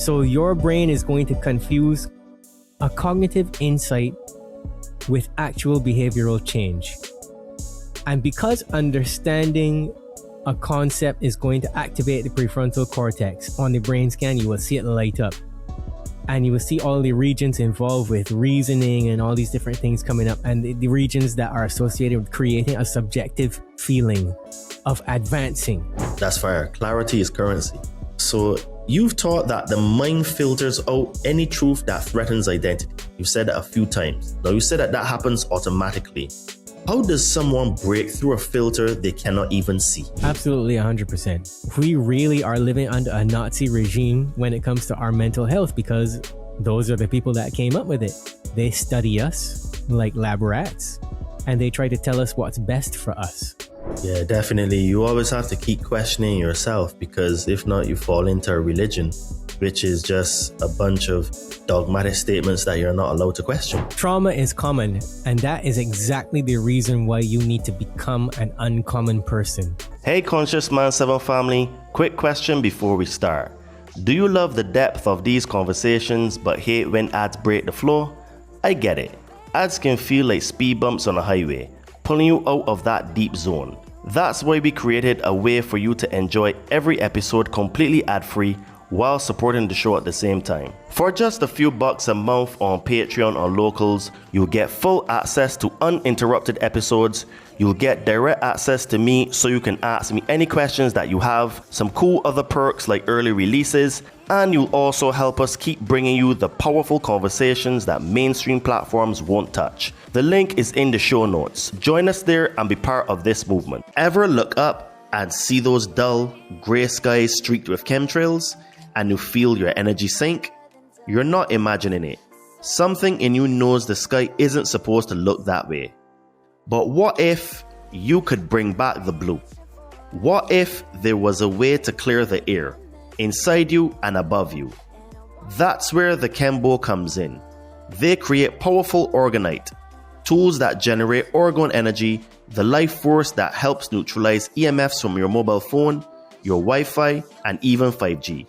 So your brain is going to confuse a cognitive insight with actual behavioral change. And because understanding a concept is going to activate the prefrontal cortex on the brain scan, you will see it light up. And you will see all the regions involved with reasoning and all these different things coming up, and the regions that are associated with creating a subjective feeling of advancing. That's fire. Clarity is currency. So you've taught that the mind filters out any truth that threatens identity. You've said that a few times. Now you said that happens automatically. How does someone break through a filter they cannot even see? Absolutely 100%. We really are living under a Nazi regime when it comes to our mental health, because those are the people that came up with it. They study us like lab rats, and they try to tell us what's best for us. Yeah, definitely. You always have to keep questioning yourself, because if not, you fall into a religion, which is just a bunch of dogmatic statements that you're not allowed to question. Trauma is common, and that is exactly the reason why you need to become an uncommon person. Hey Conscious Man 7 family, quick question before we start. Do you love the depth of these conversations but hate when ads break the flow? I get it. Ads can feel like speed bumps on a highway, pulling you out of that deep zone. That's why we created a way for you to enjoy every episode completely ad-free while supporting the show at the same time. For just a few bucks a month on Patreon or Locals, you'll get full access to uninterrupted episodes. You'll get direct access to me so you can ask me any questions that you have, some cool other perks like early releases, and you'll also help us keep bringing you the powerful conversations that mainstream platforms won't touch. The link is in the show notes. Join us there and be part of this movement. Ever look up and see those dull, grey skies streaked with chemtrails, and you feel your energy sink? You're not imagining it. Something in you knows the sky isn't supposed to look that way. But what if you could bring back the blue? What if there was a way to clear the air inside you and above you? That's where the Chembo comes in. They create powerful orgonite, tools that generate orgone energy, the life force that helps neutralize EMFs from your mobile phone, your Wi-Fi, and even 5G.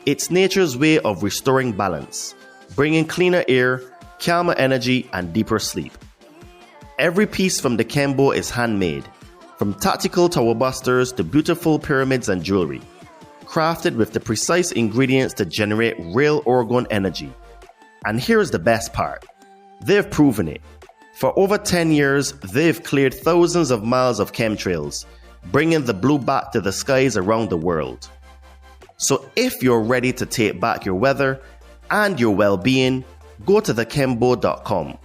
It's nature's way of restoring balance, bringing cleaner air, calmer energy, and deeper sleep. Every piece from the Chembo is handmade, from tactical tower busters to beautiful pyramids and jewelry, crafted with the precise ingredients to generate real orgone energy. And here's the best part. They've proven it. For over 10 years, they've cleared thousands of miles of chemtrails, bringing the blue back to the skies around the world. So if you're ready to take back your weather and your well-being, go to thechembo.com.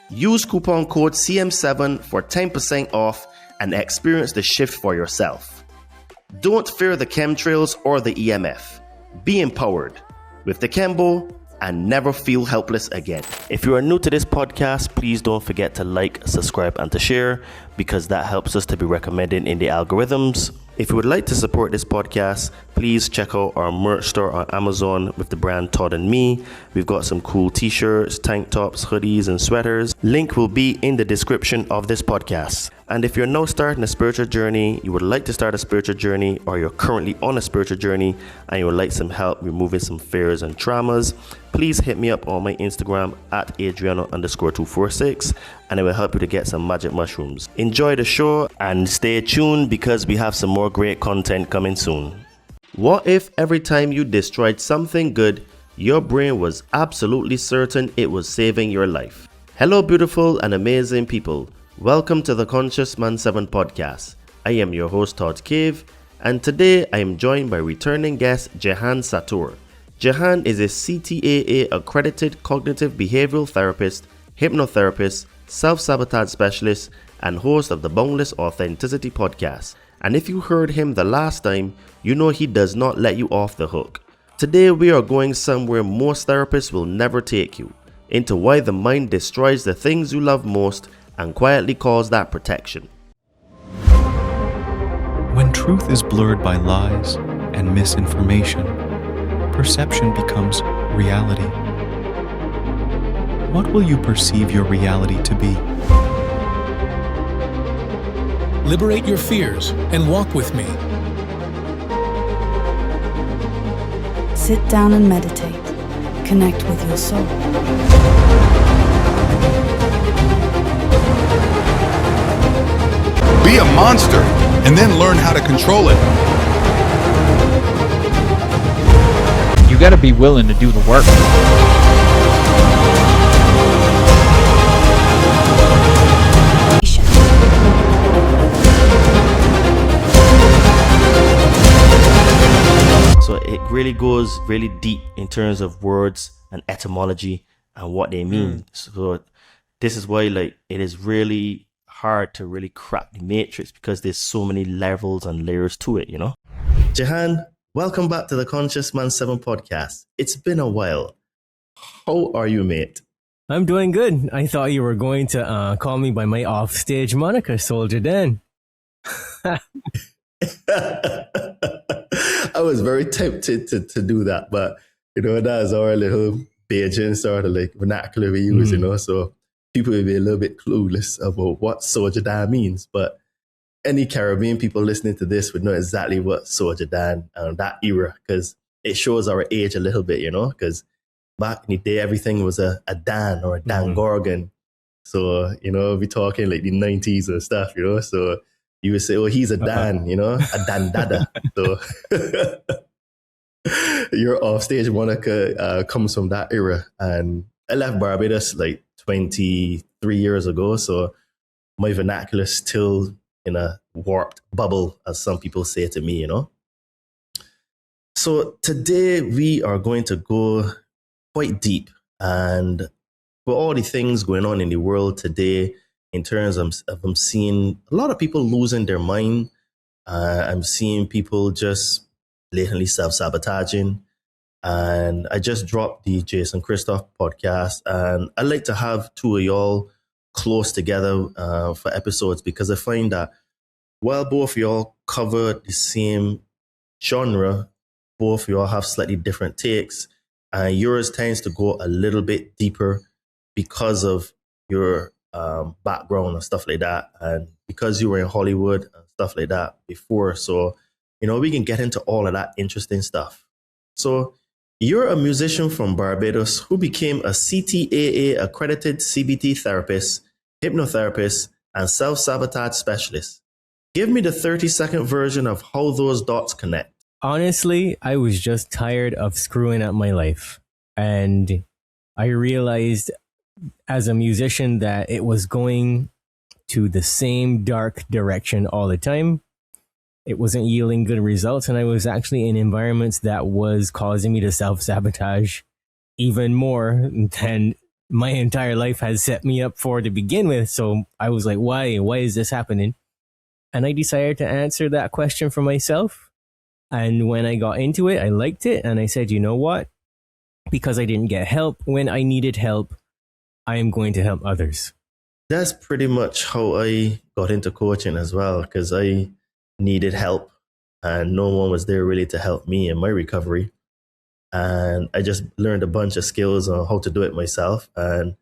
Use coupon code CM7 for 10% off and experience the shift for yourself. Don't fear the chemtrails or the EMF. Be empowered with the Chembo and never feel helpless again. If you are new to this podcast, please don't forget to like, subscribe, and to share, because that helps us to be recommended in the algorithms. If you would like to support this podcast, please check out our merch store on Amazon with the brand Todd and Me. We've got some cool t-shirts, tank tops, hoodies, and sweaters. Link will be in the description of this podcast. And if you're now starting a spiritual journey, you would like to start a spiritual journey, or you're currently on a spiritual journey and you would like some help removing some fears and traumas, please hit me up on my Instagram at Adriano_246, and it will help you to get some magic mushrooms. Enjoy the show and stay tuned, because we have some more great content coming soon. What if every time you destroyed something good, your brain was absolutely certain it was saving your life? Hello, beautiful and amazing people. Welcome to the Conscious Man 7 podcast. I am your host, Todd Cave, and today I am joined by returning guest Jehan Sattaur. Jehan is a CTAA-accredited cognitive behavioural therapist, hypnotherapist, self-sabotage specialist, and host of the Boundless Authenticity podcast. And if you heard him the last time, you know he does not let you off the hook. Today we are going somewhere most therapists will never take you, into why the mind destroys the things you love most and quietly calls that protection. When truth is blurred by lies and misinformation, perception becomes reality. What will you perceive your reality to be? Liberate your fears and walk with me. Sit down and meditate. Connect with your soul. Be a monster and then learn how to control it. You got to be willing to do the work. So it really goes really deep in terms of words and etymology and what they mean. So this is why like it is really hard to really crack the matrix, because there's so many levels and layers to it, you know? Jehan, welcome back to the Conscious Man 7 podcast. It's been a while. How are you, mate? I'm doing good. I thought you were going to call me by my offstage moniker, Solja Dan. I was very tempted to do that, but you know, that's our little Bajan sort of like vernacular we use, you know, so people will be a little bit clueless about what Solja Dan means, but any Caribbean people listening to this would know exactly what Solja Dan and that era, because it shows our age a little bit, you know, because back in the day, everything was a Dan or a Dan Gorgon. So, you know, we're talking like the 90s and stuff, you know, so you would say, oh, he's a Dan, you know, a Dan Dada. So your offstage moniker comes from that era. And I left Barbados like 23 years ago. So my vernacular is still in a warped bubble, as some people say to me, you know. So today we are going to go quite deep, and for all the things going on in the world today, in terms of I'm seeing a lot of people losing their mind. I'm seeing people just blatantly self-sabotaging. And I just dropped the Jason Christoph podcast, and I like to have two of y'all close together for episodes, because I find that while both of y'all cover the same genre, both of y'all have slightly different takes, and yours tends to go a little bit deeper because of your background and stuff like that, and because you were in Hollywood and stuff like that before. So, you know, we can get into all of that interesting stuff. So you're a musician from Barbados who became a CTAA-accredited CBT therapist, hypnotherapist, and self-sabotage specialist. Give me the 30-second version of how those dots connect. Honestly, I was just tired of screwing up my life. And I realized as a musician that it was going to the same dark direction all the time. It wasn't yielding good results, and I was actually in environments that was causing me to self-sabotage even more than my entire life has set me up for to begin with. So I was like, why is this happening? And I decided to answer that question for myself. And when I got into it, I liked it. And I said, you know what? Because I didn't get help when I needed help, I am going to help others. That's pretty much how I got into coaching as well, because I needed help and no one was there really to help me in my recovery. And I just learned a bunch of skills on how to do it myself. And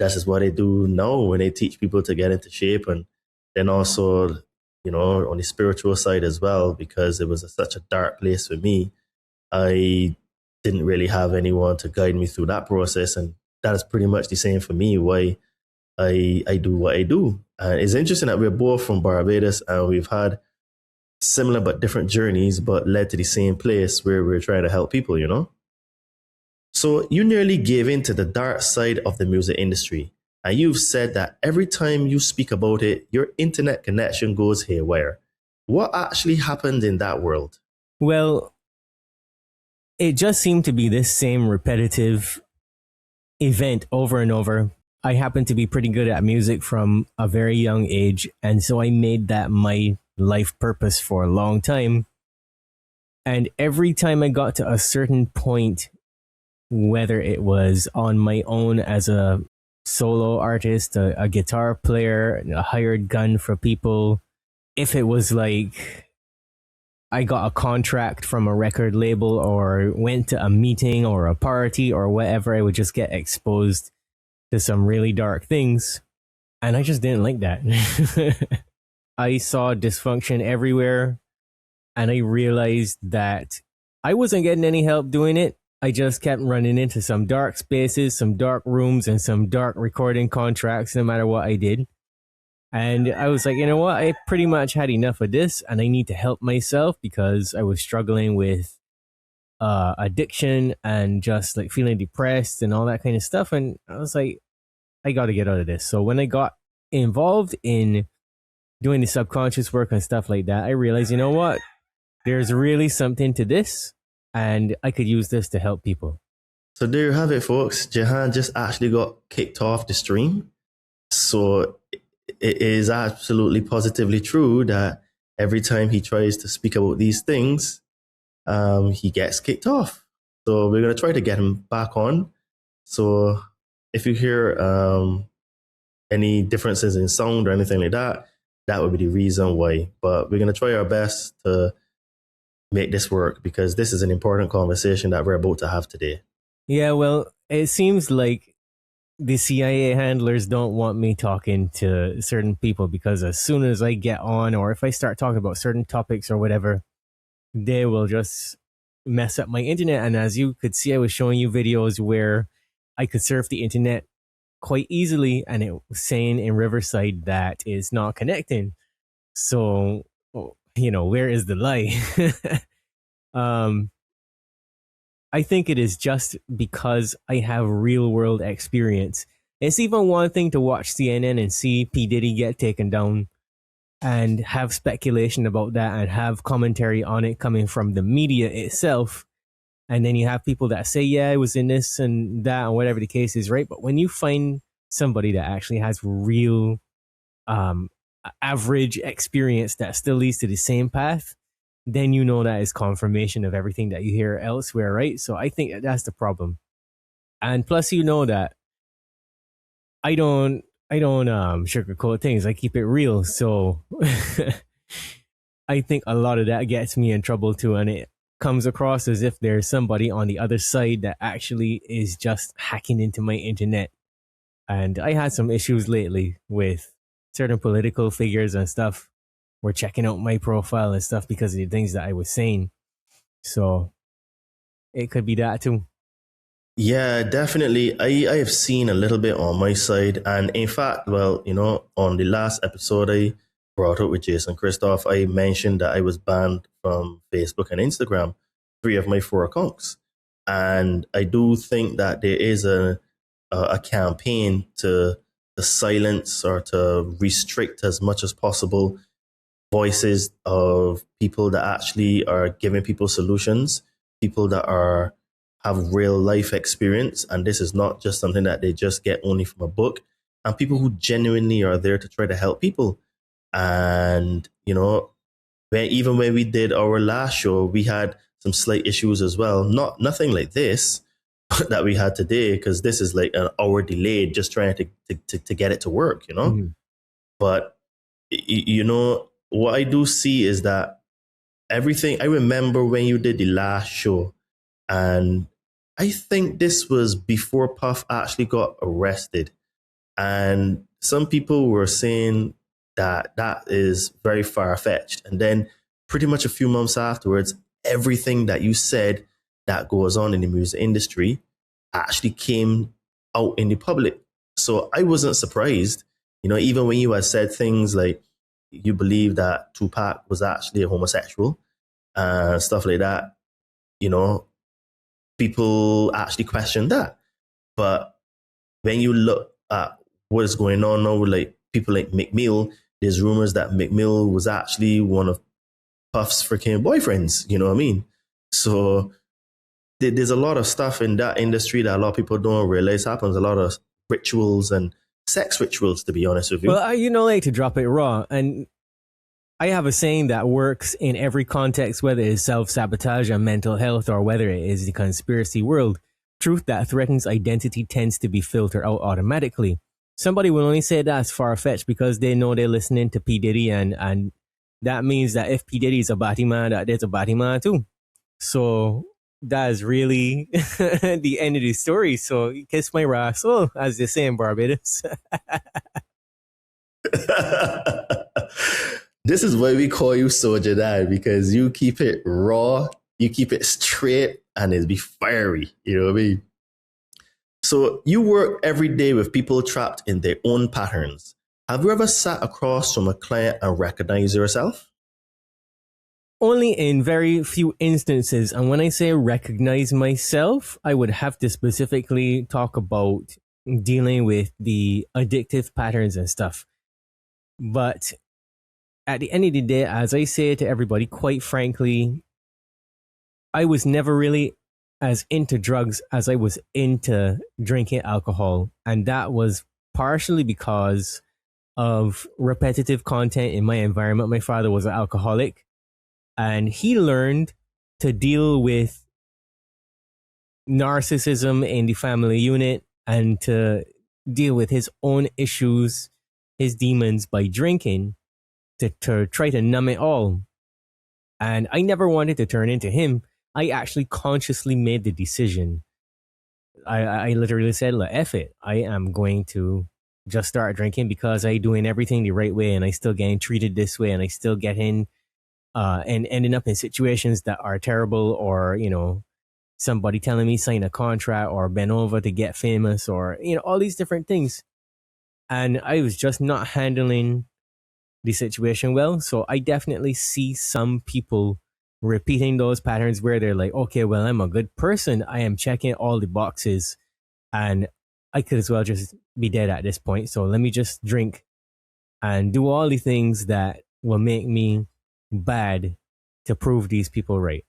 that's just what I do now when they teach people to get into shape. And then also, you know, on the spiritual side as well, because it was such a dark place for me. I didn't really have anyone to guide me through that process. And that is pretty much the same for me, why I do what I do. And it's interesting that we're both from Barbados and we've had similar but different journeys, but led to the same place where we're trying to help people, you know? So you nearly gave in to the dark side of the music industry. And you've said that every time you speak about it, your internet connection goes haywire. What actually happened in that world? Well, it just seemed to be this same repetitive event over and over. I happened to be pretty good at music from a very young age, and so I made that my life purpose for a long time. And every time I got to a certain point, whether it was on my own as a solo artist, a guitar player, a hired gun for people, if it was like I got a contract from a record label or went to a meeting or a party or whatever, I would just get exposed to some really dark things. And I just didn't like that. I saw dysfunction everywhere. And I realized that I wasn't getting any help doing it. I just kept running into some dark spaces, some dark rooms, and some dark recording contracts no matter what I did. And I was like, you know what? I pretty much had enough of this and I need to help myself because I was struggling with addiction and just like feeling depressed and all that kind of stuff. And I was like, I got to get out of this. So when I got involved in doing the subconscious work and stuff like that, I realized, you know what? There's really something to this and I could use this to help people. So there you have it, folks. Jehan just actually got kicked off the stream. So it is absolutely positively true that every time he tries to speak about these things, he gets kicked off. So we're going to try to get him back on. So if you hear any differences in sound or anything like that, that would be the reason why. But we're going to try our best to make this work because this is an important conversation that we're about to have today. Yeah, well, it seems like the CIA handlers don't want me talking to certain people because as soon as I get on or if I start talking about certain topics or whatever, they will just mess up my internet. And as you could see, I was showing you videos where I could surf the internet quite easily and it was saying in Riverside that it's not connecting. So, you know, where is the lie? I think it is just because I have real world experience. It's even one thing to watch CNN and see P. Diddy get taken down and have speculation about that and have commentary on it coming from the media itself. And then you have people that say, yeah, I was in this and that and whatever the case is, right? But when you find somebody that actually has real average experience that still leads to the same path, then you know that is confirmation of everything that you hear elsewhere, right? So I think that's the problem. And plus, you know that I don't sugarcoat things. I keep it real. So I think a lot of that gets me in trouble too. And it comes across as if there's somebody on the other side that actually is just hacking into my internet. And I had some issues lately with certain political figures and stuff were checking out my profile and stuff because of the things that I was saying. So it could be that too. Yeah, definitely. I have seen a little bit on my side. And in fact, well, you know, on the last episode I brought up with Jason Christoph, I mentioned that I was banned from Facebook and Instagram, 3 of my 4 accounts. And I do think that there is a campaign to silence or to restrict as much as possible voices of people that actually are giving people solutions, people that have real life experience. And this is not just something that they just get only from a book, and people who genuinely are there to try to help people. And, you know, even when we did our last show, we had some slight issues as well. Nothing like this that we had today, because this is like an hour delayed just trying to get it to work, you know? Mm-hmm. But, you know, what I do see is that everything, I remember when you did the last show, and I think this was before Puff actually got arrested. And some people were saying that that is very far-fetched. And then pretty much a few months afterwards, everything that you said that goes on in the music industry actually came out in the public. So I wasn't surprised, you know, even when you had said things like you believe that Tupac was actually a homosexual, stuff like that, you know, people actually questioned that. But when you look at what is going on now with like people like McMill, there's rumors that McMill was actually one of Puff's freaking boyfriends, you know what I mean? So there's a lot of stuff in that industry that a lot of people don't realize happens, a lot of rituals and sex rituals, to be honest with you. Well, you know, like to drop it raw. And I have a saying that works in every context, whether it's self-sabotage and mental health or whether it is the conspiracy world. Truth that threatens identity tends to be filtered out automatically. Somebody will only say that's far-fetched because they know they're listening to P. Diddy, and that means that if P. Diddy is a batty man, that there's a batty man too. So that is really the end of the story. So kiss my rascal, as they say in Barbados. This is why we call you Solja Dan, because you keep it raw, You keep it straight and it'll be fiery. You know what I mean? So you work every day with people trapped in their own patterns. Have you ever sat across from a client and recognized yourself? Only in very few instances. And when I say recognize myself, I would have to specifically talk about dealing with the addictive patterns and stuff. But at the end of the day, as I say to everybody, quite frankly, I was never really as into drugs as I was into drinking alcohol. And that was partially because of repetitive content in my environment. My father was an alcoholic, and he learned to deal with narcissism in the family unit and to deal with his own issues, his demons, by drinking to try to numb it all. And I never wanted to turn into him. I actually consciously made the decision. I literally said, "Look, F it. I am going to just start drinking because I doing everything the right way and I still getting treated this way and I still get in and ending up in situations that are terrible, or, you know, somebody telling me sign a contract or bend over to get famous, or, you know, all these different things." And I was just not handling the situation well. So I definitely see some people repeating those patterns where they're like, okay, well, I'm a good person. I am checking all the boxes and I could as well just be dead at this point. So let me just drink and do all the things that will make me bad to prove these people right.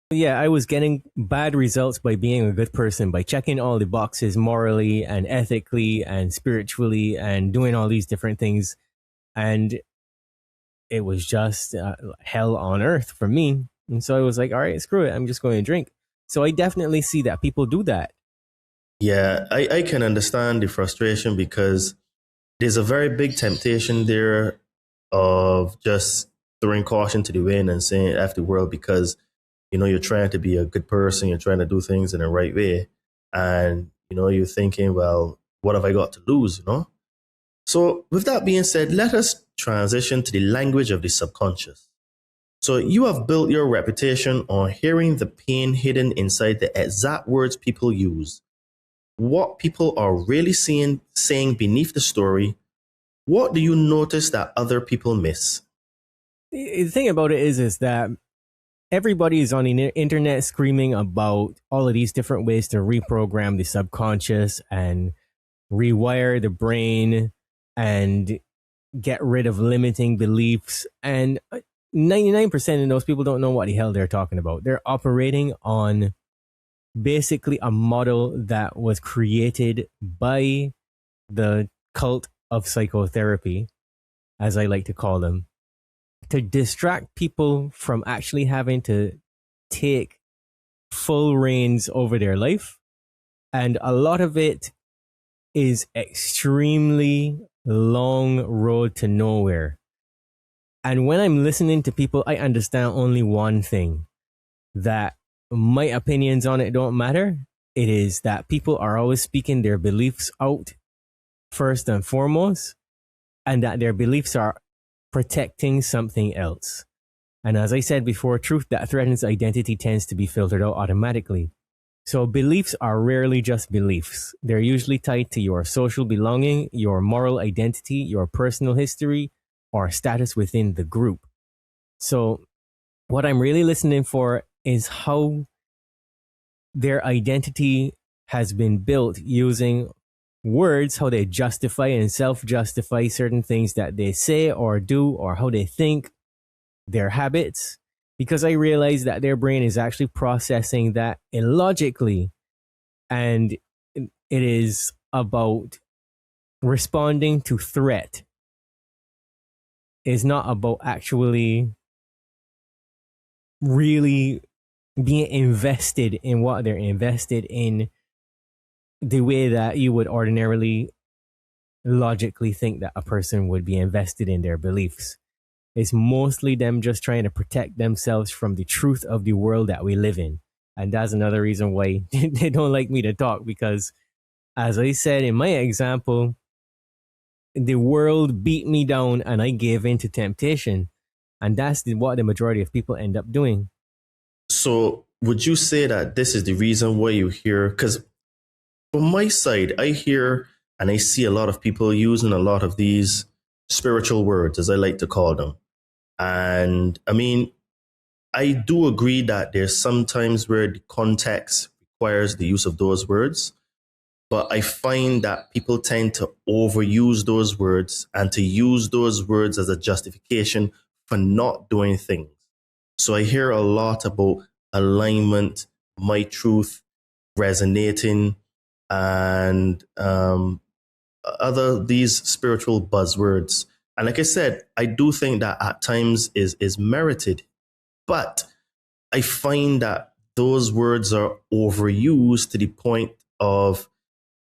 Yeah, I was getting bad results by being a good person, by checking all the boxes morally and ethically and spiritually and doing all these different things. And it was just hell on earth for me. And so I was like, all right, screw it. I'm just going to drink. So I definitely see that people do that. Yeah, I can understand the frustration because there's a very big temptation there of just throwing caution to the wind and saying F the world because, you know, you're trying to be a good person. You're trying to do things in the right way. And, you know, you're thinking, well, what have I got to lose, you know? So with that being said, let us transition to the language of the subconscious. So you have built your reputation on hearing the pain hidden inside the exact words people use. What people are really saying beneath the story. What do you notice that other people miss? The thing about it is that everybody is on the internet screaming about all of these different ways to reprogram the subconscious and rewire the brain and get rid of limiting beliefs. And 99% of those people don't know what the hell they're talking about. They're operating on basically a model that was created by the cult of psychotherapy, as I like to call them, to distract people from actually having to take full reins over their life. And a lot of it is extremely long road to nowhere. And when I'm listening to people, I understand only one thing, that my opinions on it don't matter. It is that people are always speaking their beliefs out first and foremost, and that their beliefs are protecting something else. And as I said before, truth that threatens identity tends to be filtered out automatically. So beliefs are rarely just beliefs. They're usually tied to your social belonging, your moral identity, your personal history, or status within the group. So what I'm really listening for is how their identity has been built using words, how they justify and self-justify certain things that they say or do, or how they think, their habits, because I realize that their brain is actually processing that illogically, and it is about responding to threat. It's not about actually really being invested in what they're invested in the way that you would ordinarily logically think that a person would be invested in their beliefs. It's mostly them just trying to protect themselves from the truth of the world that we live in. And that's another reason why they don't like me to talk, because as I said in my example, the world beat me down and I gave in to temptation. And that's what the majority of people end up doing. So would you say that this is the reason why you hear? Because from my side, I hear and I see a lot of people using a lot of these spiritual words, as I like to call them. And I mean, I do agree that there's some times where the context requires the use of those words, but I find that people tend to overuse those words and to use those words as a justification for not doing things. So I hear a lot about alignment, my truth, resonating, and other these spiritual buzzwords. And like I said, I do think that at times is merited, but I find that those words are overused to the point of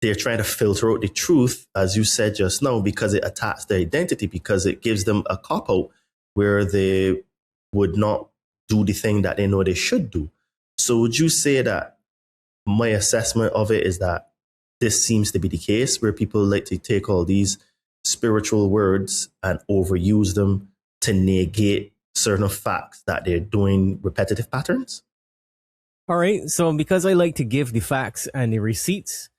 they're trying to filter out the truth, as you said just now, because it attacks their identity, because it gives them a cop out where they would not do the thing that they know they should do. So would you say that my assessment of it is that this seems to be the case, where people like to take all these spiritual words and overuse them to negate certain facts that they're doing repetitive patterns? All right. So because I like to give the facts and the receipts,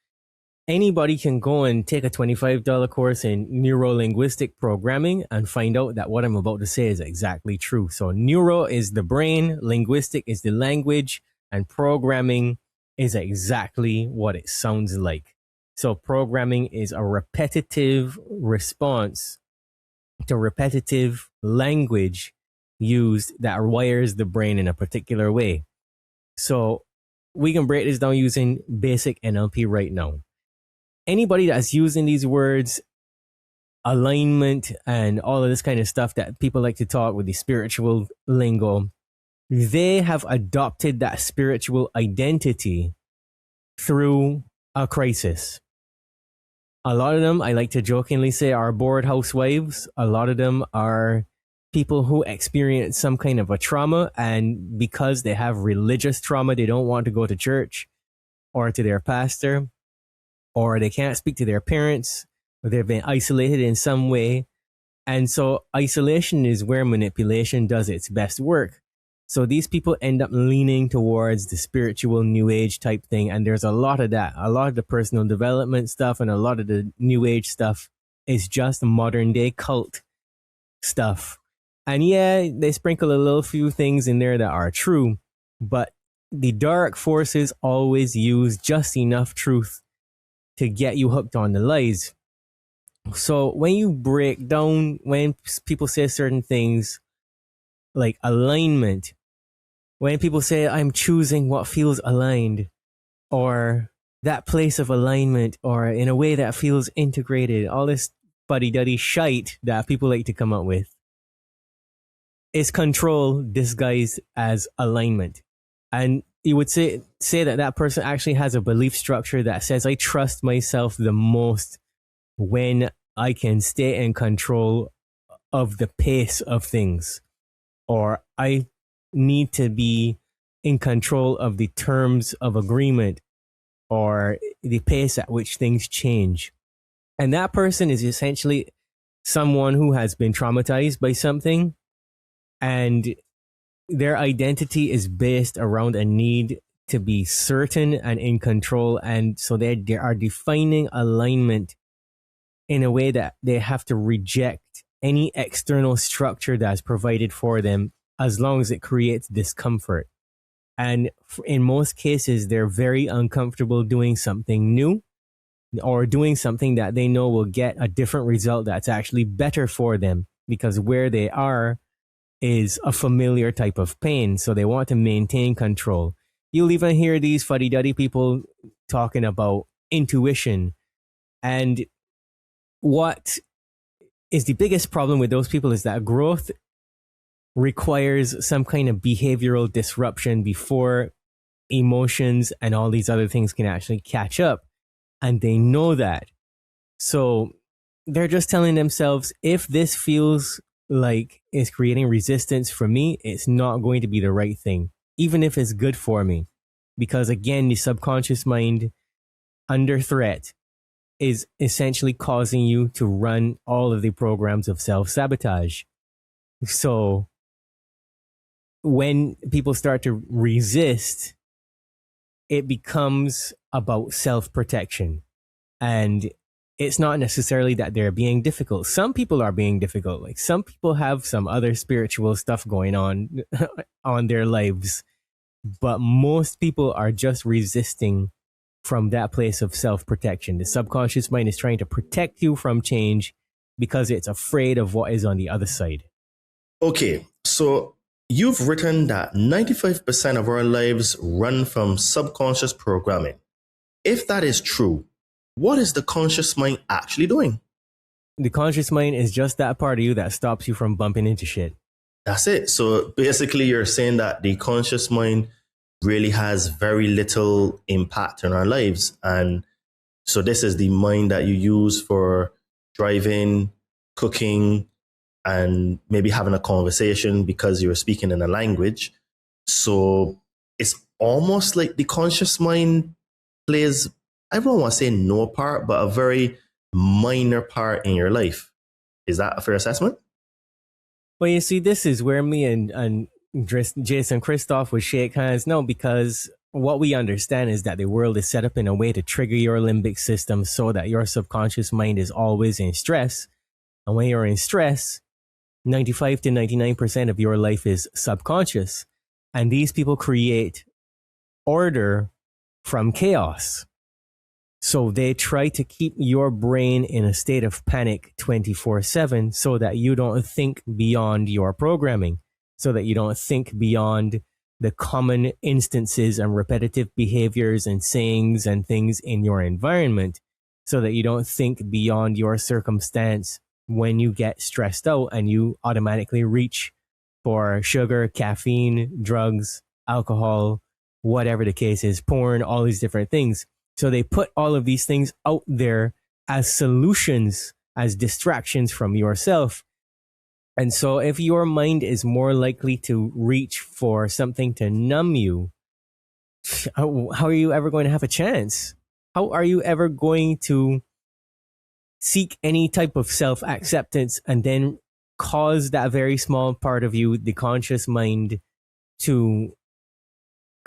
anybody can go and take a $25 course in neuro-linguistic programming and find out that what I'm about to say is exactly true. So neuro is the brain, linguistic is the language, and programming is exactly what it sounds like. So programming is a repetitive response to repetitive language used that wires the brain in a particular way. So we can break this down using basic NLP right now. Anybody that's using these words, alignment and all of this kind of stuff that people like to talk with the spiritual lingo, they have adopted that spiritual identity through a crisis. A lot of them, I like to jokingly say, are bored housewives. A lot of them are people who experience some kind of a trauma, and because they have religious trauma, they don't want to go to church or to their pastor, or they can't speak to their parents, or they've been isolated in some way. And so isolation is where manipulation does its best work. So these people end up leaning towards the spiritual new age type thing. And there's a lot of that. A lot of the personal development stuff and a lot of the new age stuff is just modern day cult stuff. And yeah, they sprinkle a little few things in there that are true, but the dark forces always use just enough truth to get you hooked on the lies. So when you break down, when people say certain things like alignment, when people say, I'm choosing what feels aligned, or that place of alignment, or in a way that feels integrated, all this fuddy-duddy shite that people like to come up with, is control disguised as alignment. And you would say that that person actually has a belief structure that says, I trust myself the most when I can stay in control of the pace of things, or I need to be in control of the terms of agreement or the pace at which things change. And that person is essentially someone who has been traumatized by something, and their identity is based around a need to be certain and in control. And so they are defining alignment in a way that they have to reject any external structure that's provided for them, as long as it creates discomfort. And in most cases, they're very uncomfortable doing something new or doing something that they know will get a different result that's actually better for them, because where they are is a familiar type of pain. So they want to maintain control. You'll even hear these fuddy-duddy people talking about intuition. And what is the biggest problem with those people is that growth requires some kind of behavioral disruption before emotions and all these other things can actually catch up. And they know that. So they're just telling themselves, if this feels like it's creating resistance for me, it's not going to be the right thing, even if it's good for me. Because again, the subconscious mind under threat is essentially causing you to run all of the programs of self-sabotage. So when people start to resist, it becomes about self-protection. And it's not necessarily that they're being difficult. Some people are being difficult. Like some people have some other spiritual stuff going on on their lives, but most people are just resisting from that place of self-protection. The subconscious mind is trying to protect you from change because it's afraid of what is on the other side. Okay, so you've written that 95% of our lives run from subconscious programming. If that is true, what is the conscious mind actually doing? The conscious mind is just that part of you that stops you from bumping into shit. That's it. So basically, you're saying that the conscious mind really has very little impact on our lives. And so this is the mind that you use for driving, cooking, and maybe having a conversation because you're speaking in a language. So it's almost like the conscious mind plays, I don't want to say no part, but a very minor part in your life. Is that a fair assessment? Well, you see, this is where me and Jason Christoph would shake hands. No, because what we understand is that the world is set up in a way to trigger your limbic system so that your subconscious mind is always in stress. And when you're in stress, 95 to 99% of your life is subconscious. And these people create order from chaos. So they try to keep your brain in a state of panic 24/7 so that you don't think beyond your programming, so that you don't think beyond the common instances and repetitive behaviors and sayings and things in your environment, so that you don't think beyond your circumstance when you get stressed out and you automatically reach for sugar, caffeine, drugs, alcohol, whatever the case is, porn, all these different things. So they put all of these things out there as solutions, as distractions from yourself. And so if your mind is more likely to reach for something to numb you, how are you ever going to have a chance? How are you ever going to seek any type of self-acceptance and then cause that very small part of you, the conscious mind, to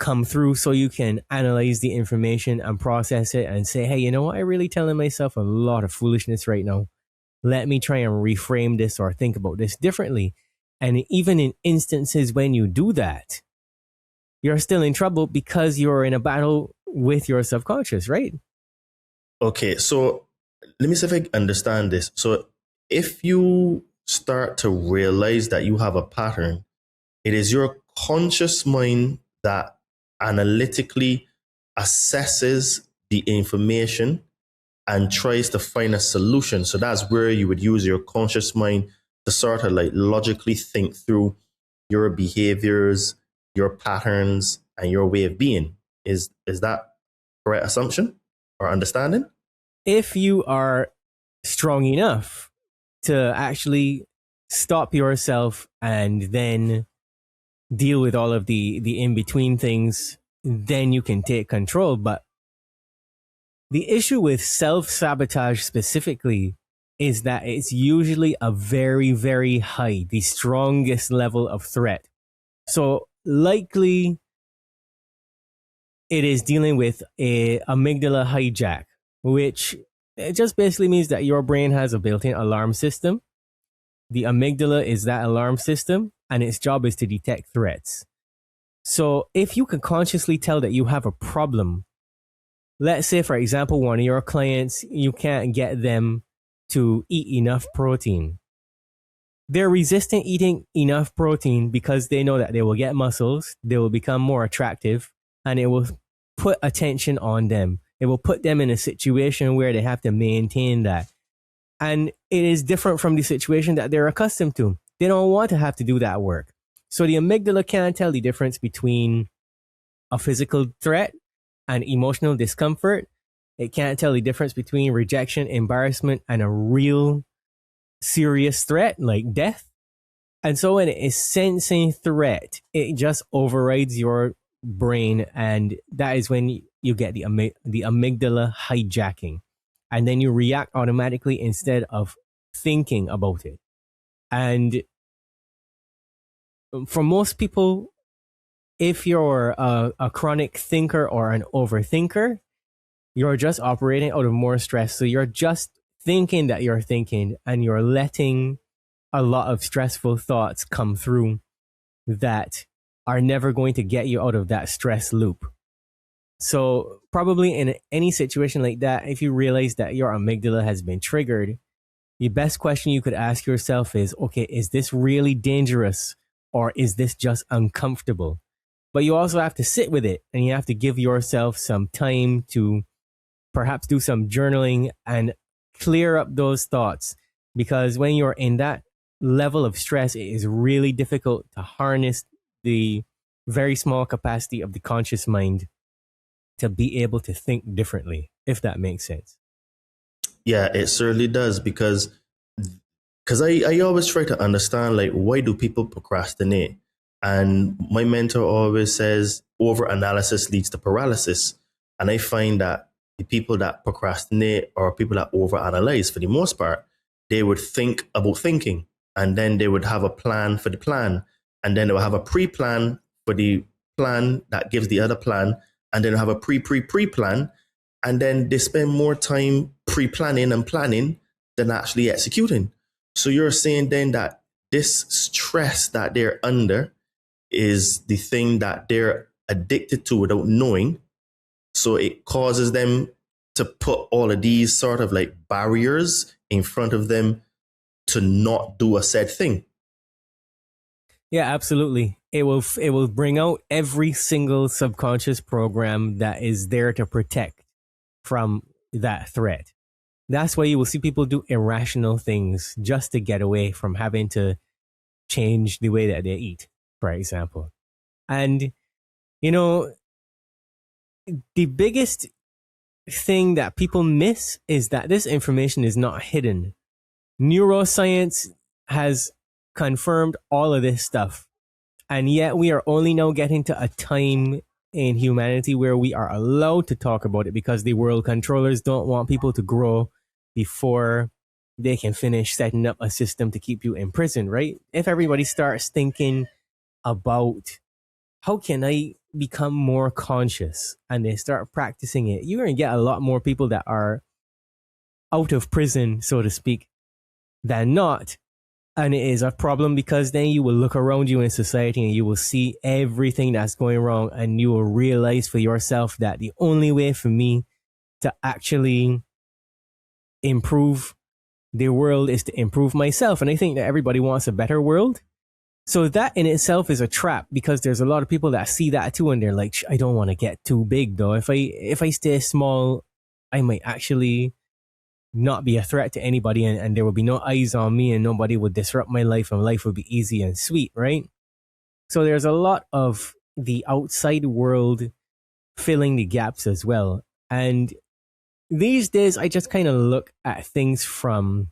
come through so you can analyze the information and process it and say, hey, you know what? I'm really telling myself a lot of foolishness right now. Let me try and reframe this or think about this differently. And even in instances when you do that, you're still in trouble because you're in a battle with your subconscious, right? Okay, so let me see if I understand this. So if you start to realize that you have a pattern, it is your conscious mind that analytically assesses the information and tries to find a solution. So that's where you would use your conscious mind to sort of like logically think through your behaviors, your patterns, and your way of being. Is that correct assumption or understanding? If you are strong enough to actually stop yourself and then deal with all of the in-between things, then you can take control. But the issue with self-sabotage specifically is that it's usually a very, very high, the strongest level of threat. So likely it is dealing with a amygdala hijack, which it just basically means that your brain has a built-in alarm system. The amygdala is that alarm system, and its job is to detect threats. So if you can consciously tell that you have a problem, let's say, for example, one of your clients, you can't get them to eat enough protein. They're resisting eating enough protein because they know that they will get muscles, they will become more attractive, and it will put attention on them. It will put them in a situation where they have to maintain that. And it is different from the situation that they're accustomed to. They don't want to have to do that work. So the amygdala can't tell the difference between a physical threat and emotional discomfort. It can't tell the difference between rejection, embarrassment, and a real serious threat like death. And so when it is sensing threat, it just overrides your brain. And that is when you get the amygdala hijacking. And then you react automatically instead of thinking about it. And for most people, if you're a chronic thinker or an overthinker, you're just operating out of more stress. So you're just thinking that you're thinking, and you're letting a lot of stressful thoughts come through that are never going to get you out of that stress loop. So probably in any situation like that, if you realize that your amygdala has been triggered, the best question you could ask yourself is, okay, is this really dangerous, or is this just uncomfortable? But you also have to sit with it, and you have to give yourself some time to perhaps do some journaling and clear up those thoughts. Because when you're in that level of stress, it is really difficult to harness the very small capacity of the conscious mind to be able to think differently, if that makes sense. Yeah, it certainly does, because I always try to understand, like, why do people procrastinate? And my mentor always says over-analysis leads to paralysis. And I find that the people that procrastinate or people that over-analyze, for the most part, they would think about thinking, and then they would have a plan for the plan, and then they will have a pre-plan for the plan that gives the other plan, and then have a pre-plan, and then they spend more time pre-planning and planning than actually executing. So you're saying then that this stress that they're under is the thing that they're addicted to without knowing. So it causes them to put all of these sort of like barriers in front of them to not do a said thing. Yeah, absolutely. It will bring out every single subconscious program that is there to protect from that threat. That's why you will see people do irrational things just to get away from having to change the way that they eat, for example. And, you know, the biggest thing that people miss is that this information is not hidden. Neuroscience has confirmed all of this stuff. And yet we are only now getting to a time in humanity where we are allowed to talk about it, because the world controllers don't want people to grow before they can finish setting up a system to keep you in prison, right? If everybody starts thinking about how can I become more conscious, and they start practicing it, you're going to get a lot more people that are out of prison, so to speak, than not. And it is a problem, because then you will look around you in society and you will see everything that's going wrong, and you will realize for yourself that the only way for me to actually improve the world is to improve myself. And I think that everybody wants a better world. So that in itself is a trap, because there's a lot of people that see that too, and they're like, I don't want to get too big though. If I stay small, I might actually not be a threat to anybody, and there will be no eyes on me, and nobody would disrupt my life, and life would be easy and sweet, right? So there's a lot of the outside world filling the gaps as well. And these days, I just kind of look at things from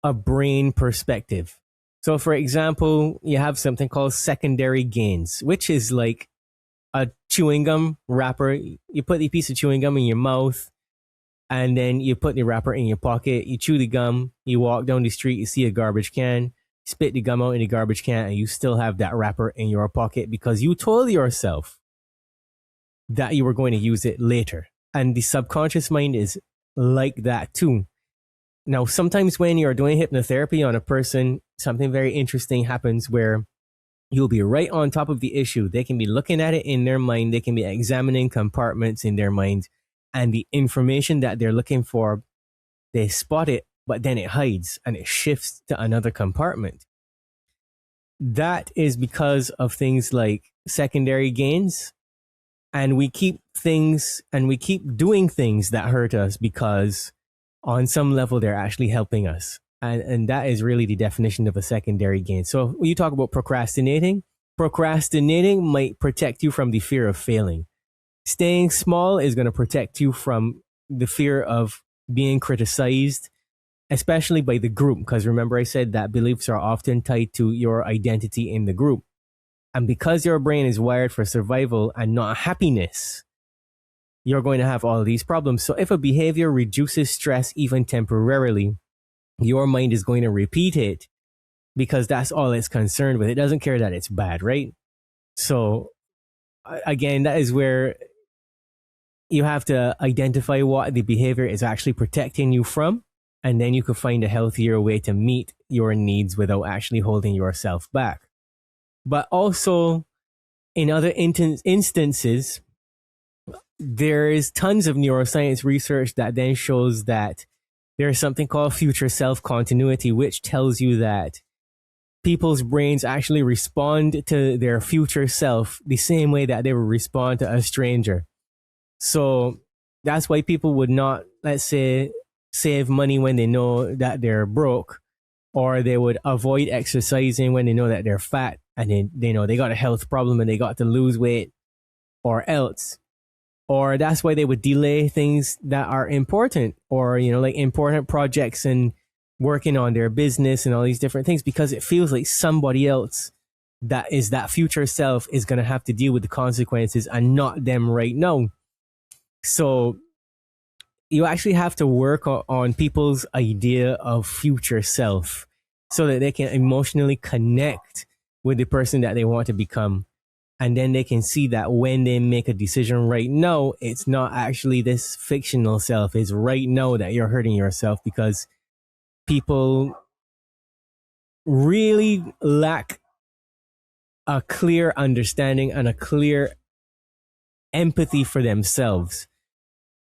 a brain perspective. So for example, you have something called secondary gains, which is like a chewing gum wrapper. You put the piece of chewing gum in your mouth, and then you put the wrapper in your pocket. You chew the gum, you walk down the street, you see a garbage can, spit the gum out in the garbage can, and you still have that wrapper in your pocket because you told yourself that you were going to use it later. And the subconscious mind is like that too. Now, sometimes when you're doing hypnotherapy on a person, something very interesting happens where you'll be right on top of the issue. They can be looking at it in their mind. They can be examining compartments in their mind. And the information that they're looking for, they spot it, but then it hides and it shifts to another compartment. That is because of things like secondary gains. And we keep doing things that hurt us because on some level they're actually helping us. And that is really the definition of a secondary gain. So when you talk about procrastinating might protect you from the fear of failing. Staying small is going to protect you from the fear of being criticized, especially by the group. Because remember, I said that beliefs are often tied to your identity in the group. And because your brain is wired for survival and not happiness, you're going to have all these problems. So if a behavior reduces stress even temporarily, your mind is going to repeat it because that's all it's concerned with. It doesn't care that it's bad, right? So again, that is where you have to identify what the behavior is actually protecting you from, and then you could find a healthier way to meet your needs without actually holding yourself back. But also, in other instances, there is tons of neuroscience research that then shows that there's something called future self continuity, which tells you that people's brains actually respond to their future self the same way that they would respond to a stranger. So that's why people would not, let's say, save money when they know that they're broke, or they would avoid exercising when they know that they're fat and they know they got a health problem and they got to lose weight or else. Or that's why they would delay things that are important, or, like important projects and working on their business and all these different things, because it feels like somebody else that is that future self is going to have to deal with the consequences and not them right now. So you actually have to work on people's idea of future self so that they can emotionally connect with the person that they want to become. And then they can see that when they make a decision right now, it's not actually this fictional self. It's right now that you're hurting yourself, because people really lack a clear understanding and a clear empathy for themselves.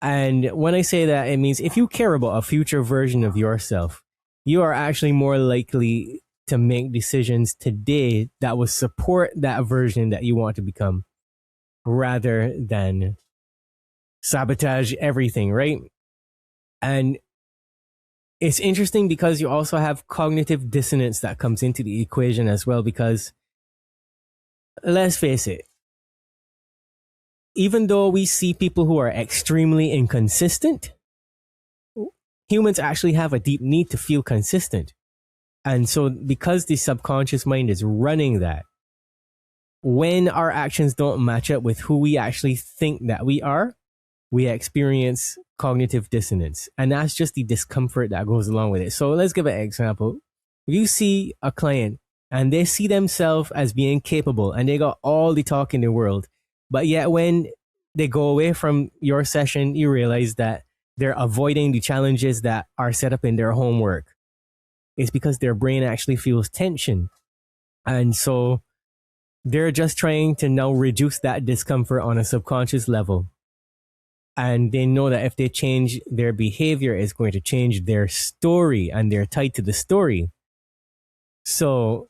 And when I say that, it means if you care about a future version of yourself, you are actually more likely to make decisions today that will support that version that you want to become, rather than sabotage everything, right? And it's interesting because you also have cognitive dissonance that comes into the equation as well, because let's face it, even though we see people who are extremely inconsistent, humans actually have a deep need to feel consistent. And so because the subconscious mind is running that, when our actions don't match up with who we actually think that we are, we experience cognitive dissonance. And that's just the discomfort that goes along with it. So let's give an example. If you see a client and they see themselves as being capable and they got all the talk in the world, but yet when they go away from your session, you realize that they're avoiding the challenges that are set up in their homework. It's because their brain actually feels tension. And so they're just trying to now reduce that discomfort on a subconscious level. And they know that if they change their behavior, it's going to change their story, and they're tied to the story. So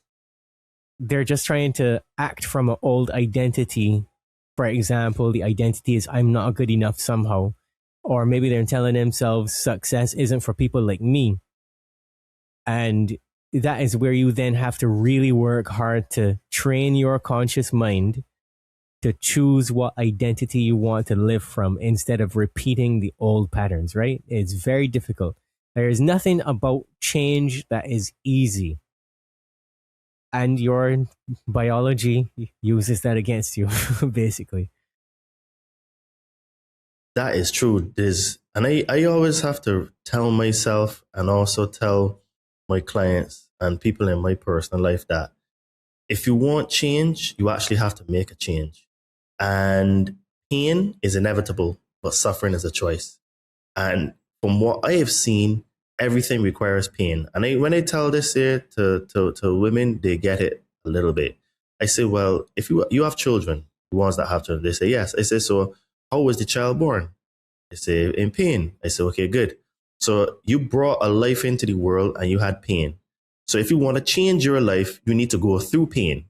they're just trying to act from an old identity. For example, the identity is I'm not good enough somehow. Or maybe they're telling themselves success isn't for people like me. And that is where you then have to really work hard to train your conscious mind to choose what identity you want to live from instead of repeating the old patterns, right? It's very difficult. There is nothing about change that is easy. And your biology uses that against you, basically. That is true. I always have to tell myself and also tell my clients and people in my personal life that if you want change, you actually have to make a change. And pain is inevitable, but suffering is a choice. And from what I have seen, everything requires pain. And when I tell this here to women, they get it a little bit. I say, well, if you have children, the ones that have children, they say yes. I say, so how was the child born? They say, in pain. I say, okay, good. So you brought a life into the world and you had pain. So if you want to change your life, you need to go through pain.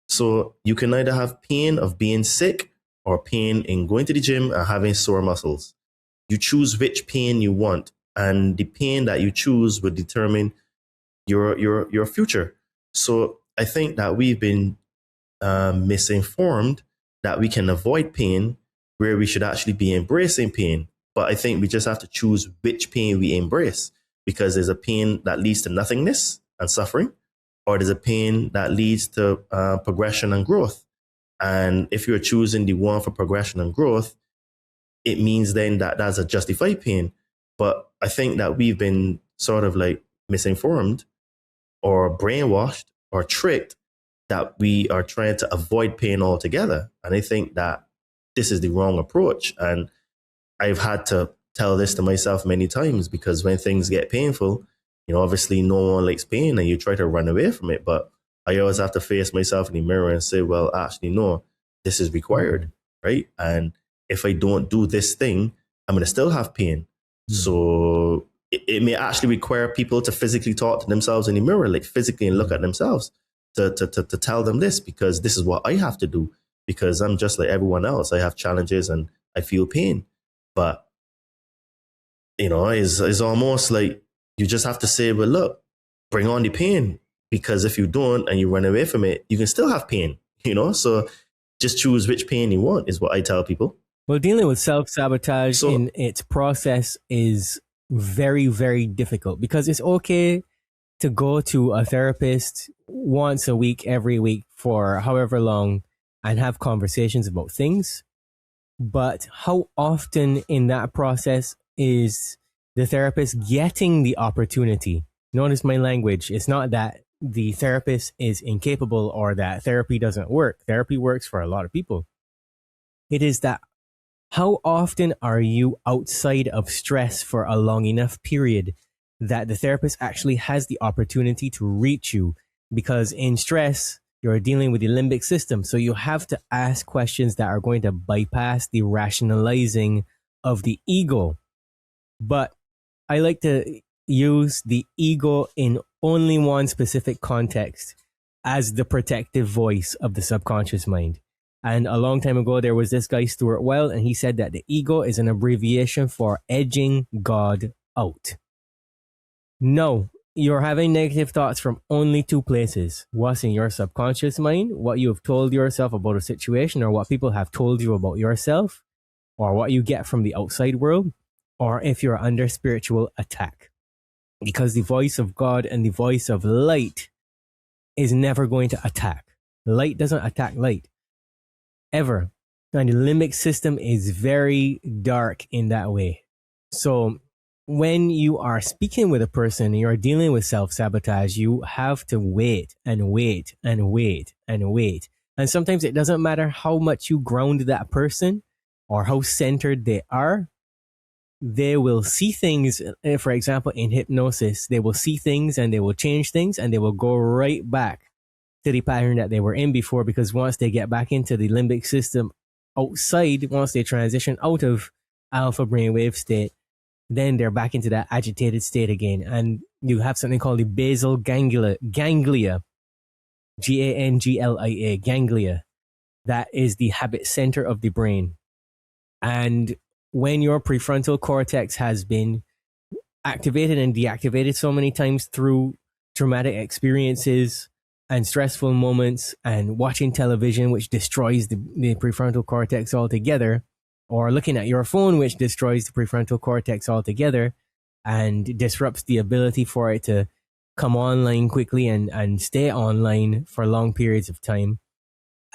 So you can either have pain of being sick or pain in going to the gym and having sore muscles. You choose which pain you want, and the pain that you choose will determine your future. So I think that we've been misinformed that we can avoid pain where we should actually be embracing pain. But I think we just have to choose which pain we embrace, because there's a pain that leads to nothingness and suffering, or there's a pain that leads to progression and growth. And if you're choosing the one for progression and growth, it means then that that's a justified pain. But I think that we've been sort of like misinformed, or brainwashed or tricked that we are trying to avoid pain altogether. And I think that this is the wrong approach. And I've had to tell this to myself many times, because when things get painful, obviously no one likes pain and you try to run away from it. But I always have to face myself in the mirror and say, well, actually, no, this is required, right? And if I don't do this thing, I'm going to still have pain. So it may actually require people to physically talk to themselves in the mirror, like physically, and look at themselves to tell them this, because this is what I have to do, because I'm just like everyone else. I have challenges and I feel pain. But, it's almost like you just have to say, well, look, bring on the pain, because if you don't and you run away from it, you can still have pain, So just choose which pain you want is what I tell people. Well, dealing with self-sabotage in its process is very, very difficult, because it's okay to go to a therapist once a week, every week for however long, and have conversations about things. But how often in that process is the therapist getting the opportunity? Notice my language. It's not that the therapist is incapable or that therapy doesn't work. Therapy works for a lot of people. It is that how often are you outside of stress for a long enough period that the therapist actually has the opportunity to reach you? Because in stress, you're dealing with the limbic system. So you have to ask questions that are going to bypass the rationalizing of the ego. But I like to use the ego in only one specific context, as the protective voice of the subconscious mind. And a long time ago, there was this guy, Stuart Weil, and he said that the ego is an abbreviation for edging God out. No, you're having negative thoughts from only two places. What's in your subconscious mind, what you have told yourself about a situation, or what people have told you about yourself, or what you get from the outside world, or if you're under spiritual attack. Because the voice of God and the voice of light is never going to attack. Light doesn't attack light. Ever. And the limbic system is very dark in that way. So when you are speaking with a person and you're dealing with self-sabotage, you have to wait and wait and wait and wait. And sometimes it doesn't matter how much you ground that person or how centered they are. They will see things, for example, in hypnosis, they will see things and they will change things and they will go right back to the pattern that they were in before, because once they get back into the limbic system outside, once they transition out of alpha brainwave state, then they're back into that agitated state again. And you have something called the basal ganglia, Ganglia, ganglia. That is the habit center of the brain. And when your prefrontal cortex has been activated and deactivated so many times through traumatic experiences and stressful moments and watching television, which destroys the prefrontal cortex altogether, or looking at your phone, which destroys the prefrontal cortex altogether and disrupts the ability for it to come online quickly and stay online for long periods of time.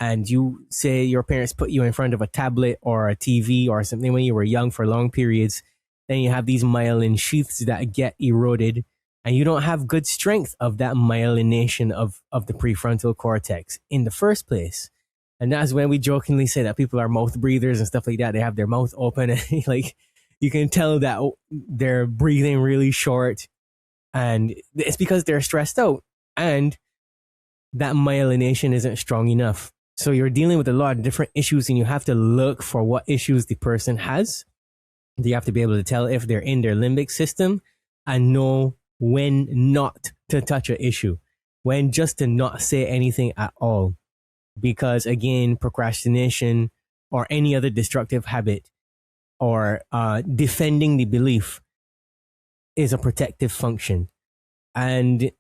And you say your parents put you in front of a tablet or a TV or something when you were young for long periods, then you have these myelin sheaths that get eroded, and you don't have good strength of that myelination of the prefrontal cortex in the first place. And that's when we jokingly say that people are mouth breathers and stuff like that. They have their mouth open and like you can tell that they're breathing really short, and it's because they're stressed out and that myelination isn't strong enough. So you're dealing with a lot of different issues, and you have to look for what issues the person has. You have to be able to tell if they're in their limbic system and know when not to touch an issue, when just to not say anything at all. Because again, procrastination or any other destructive habit or defending the belief is a protective function. And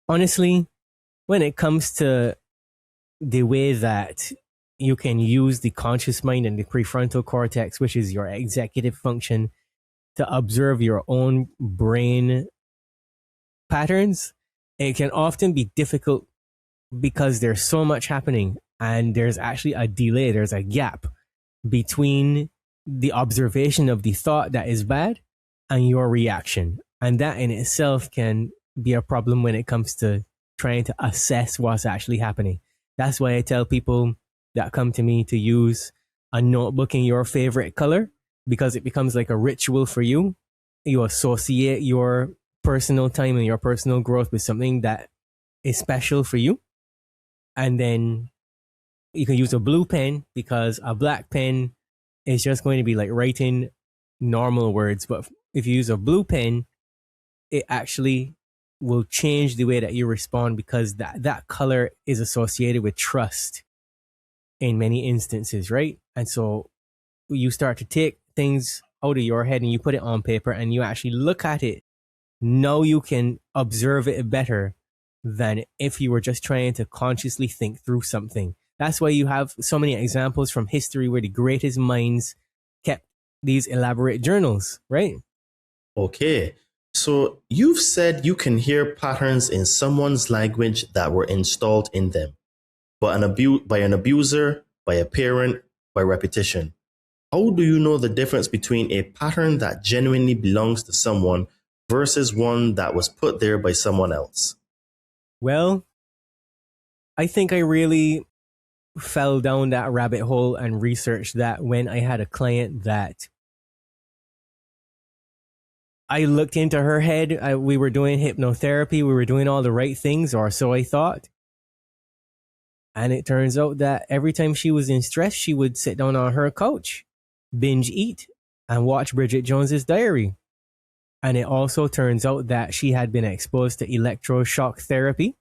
honestly, when it comes to the way that you can use the conscious mind and the prefrontal cortex, which is your executive function, to observe your own brain patterns, it can often be difficult because there's so much happening and there's actually a delay, there's a gap between the observation of the thought that is bad and your reaction. And that in itself can be a problem when it comes to trying to assess what's actually happening. That's why I tell people that come to me to use a notebook in your favorite color, because it becomes like a ritual for you. You associate your personal time and your personal growth with something that is special for you. And then you can use a blue pen, because a black pen is just going to be like writing normal words. But if you use a blue pen, it actually will change the way that you respond, because that color is associated with trust in many instances, right? And so you start to take things out of your head and you put it on paper and you actually look at it. Now you can observe it better than if you were just trying to consciously think through something. That's why you have so many examples from history where the greatest minds kept these elaborate journals, right? Okay. So you've said you can hear patterns in someone's language that were installed in them, but by an abuser, by a parent, by repetition. How do you know the difference between a pattern that genuinely belongs to someone versus one that was put there by someone else? Well, I think I really fell down that rabbit hole and researched that when I had a client that I looked into her head. We were doing hypnotherapy. We were doing all the right things, or so I thought. And it turns out that every time she was in stress, she would sit down on her couch, binge eat, and watch Bridget Jones's Diary. And it also turns out that she had been exposed to electroshock therapy,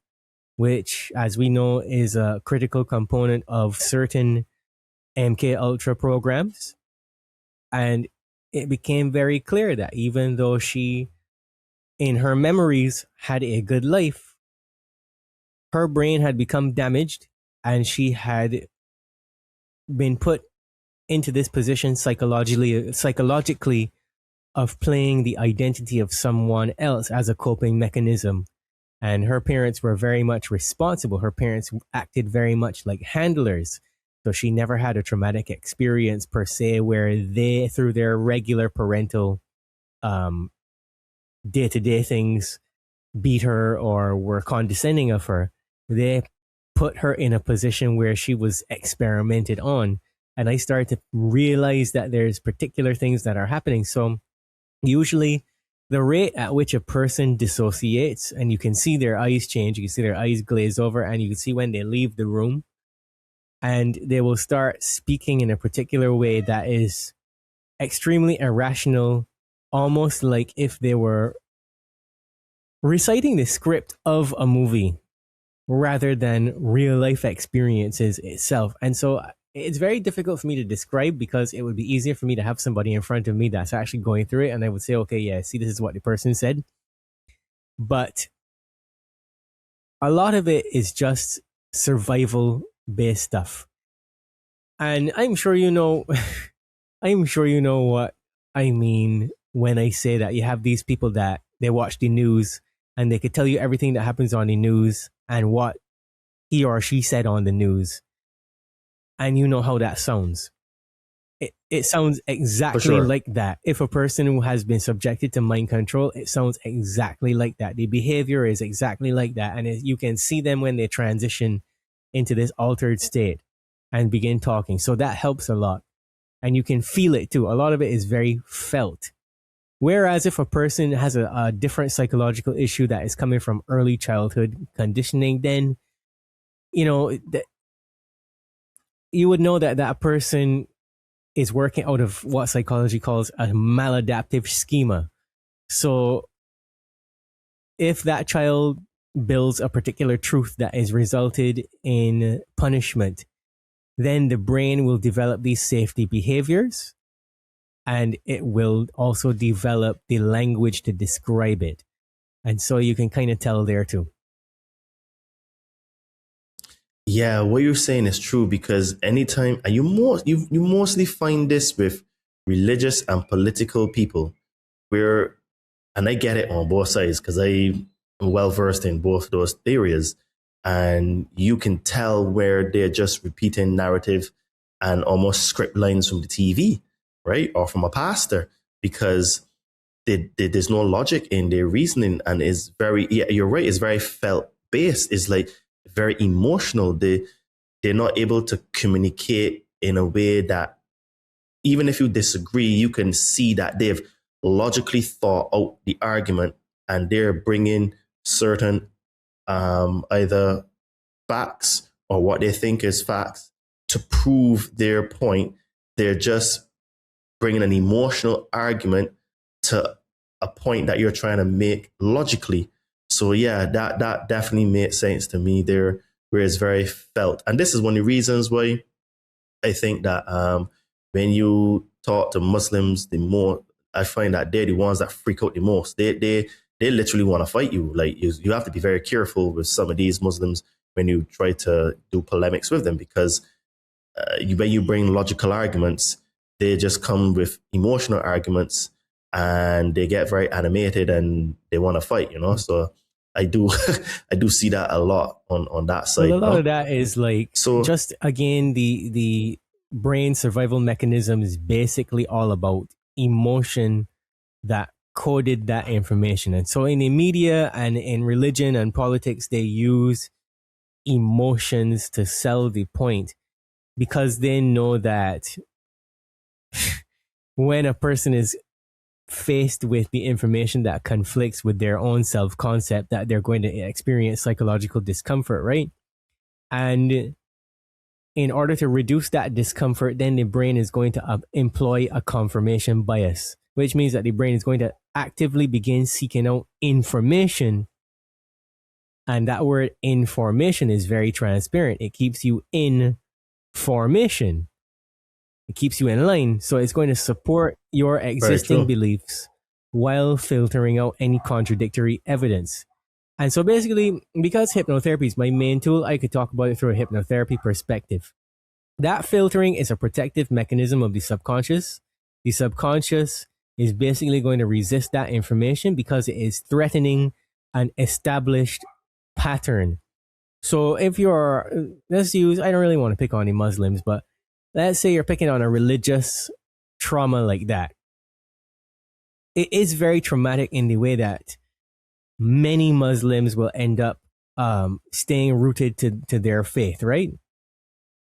which, as we know, is a critical component of certain MK Ultra programs. And it became very clear that even though she, in her memories, had a good life, her brain had become damaged and she had been put into this position psychologically of playing the identity of someone else as a coping mechanism. And her parents were very much responsible. Her parents acted very much like handlers. So she never had a traumatic experience per se where they, through their regular parental day-to-day things, beat her or were condescending of her. They put her in a position where she was experimented on. And I started to realize that there's particular things that are happening. So usually the rate at which a person dissociates, and you can see their eyes change, you can see their eyes glaze over, and you can see when they leave the room, and they will start speaking in a particular way that is extremely irrational, almost like if they were reciting the script of a movie rather than real life experiences itself. And so it's very difficult for me to describe, because it would be easier for me to have somebody in front of me that's actually going through it, and I would say, okay, yeah, see, this is what the person said. But a lot of it is just survival based stuff. And I'm sure you know what I mean when I say that you have these people that they watch the news and they could tell you everything that happens on the news and what he or she said on the news. And you know how that sounds. It sounds exactly like that. If a person who has been subjected to mind control, it sounds exactly like that. The behavior is exactly like that. And you can see them when they transition into this altered state and begin talking. So that helps a lot. And you can feel it too. A lot of it is very felt. Whereas if a person has a different psychological issue that is coming from early childhood conditioning, then, you would know that that person is working out of what psychology calls a maladaptive schema. So if that child builds a particular truth that is resulted in punishment, then the brain will develop these safety behaviors, and it will also develop the language to describe it. And so you can kind of tell there too. Yeah, what you're saying is true, because anytime, and you mostly find this with religious and political people, where, and I get it on both sides because I'm well versed in both those areas, and you can tell where they're just repeating narrative and almost script lines from the TV, right, or from a pastor, because there's no logic in their reasoning, and is very, yeah, you're right, it's very felt based. It's like very emotional. They're not able to communicate in a way that, even if you disagree, you can see that they've logically thought out the argument, and they're bringing certain either facts or what they think is facts to prove their point. They're just bringing an emotional argument to a point that you're trying to make logically. So yeah, that definitely makes sense to me there, where it's very felt. And this is one of the reasons why I think that when you talk to Muslims, the more I find that they're the ones that freak out the most. They literally want to fight you. Like you have to be very careful with some of these Muslims when you try to do polemics with them, because when you bring logical arguments, they just come with emotional arguments, and they get very animated and they want to fight, you know? So I do I do see that a lot on that side. Well, a lot of that is like, so just again, the brain survival mechanism is basically all about emotion that coded that information. And so in the media and in religion and politics, they use emotions to sell the point, because they know that when a person is faced with the information that conflicts with their own self-concept, that they're going to experience psychological discomfort, right? And in order to reduce that discomfort, then the brain is going to employ a confirmation bias, which means that the brain is going to actively begin seeking out information. And that word information is very transparent. It keeps you in formation. It keeps you in line. So it's going to support your existing beliefs while filtering out any contradictory evidence. And so basically, because hypnotherapy is my main tool, I could talk about it through a hypnotherapy perspective. That filtering is a protective mechanism of the subconscious. The subconscious is basically going to resist that information because it is threatening an established pattern. So if you're, let's use, I don't really want to pick on the Muslims, but let's say you're picking on a religious trauma like that. It is very traumatic in the way that many Muslims will end up staying rooted to their faith, right?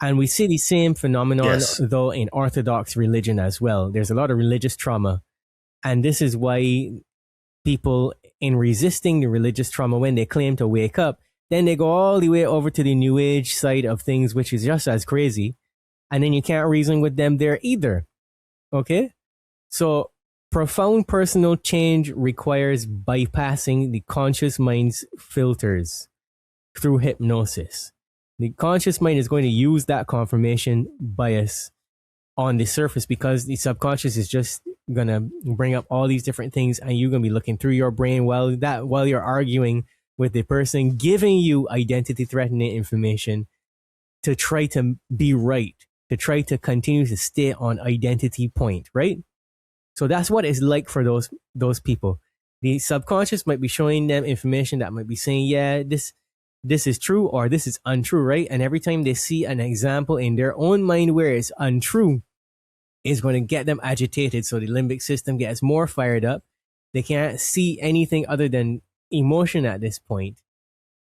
And we see the same phenomenon, though, in Orthodox religion as well. There's a lot of religious trauma. And this is why people, in resisting the religious trauma, when they claim to wake up, then they go all the way over to the New Age side of things, which is just as crazy. And then you can't reason with them there either. Okay? So profound personal change requires bypassing the conscious mind's filters through hypnosis. The conscious mind is going to use that confirmation bias on the surface because the subconscious is just going to bring up all these different things, and you're going to be looking through your brain while you're arguing with the person giving you identity threatening information to try to be right, to try to continue to stay on identity point, right? So that's what it's like for those people. The subconscious might be showing them information that might be saying, yeah, this is true or this is untrue, right? And every time they see an example in their own mind where it's untrue, it's going to get them agitated. So the limbic system gets more fired up. They can't see anything other than emotion at this point.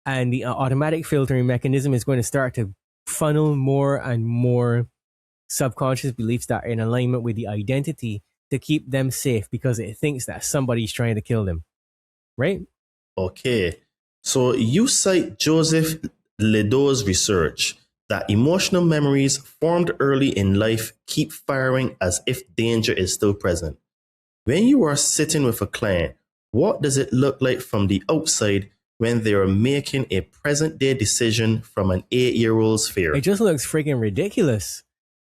And the automatic filtering mechanism is going to start to funnel more and more subconscious beliefs that are in alignment with the identity to keep them safe because it thinks that somebody's trying to kill them, right? Okay. So you cite Joseph Ledoux' research that emotional memories formed early in life keep firing as if danger is still present. When you are sitting with a client, what does it look like from the outside when they are making a present-day decision from an 8-year-old's fear? It just looks freaking ridiculous.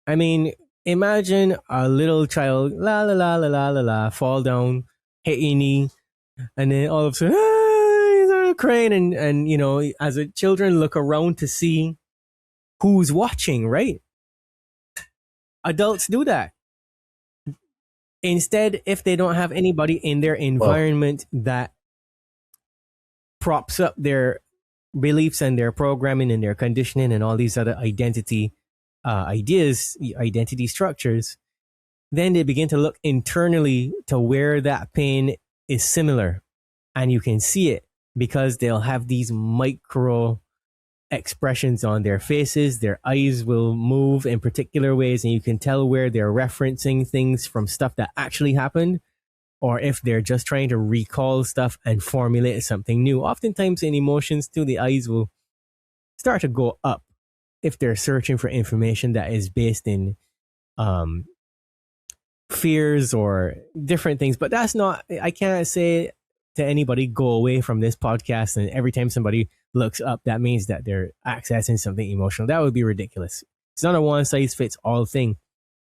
I mean, imagine a little child, la la la la la la la, fall down, hit your knee, and then all of a sudden, crying, and you know, as the children look around to see who's watching, right? Adults do that. Instead, if they don't have anybody in their environment that props up their beliefs and their programming and their conditioning and all these other identity ideas, identity structures, then they begin to look internally to where that pain is similar. And you can see it because they'll have these micro expressions on their faces. Their eyes will move in particular ways, and you can tell where they're referencing things from stuff that actually happened, or if they're just trying to recall stuff and formulate something new. Oftentimes in emotions too, the eyes will start to go up if they're searching for information that is based in fears or different things. But that's not, I can't say to anybody, go away from this podcast and every time somebody looks up, that means that they're accessing something emotional. That would be ridiculous. It's not a one size fits all thing.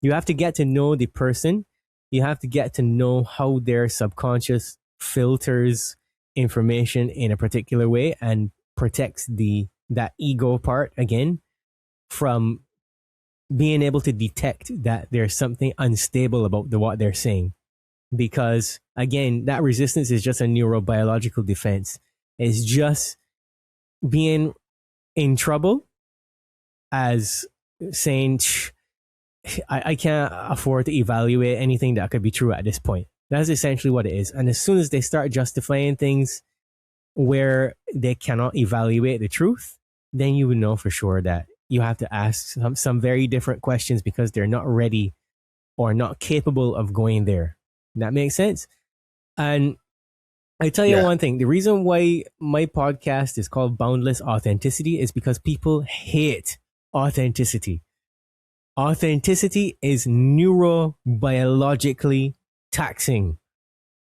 You have to get to know the person. You have to get to know how their subconscious filters information in a particular way and protects that ego part again from being able to detect that there's something unstable about what they're saying. Because again, that resistance is just a neurobiological defense. It's just being in trouble as saying, I can't afford to evaluate anything that could be true at this point. That's essentially what it is. And as soon as they start justifying things where they cannot evaluate the truth, then you would know for sure that you have to ask some very different questions because they're not ready or not capable of going there. That makes sense. And I tell you one thing, the reason why my podcast is called Boundless Authenticity is because people hate authenticity. Authenticity is neurobiologically taxing.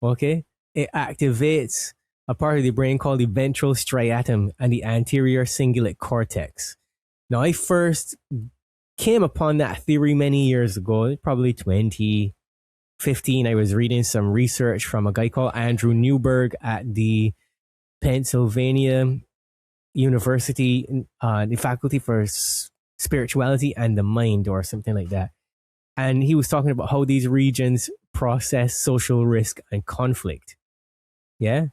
Okay? It activates a part of the brain called the ventral striatum and the anterior cingulate cortex. Now, I first came upon that theory many years ago, probably 2015. I was reading some research from a guy called Andrew Newberg at the Pennsylvania University, the Faculty for Spirituality and the Mind or something like that. And he was talking about how these regions process social risk and conflict. Yeah.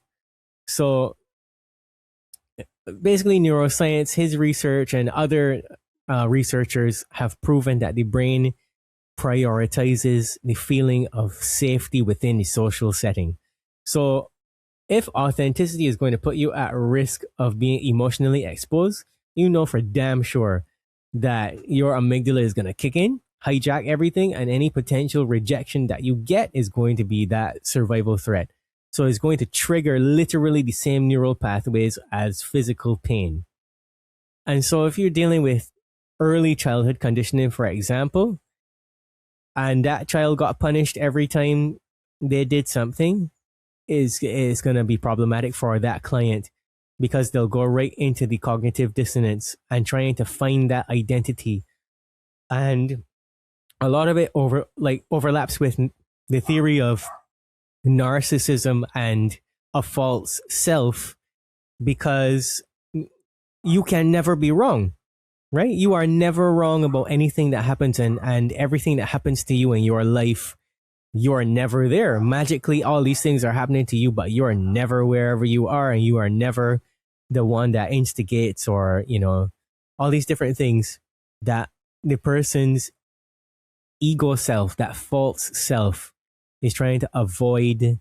So basically neuroscience, his research and other researchers have proven that the brain prioritizes the feeling of safety within the social setting. So if authenticity is going to put you at risk of being emotionally exposed, you know for damn sure that your amygdala is going to kick in, hijack everything, and any potential rejection that you get is going to be that survival threat. So it's going to trigger literally the same neural pathways as physical pain. And so if you're dealing with early childhood conditioning, for example, and that child got punished every time they did something, is going to be problematic for that client because they'll go right into the cognitive dissonance and trying to find that identity. And a lot of it overlaps with the theory of narcissism and a false self, because you can never be wrong, right? You are never wrong about anything that happens, and everything that happens to you in your life, you're never there. Magically, all these things are happening to you, but you're never wherever you are, and you are never the one that instigates or, all these different things that the person's ego self, that false self, is trying to avoid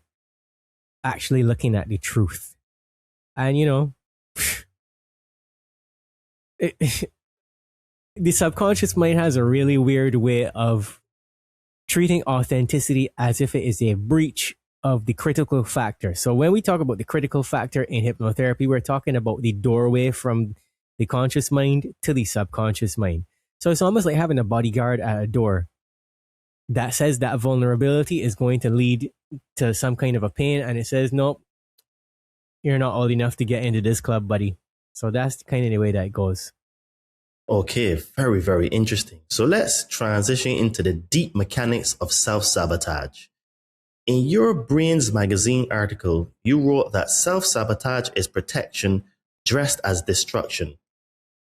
actually looking at the truth. And, the subconscious mind has a really weird way of treating authenticity as if it is a breach of the critical factor. So when we talk about the critical factor in hypnotherapy, we're talking about the doorway from the conscious mind to the subconscious mind. So it's almost like having a bodyguard at a door that says that vulnerability is going to lead to some kind of a pain. And it says, nope, you're not old enough to get into this club, buddy. So that's kind of the way that it goes. Okay, very, very interesting. So let's transition into the deep mechanics of self-sabotage. In your Brains magazine article, you wrote that self-sabotage is protection dressed as destruction.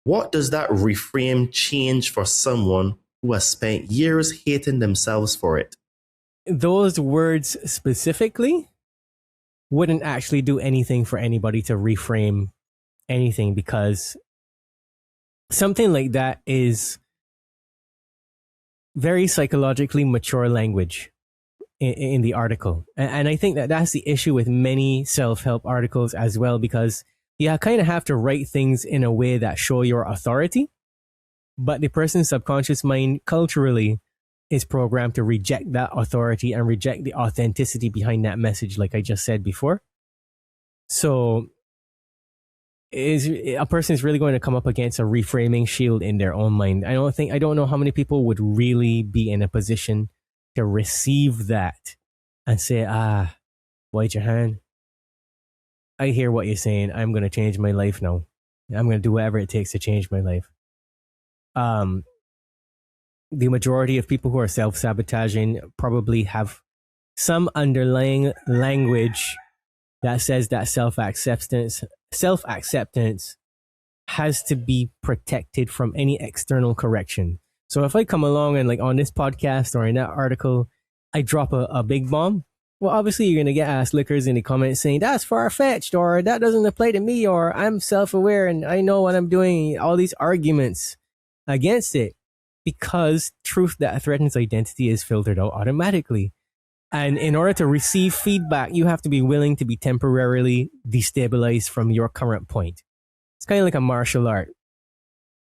What does that reframe change for someone who has spent years hating themselves for it? Those words specifically wouldn't actually do anything for anybody to reframe anything, because something like that is very psychologically mature language in the article. And I think that that's the issue with many self-help articles as well, because you kind of have to write things in a way that show your authority, but the person's subconscious mind culturally is programmed to reject that authority and reject the authenticity behind that message, like I just said before. So a person is really going to come up against a reframing shield in their own mind. I don't know how many people would really be in a position to receive that and say, boy, Jehan, I hear what you're saying. I'm going to change my life now. I'm going to do whatever it takes to change my life. The majority of people who are self-sabotaging probably have some underlying language that says that self-acceptance has to be protected from any external correction. So if I come along and like on this podcast or in that article, I drop a big bomb, well, obviously you're going to get ass lickers in the comments saying that's far-fetched, or that doesn't apply to me, or I'm self-aware and I know what I'm doing, all these arguments against it, because truth that threatens identity is filtered out automatically. And in order to receive feedback, you have to be willing to be temporarily destabilized from your current point. It's kind of like a martial art.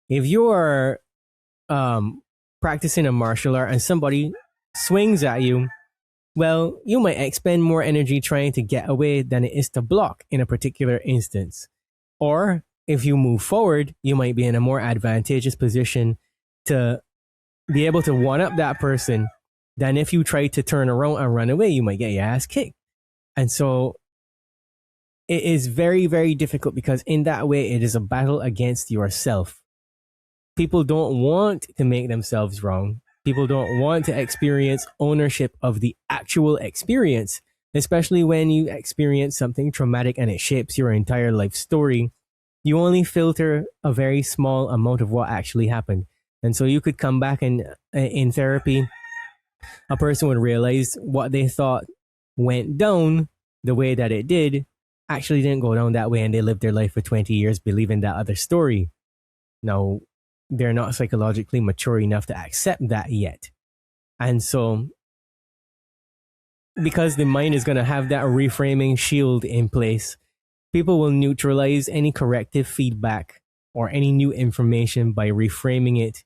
If you are practicing a martial art and somebody swings at you, well, you might expend more energy trying to get away than it is to block in a particular instance. Or if you move forward, you might be in a more advantageous position to be able to one-up that person than if you try to turn around and run away. You might get your ass kicked. And so it is very, very difficult, because in that way, it is a battle against yourself. People don't want to make themselves wrong. People don't want to experience ownership of the actual experience, especially when you experience something traumatic and it shapes your entire life story. You only filter a very small amount of what actually happened. And so you could come back and in therapy, a person would realize what they thought went down the way that it did actually didn't go down that way, and they lived their life for 20 years believing that other story. Now, they're not psychologically mature enough to accept that yet. And so, because the mind is going to have that reframing shield in place, people will neutralize any corrective feedback or any new information by reframing it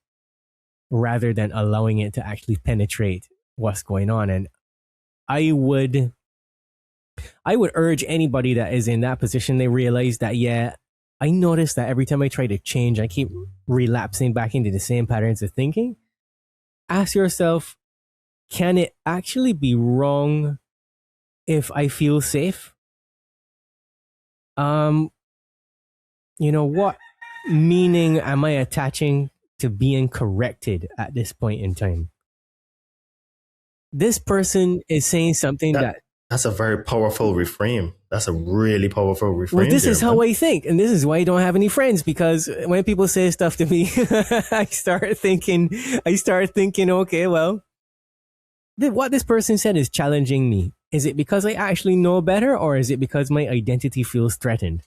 rather than allowing it to actually penetrate what's going on. And I would urge anybody that is in that position, they realize that, yeah, I notice that every time I try to change, I keep relapsing back into the same patterns of thinking. Ask yourself, can it actually be wrong if I feel safe? What meaning am I attaching to being corrected at this point in time? This person is saying something that's a very powerful reframe. That's a really powerful reframe. Well, this is how I think, and this is why I don't have any friends, because when people say stuff to me, I start thinking, okay, well, what this person said is challenging me. Is it because I actually know better, or is it because my identity feels threatened?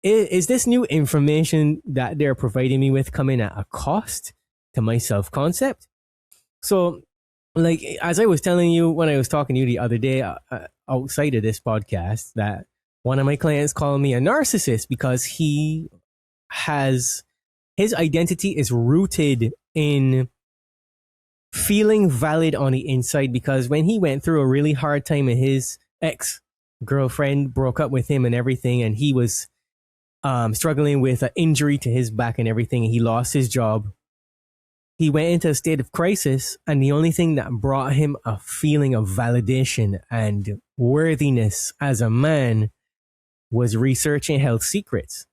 Is this new information that they're providing me with coming at a cost to my self-concept? So, like, as I was telling you when I was talking to you the other day outside of this podcast, that one of my clients called me a narcissist because his identity is rooted in feeling valid on the inside, because when he went through a really hard time and his ex-girlfriend broke up with him and everything, and he was struggling with an injury to his back and everything, and he lost his job, he went into a state of crisis, and the only thing that brought him a feeling of validation and worthiness as a man was researching health secrets.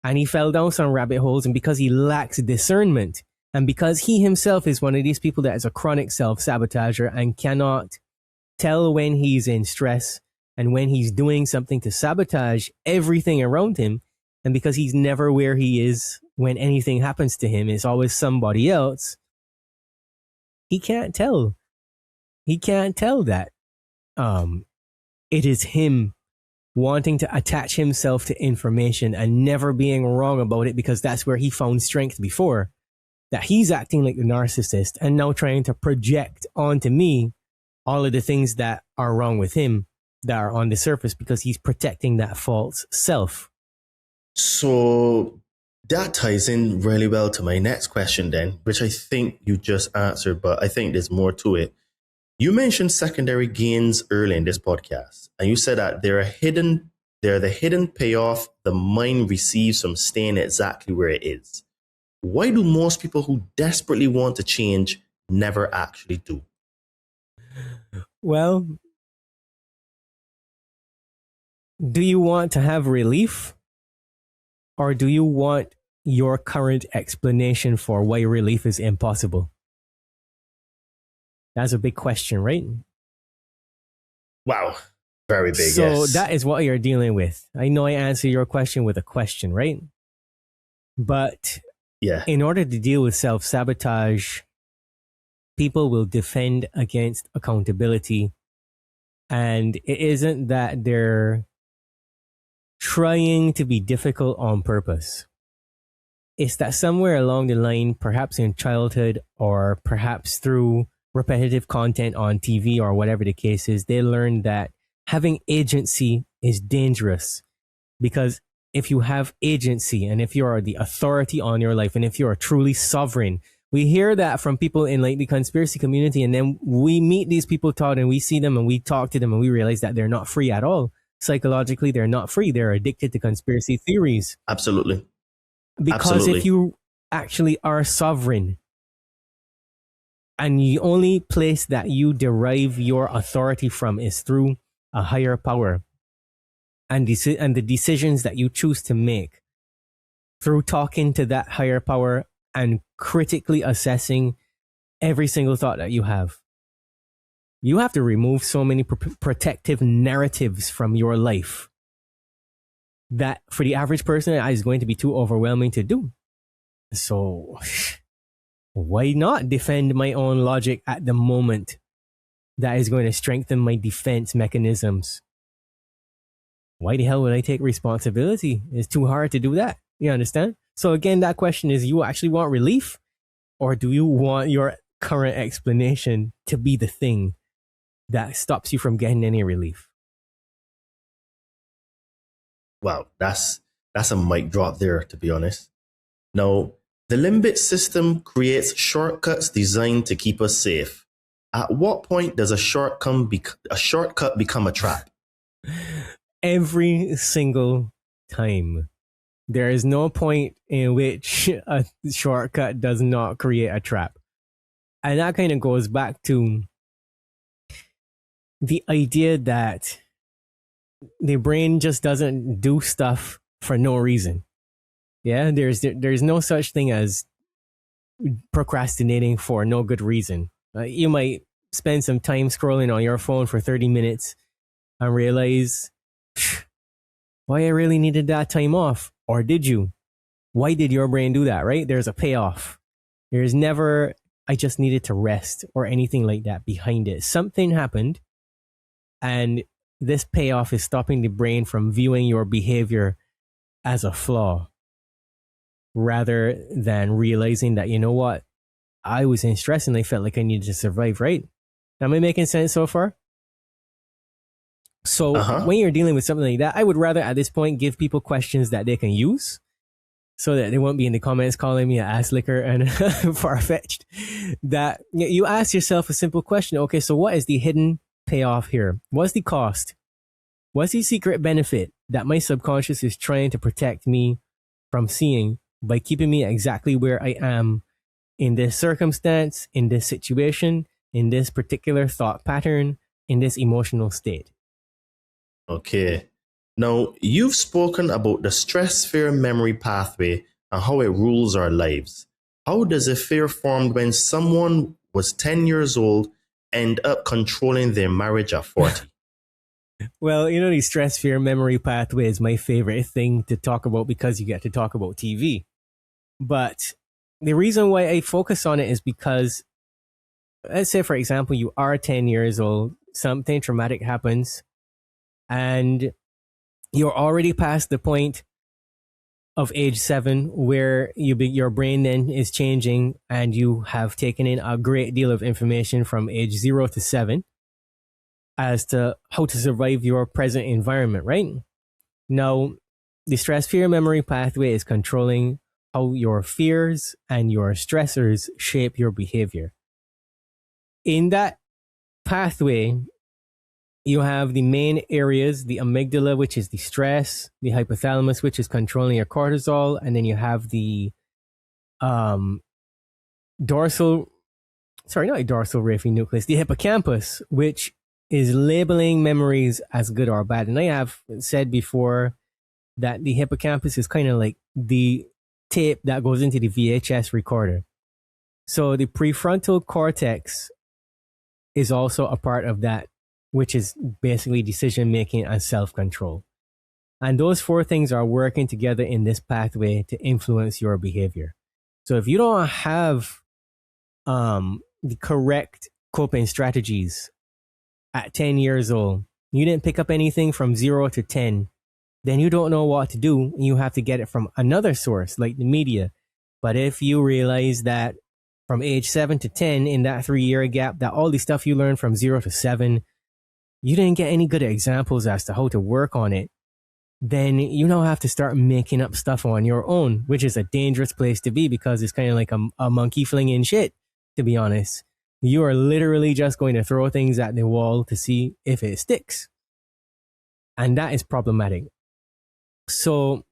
And he fell down some rabbit holes, and because he lacks discernment, and because he himself is one of these people that is a chronic self-sabotager and cannot tell when he's in stress and when he's doing something to sabotage everything around him, and because he's never where he is when anything happens to him, it's always somebody else, he can't tell. He can't tell that it is him wanting to attach himself to information and never being wrong about it, because that's where he found strength before. that he's acting like the narcissist and now trying to project onto me all of the things that are wrong with him that are on the surface because he's protecting that false self. So that ties in really well to my next question then, which I think you just answered, but I think there's more to it. You mentioned secondary gains early in this podcast, and you said that they're the hidden payoff the mind receives from staying exactly where it is. Why do most people who desperately want to change never actually do? Well, do you want to have relief? Or do you want your current explanation for why relief is impossible? That's a big question, right? Wow. Very big, So yes. that is what you're dealing with. I know I answer your question with a question, right? But Yeah. in order to deal with self-sabotage, people will defend against accountability. And it isn't that they're trying to be difficult on purpose. It's that somewhere along the line, perhaps in childhood or perhaps through repetitive content on TV or whatever the case is, they learn that having agency is dangerous. Because if you have agency and if you are the authority on your life and if you are truly sovereign, we hear that from people in like the conspiracy community, and then we meet these people taught and we see them and we talk to them and we realize that they're not free at all. Psychologically, they're not free. They're addicted to conspiracy theories. Absolutely. Because Absolutely. if you actually are sovereign and the only place that you derive your authority from is through a higher power and the decisions that you choose to make through talking to that higher power and critically assessing every single thought that you have to remove so many protective narratives from your life that for the average person is going to be too overwhelming to do. So why not defend my own logic at the moment that is going to strengthen my defense mechanisms? Why the hell would I take responsibility? It's too hard to do that. You understand? So again, that question is, you actually want relief, or do you want your current explanation to be the thing that stops you from getting any relief? Wow, that's a mic drop there, to be honest. Now, the limbic system creates shortcuts designed to keep us safe. At what point does a shortcut become a trap? Every single time. There is no point in which a shortcut does not create a trap. And that kind of goes back to the idea that the brain just doesn't do stuff for no reason. Yeah, there's no such thing as procrastinating for no good reason. You might spend some time scrolling on your phone for 30 minutes and realize, why I really needed that time off. Or did you? Why did your brain do that, right? There's a payoff. There's never, I just needed to rest or anything like that behind it. Something happened, and this payoff is stopping the brain from viewing your behavior as a flaw, rather than realizing that, you know what, I was in stress and I felt like I needed to survive, right? Am I making sense so far? So when you're dealing with something like that, I would rather at this point give people questions that they can use so that they won't be in the comments calling me an ass licker and far-fetched. That you ask yourself a simple question. Okay, so what is the hidden payoff here? What's the cost? What's the secret benefit that my subconscious is trying to protect me from seeing by keeping me exactly where I am in this circumstance, in this situation, in this particular thought pattern, in this emotional state? Okay. Now, you've spoken about the stress fear memory pathway and how it rules our lives. How does a fear formed when someone was 10 years old end up controlling their marriage at 40? Well, you know, the stress fear memory pathway is my favorite thing to talk about because you get to talk about TV. But the reason why I focus on it is because, let's say, for example, you are 10 years old, something traumatic happens, and you're already past the point of age 7, where your brain then is changing and you have taken in a great deal of information from age 0 to 7 as to how to survive your present environment, right? Now, the stress fear memory pathway is controlling how your fears and your stressors shape your behavior. In that pathway, you have the main areas, the amygdala, which is the stress, the hypothalamus, which is controlling your cortisol, and then you have the rafting nucleus, the hippocampus, which is labeling memories as good or bad. And I have said before that the hippocampus is kind of like the tape that goes into the VHS recorder. So the prefrontal cortex is also a part of that, which is basically decision making and self-control. And those 4 things are working together in this pathway to influence your behavior. So if you don't have the correct coping strategies at 10 years old, you didn't pick up anything from 0 to 10, then you don't know what to do. You have to get it from another source like the media. But if you realize that from age 7 to 10, in that 3-year gap, that all the stuff you learned from 0 to 7, you didn't get any good examples as to how to work on it, then you now have to start making up stuff on your own, which is a dangerous place to be, because it's kind of like a monkey flinging shit, to be honest. You are literally just going to throw things at the wall to see if it sticks. And that is problematic. So,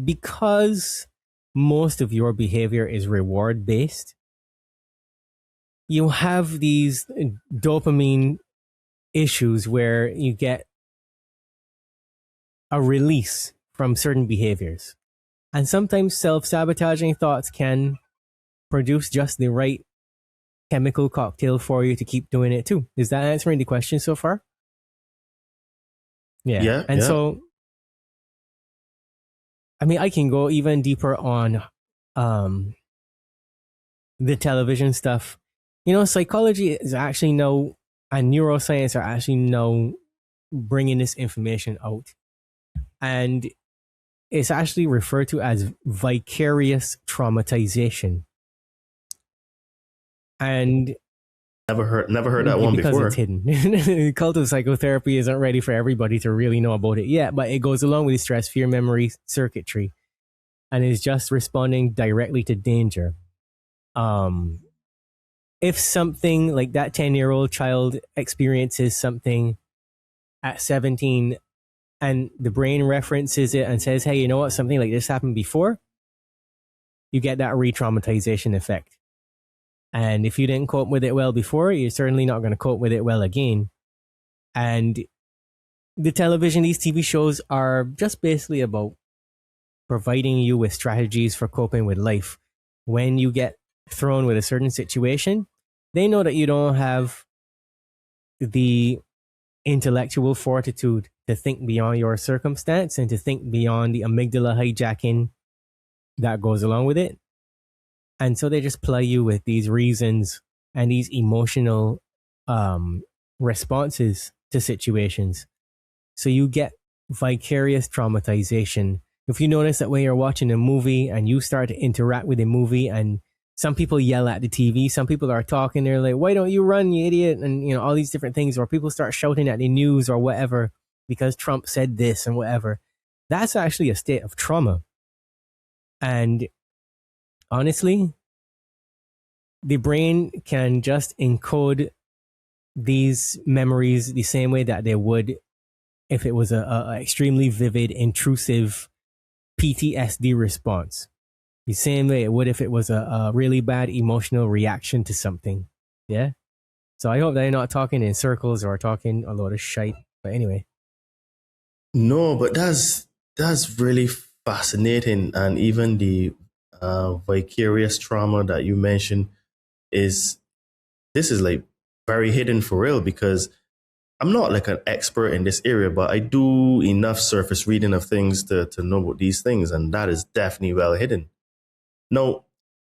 because most of your behavior is reward based, you have these dopamine issues where you get a release from certain behaviors. And sometimes self-sabotaging thoughts can produce just the right chemical cocktail for you to keep doing it too. Is that answering the question so far? Yeah. And so, I mean, I can go even deeper on the television stuff. You know, psychology is actually now, and neuroscience are actually now bringing this information out. And it's actually referred to as vicarious traumatization. And never heard that one because before. It's hidden. The cult of psychotherapy isn't ready for everybody to really know about it yet, but it goes along with the stress fear memory circuitry and is just responding directly to danger. If something like that 10-year-old child experiences something at 17 and the brain references it and says, hey, you know what, something like this happened before, you get that re-traumatization effect. And if you didn't cope with it well before, you're certainly not going to cope with it well again. And the television, these TV shows are just basically about providing you with strategies for coping with life. When you get thrown with a certain situation, they know that you don't have the intellectual fortitude to think beyond your circumstance and to think beyond the amygdala hijacking that goes along with it. And so they just ply you with these reasons and these emotional responses to situations. So you get vicarious traumatization. If you notice that when you're watching a movie and you start to interact with the movie, and some people yell at the TV, some people are talking, they're like, why don't you run, you idiot? And, you know, all these different things, or people start shouting at the news or whatever because Trump said this and whatever. That's actually a state of trauma. And honestly, the brain can just encode these memories the same way that they would if it was a extremely vivid, intrusive PTSD response. The same way it would if it was a really bad emotional reaction to something. Yeah? So I hope that I'm not talking in circles or talking a lot of shite. But anyway. No, but that's really fascinating. And even the vicarious trauma that you mentioned is like very hidden for real, because I'm not like an expert in this area, but I do enough surface reading of things to know about these things, and that is definitely well hidden. Now,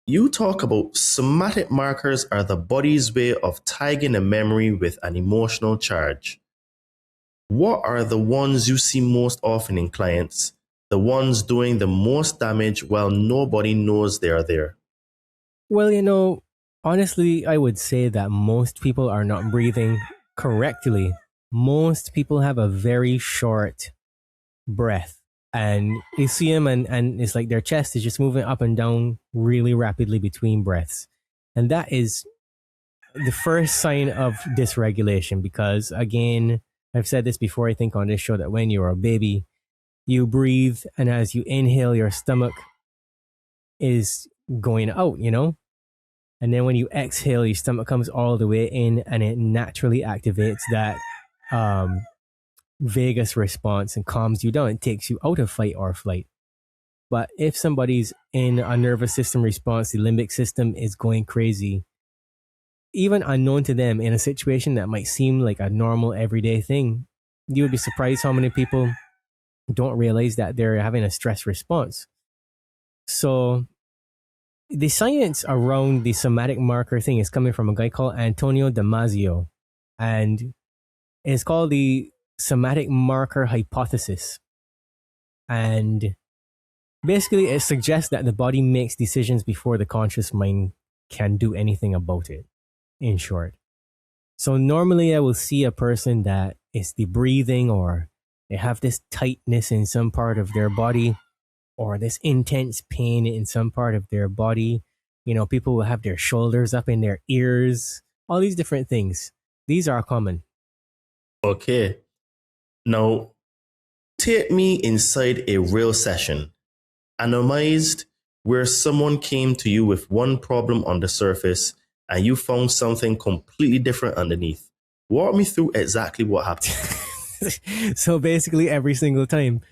you talk about somatic markers are the body's way of tagging a memory with an emotional charge. What are the ones you see most often in clients? the ones doing the most damage while nobody knows they are there? Well, honestly, I would say that most people are not breathing correctly. Most people have a very short breath. And you see them and it's like their chest is just moving up and down really rapidly between breaths. And that is the first sign of dysregulation because, again, I've said this before, I think, on this show, that when you're a baby, you breathe, and as you inhale, your stomach is going out, And then when you exhale, your stomach comes all the way in and it naturally activates that vagus response and calms you down. It takes you out of fight or flight. But if somebody's in a nervous system response, the limbic system is going crazy, even unknown to them in a situation that might seem like a normal everyday thing, you would be surprised how many people don't realize that they're having a stress response. So the science around the somatic marker thing is coming from a guy called Antonio Damasio, and it's called the somatic marker hypothesis. And basically it suggests that the body makes decisions before the conscious mind can do anything about it, in short. So normally I will see a person that is the breathing, or they have this tightness in some part of their body, or this intense pain in some part of their body. People will have their shoulders up in their ears, all these different things. These are common. Okay. Now, take me inside a real session, anonymized, where someone came to you with one problem on the surface and you found something completely different underneath. Walk me through exactly what happened. So basically every single time,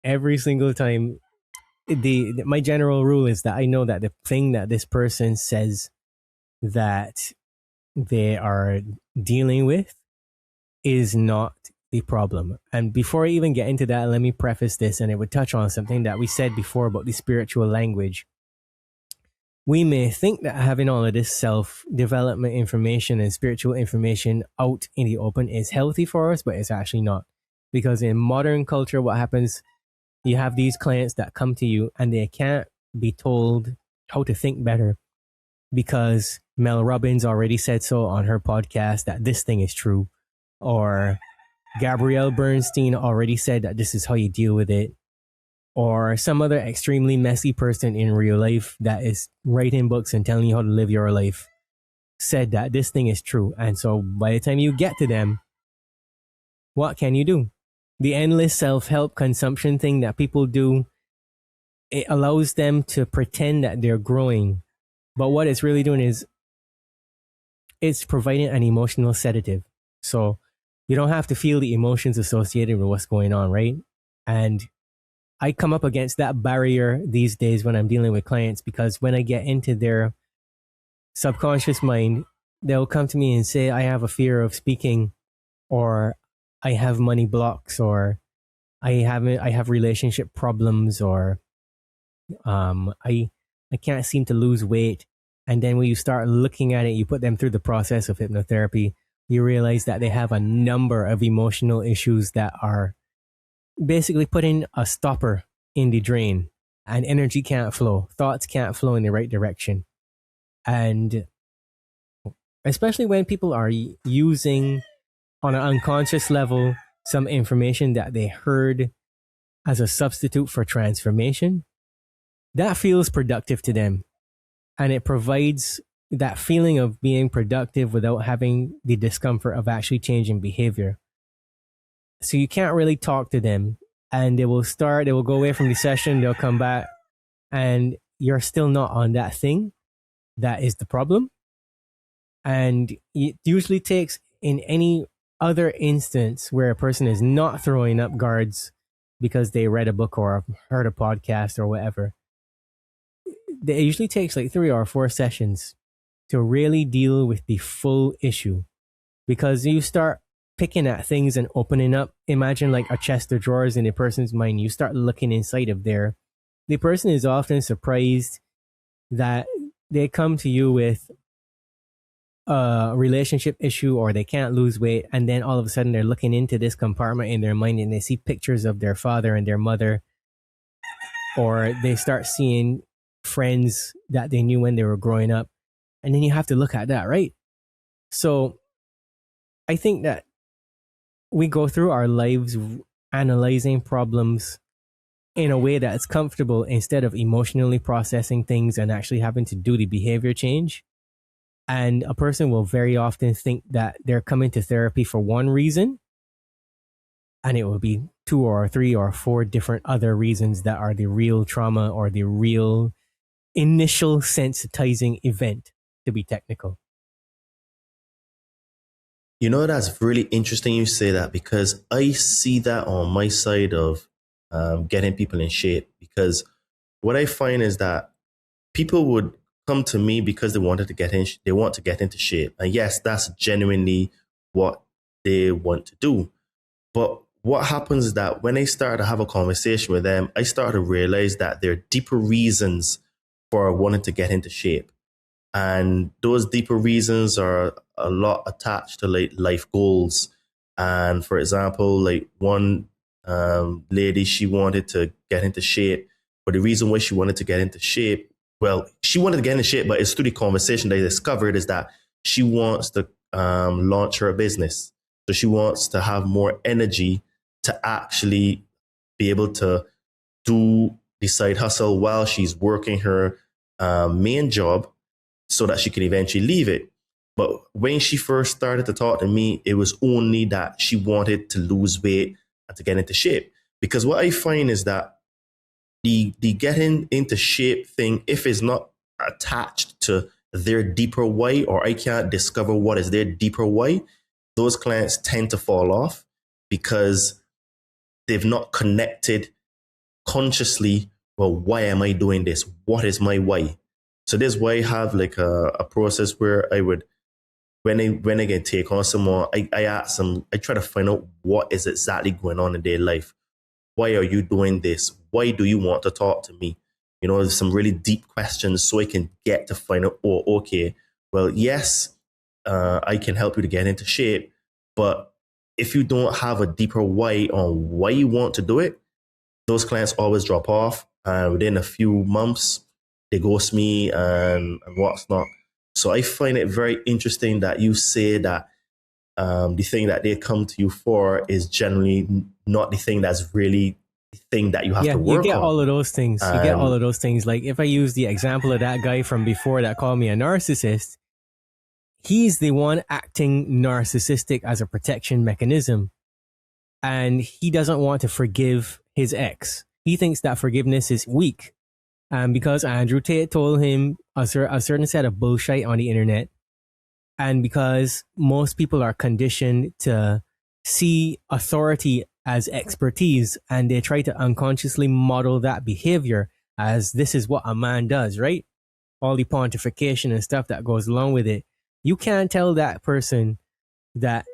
my general rule is that I know that the thing that this person says that they are dealing with is not the problem. And before I even get into that, let me preface this, and it would touch on something that we said before about the spiritual language. We may think that having all of this self-development information and spiritual information out in the open is healthy for us, but it's actually not. Because in modern culture, what happens, you have these clients that come to you and they can't be told how to think better because Mel Robbins already said so on her podcast that this thing is true, or Gabrielle Bernstein already said that this is how you deal with it, or some other extremely messy person in real life that is writing books and telling you how to live your life said that this thing is true. And so by the time you get to them, what can you do? The endless self-help consumption thing that people do, it allows them to pretend that they're growing. But what it's really doing is it's providing an emotional sedative. So you don't have to feel the emotions associated with what's going on, right? And I come up against that barrier these days when I'm dealing with clients, because when I get into their subconscious mind, they'll come to me and say, I have a fear of speaking, or I have money blocks, or I have relationship problems, or I can't seem to lose weight. And then when you start looking at it, you put them through the process of hypnotherapy, you realize that they have a number of emotional issues that are basically putting a stopper in the drain, and energy can't flow. Thoughts can't flow in the right direction. And especially when people are using on an unconscious level some information that they heard as a substitute for transformation, that feels productive to them. And it provides that feeling of being productive without having the discomfort of actually changing behavior. So you can't really talk to them, and they will go away from the session, they'll come back, and you're still not on that thing that is the problem. And it usually takes, in any other instance where a person is not throwing up guards because they read a book or heard a podcast or whatever, it usually takes like 3 or 4 sessions to really deal with the full issue, because you start picking at things and opening up. Imagine like a chest of drawers in a person's mind. You start looking inside of there. The person is often surprised that they come to you with a relationship issue, or they can't lose weight, and then all of a sudden they're looking into this compartment in their mind and they see pictures of their father and their mother, or they start seeing friends that they knew when they were growing up. And then you have to look at that, right? So I think that we go through our lives analyzing problems in a way that's comfortable instead of emotionally processing things and actually having to do the behavior change. And a person will very often think that they're coming to therapy for one reason, and it will be 2 or 3 or 4 different other reasons that are the real trauma or the real initial sensitizing event, to be technical. You know, that's really interesting you say that, because I see that on my side of getting people in shape. Because what I find is that people would come to me because they want to get into shape. And yes, that's genuinely what they want to do. But what happens is that when I start to have a conversation with them, I start to realize that there are deeper reasons for wanting to get into shape. And those deeper reasons are a lot attached to like life goals. And for example, like one lady, she wanted to get into shape, but the reason why she wanted to get into shape, well, she wanted to get into shape, but it's through the conversation that I discovered is that she wants to launch her business. So she wants to have more energy to actually be able to do the side hustle while she's working her main job, so that she can eventually leave it. But when she first started to talk to me, it was only that she wanted to lose weight and to get into shape. Because what I find is that the getting into shape thing, if it's not attached to their deeper why, or I can't discover what is their deeper why, those clients tend to fall off because they've not connected consciously, well, why am I doing this? What is my why? So this is why I have like a process where I would, when I get take on someone, I ask them, I try to find out what is exactly going on in their life. Why are you doing this? Why do you want to talk to me? You know, there's some really deep questions so I can get to find out, oh, okay, well, yes, I can help you to get into shape. But if you don't have a deeper why on why you want to do it, those clients always drop off. Within a few months, they ghost me and what's not. So I find it very interesting that you say that the thing that they come to you for is generally not the thing that's really the thing that you have to work on. You get all of those things. You get all of those things. Like if I use the example of that guy from before that called me a narcissist, he's the one acting narcissistic as a protection mechanism. And he doesn't want to forgive his ex. He thinks that forgiveness is weak. Because Andrew Tate told him a certain set of bullshit on the internet, and because most people are conditioned to see authority as expertise, and they try to unconsciously model that behavior as this is what a man does, right? All the pontification and stuff that goes along with it. You can't tell that person that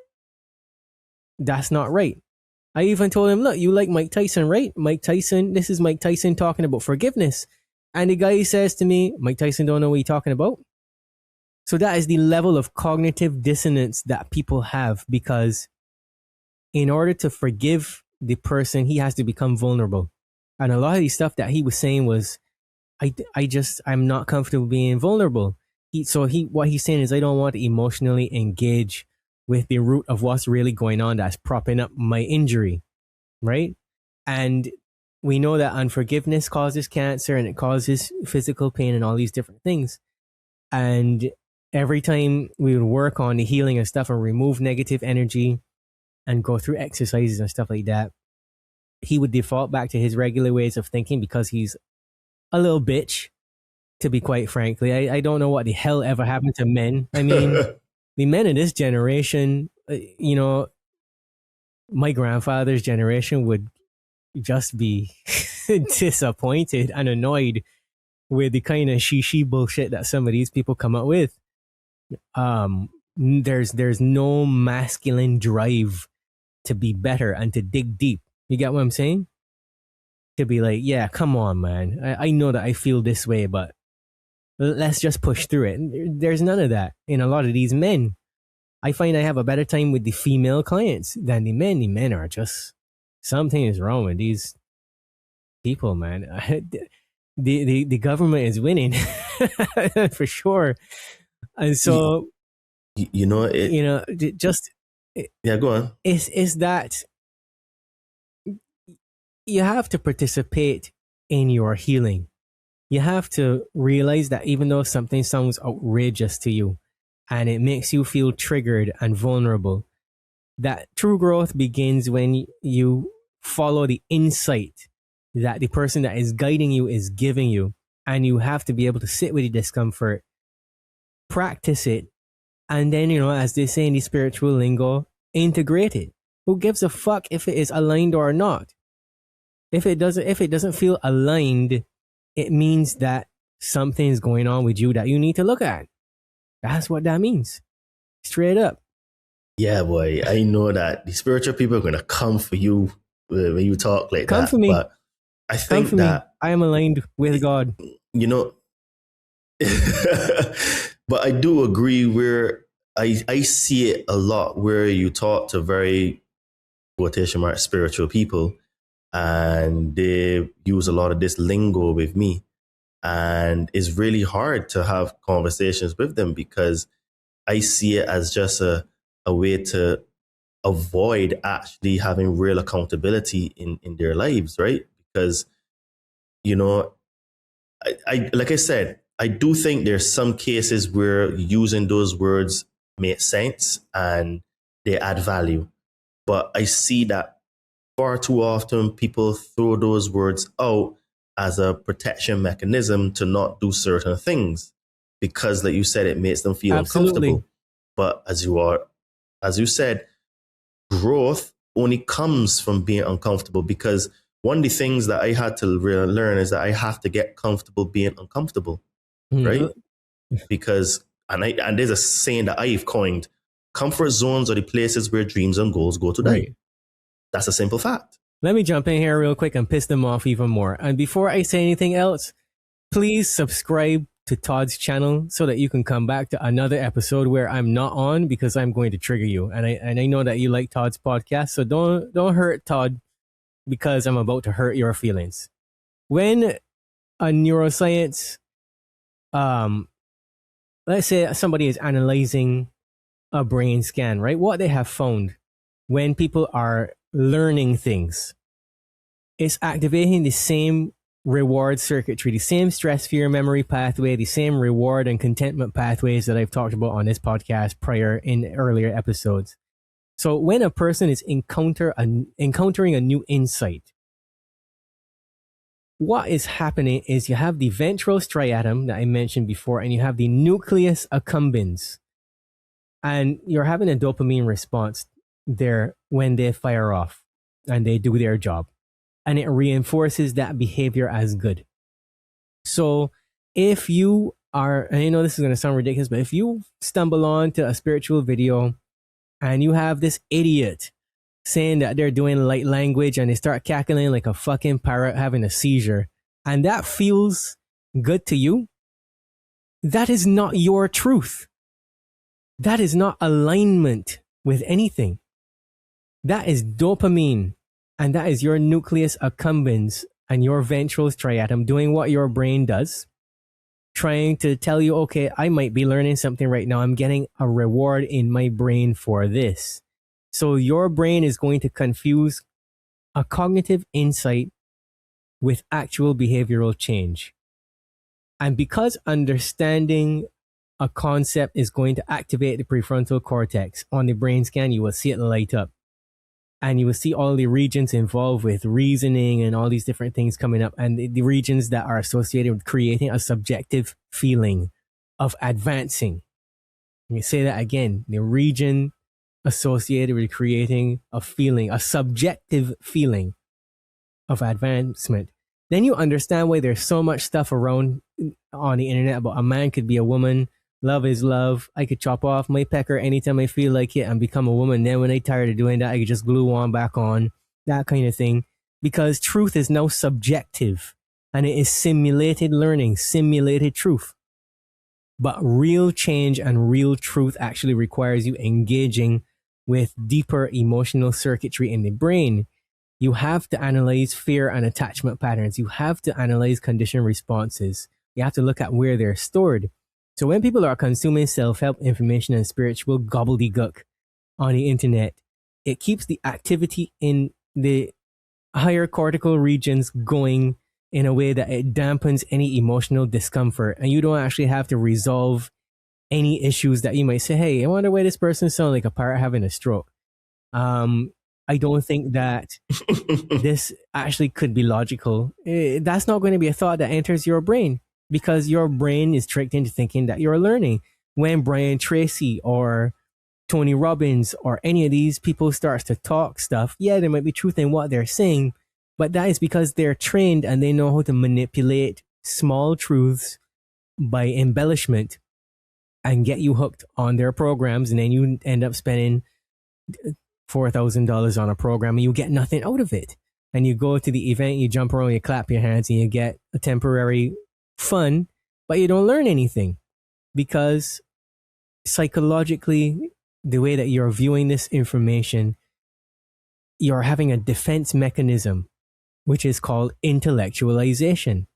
that's not right. I even told him, look, you like Mike Tyson, right? Mike Tyson, this is Mike Tyson talking about forgiveness. And the guy says to me, Mike Tyson don't know what he's talking about. So that is the level of cognitive dissonance that people have, because in order to forgive the person, he has to become vulnerable. And a lot of the stuff that he was saying was, I'm not comfortable being vulnerable. What he's saying is, I don't want to emotionally engage with the root of what's really going on that's propping up my injury, right? And we know that unforgiveness causes cancer and it causes physical pain and all these different things. And every time we would work on the healing and stuff and remove negative energy and go through exercises and stuff like that, he would default back to his regular ways of thinking because he's a little bitch, to be quite frankly. I don't know what the hell ever happened to men. I mean, the men in this generation, you know, my grandfather's generation would just be disappointed and annoyed with the kind of she bullshit that some of these people come up with. There's no masculine drive to be better and to dig deep. You get what I'm saying? To be like, yeah, come on, man. I know that I feel this way, but let's just push through it. There's none of that in a lot of these men. I find I have a better time with the female clients than the men. The men are just, something is wrong with these. people, man. The government is winning for sure. And so, you know it. you know, just Yeah, go on. is that you have to participate in your healing. You have to realize that even though something sounds outrageous to you and it makes you feel triggered and vulnerable, that true growth begins when you follow the insight that the person that is guiding you is giving you. And you have to be able to sit with the discomfort, practice it, and then, you know, as they say in the spiritual lingo, integrate it. Who gives a fuck if it is aligned or not? If it doesn't feel aligned, it means that something's going on with you that you need to look at. That's what that means. Straight up. Yeah, boy. I know that the spiritual people are going to come for you when you talk like Come that. for me. But I think Come for that me. I am aligned with God. you know, but I do agree where I see it a lot where you talk to very quotation mark spiritual people and they use a lot of this lingo with me. And it's really hard to have conversations with them because I see it as just a way to avoid actually having real accountability in their lives, right? Because, you know, I like I said, I do think there's some cases where using those words make sense and they add value. But I see that far too often people throw those words out as a protection mechanism to not do certain things because, like you said, it makes them feel Absolutely. uncomfortable. But as you said, growth only comes from being uncomfortable because one of the things that I had to really learn is that I have to get comfortable being uncomfortable, right? Because, and there's a saying that I've coined, comfort zones are the places where dreams and goals go to die. Right. That's a simple fact. Let me jump in here real quick and piss them off even more. And before I say anything else, please subscribe to Todd's channel so that you can come back to another episode where I'm not on because I'm going to trigger you. And I know that you like Todd's podcast, so don't hurt Todd because I'm about to hurt your feelings. When a neuroscience, let's say somebody is analyzing a brain scan, right? What they have found when people are learning things, it's activating the same reward circuitry, the same stress fear memory pathway, the same reward and contentment pathways that I've talked about on this podcast prior in earlier episodes. So when a person is encountering a new insight, what is happening is you have the ventral striatum that I mentioned before, and you have the nucleus accumbens, and you're having a dopamine response there when they fire off and they do their job, and it reinforces that behavior as good. So if you are, and I know this is going to sound ridiculous, but if you stumble on to a spiritual video and you have this idiot saying that they're doing light language and they start cackling like a fucking parrot having a seizure, and that feels good to you, that is not your truth. That is not alignment with anything. That is dopamine, and that is your nucleus accumbens and your ventral striatum doing what your brain does, trying to tell you, okay, I might be learning something right now. I'm getting a reward in my brain for this. So your brain is going to confuse a cognitive insight with actual behavioral change. And because understanding a concept is going to activate the prefrontal cortex on the brain scan, you will see it light up. And you will see all the regions involved with reasoning and all these different things coming up, and the regions that are associated with creating a subjective feeling of advancing. Let me say that again. The region associated with creating a feeling, a subjective feeling of advancement. Then you understand why there's so much stuff around on the internet about a man could be a woman, love is love, I could chop off my pecker anytime I feel like it and become a woman. Then when I'm tired of doing that, I could just glue on back on, that kind of thing. Because truth is now subjective and it is simulated learning, simulated truth. But real change and real truth actually requires you engaging with deeper emotional circuitry in the brain. You have to analyze fear and attachment patterns. You have to analyze condition responses. You have to look at where they're stored. So when people are consuming self-help information and spiritual gobbledygook on the internet, it keeps the activity in the higher cortical regions going in a way that it dampens any emotional discomfort, and you don't actually have to resolve any issues that you might say, hey, I wonder why this person sounds like a parrot having a stroke. I don't think that this actually could be logical. That's not going to be a thought that enters your brain, because your brain is tricked into thinking that you're learning. When Brian Tracy or Tony Robbins or any of these people starts to talk stuff, yeah, there might be truth in what they're saying, but that is because they're trained and they know how to manipulate small truths by embellishment and get you hooked on their programs, and then you end up spending $4,000 on a program and you get nothing out of it. And you go to the event, you jump around, you clap your hands, and you get a temporary fun, but you don't learn anything, because psychologically, the way that you're viewing this information, you're having a defense mechanism, which is called intellectualization.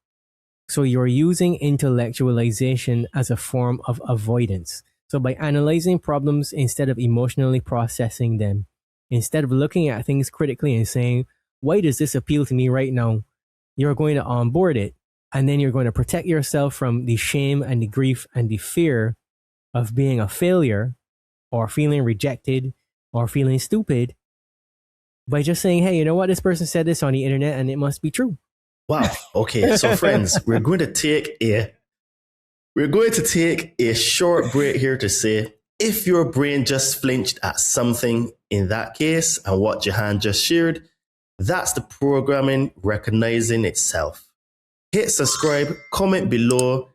So you're using intellectualization as a form of avoidance. So by analyzing problems instead of emotionally processing them, instead of looking at things critically and saying, why does this appeal to me right now? You're going to onboard it, and then you're going to protect yourself from the shame and the grief and the fear of being a failure or feeling rejected or feeling stupid by just saying, hey, you know what? This person said this on the internet and it must be true. Wow. Okay. So friends, we're going to take a short break here to say, if your brain just flinched at something in that case and what Jehan just shared, that's the programming recognizing itself. Hit subscribe, comment below,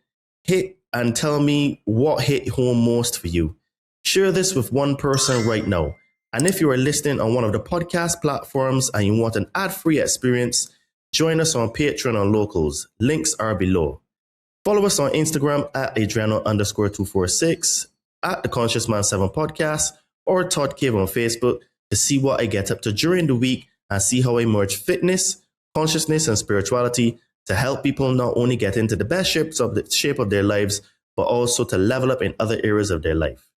hit and tell me what hit home most for you. Share this with one person right now. And if you are listening on one of the podcast platforms and you want an ad-free experience, join us on Patreon or Locals. Links are below. Follow us on Instagram at Adriano_246, at the Conscious Man 7 podcast, or Todd Cave on Facebook to see what I get up to during the week and see how I merge fitness, consciousness, and spirituality to help people not only get into the best shape of their lives, but also to level up in other areas of their life.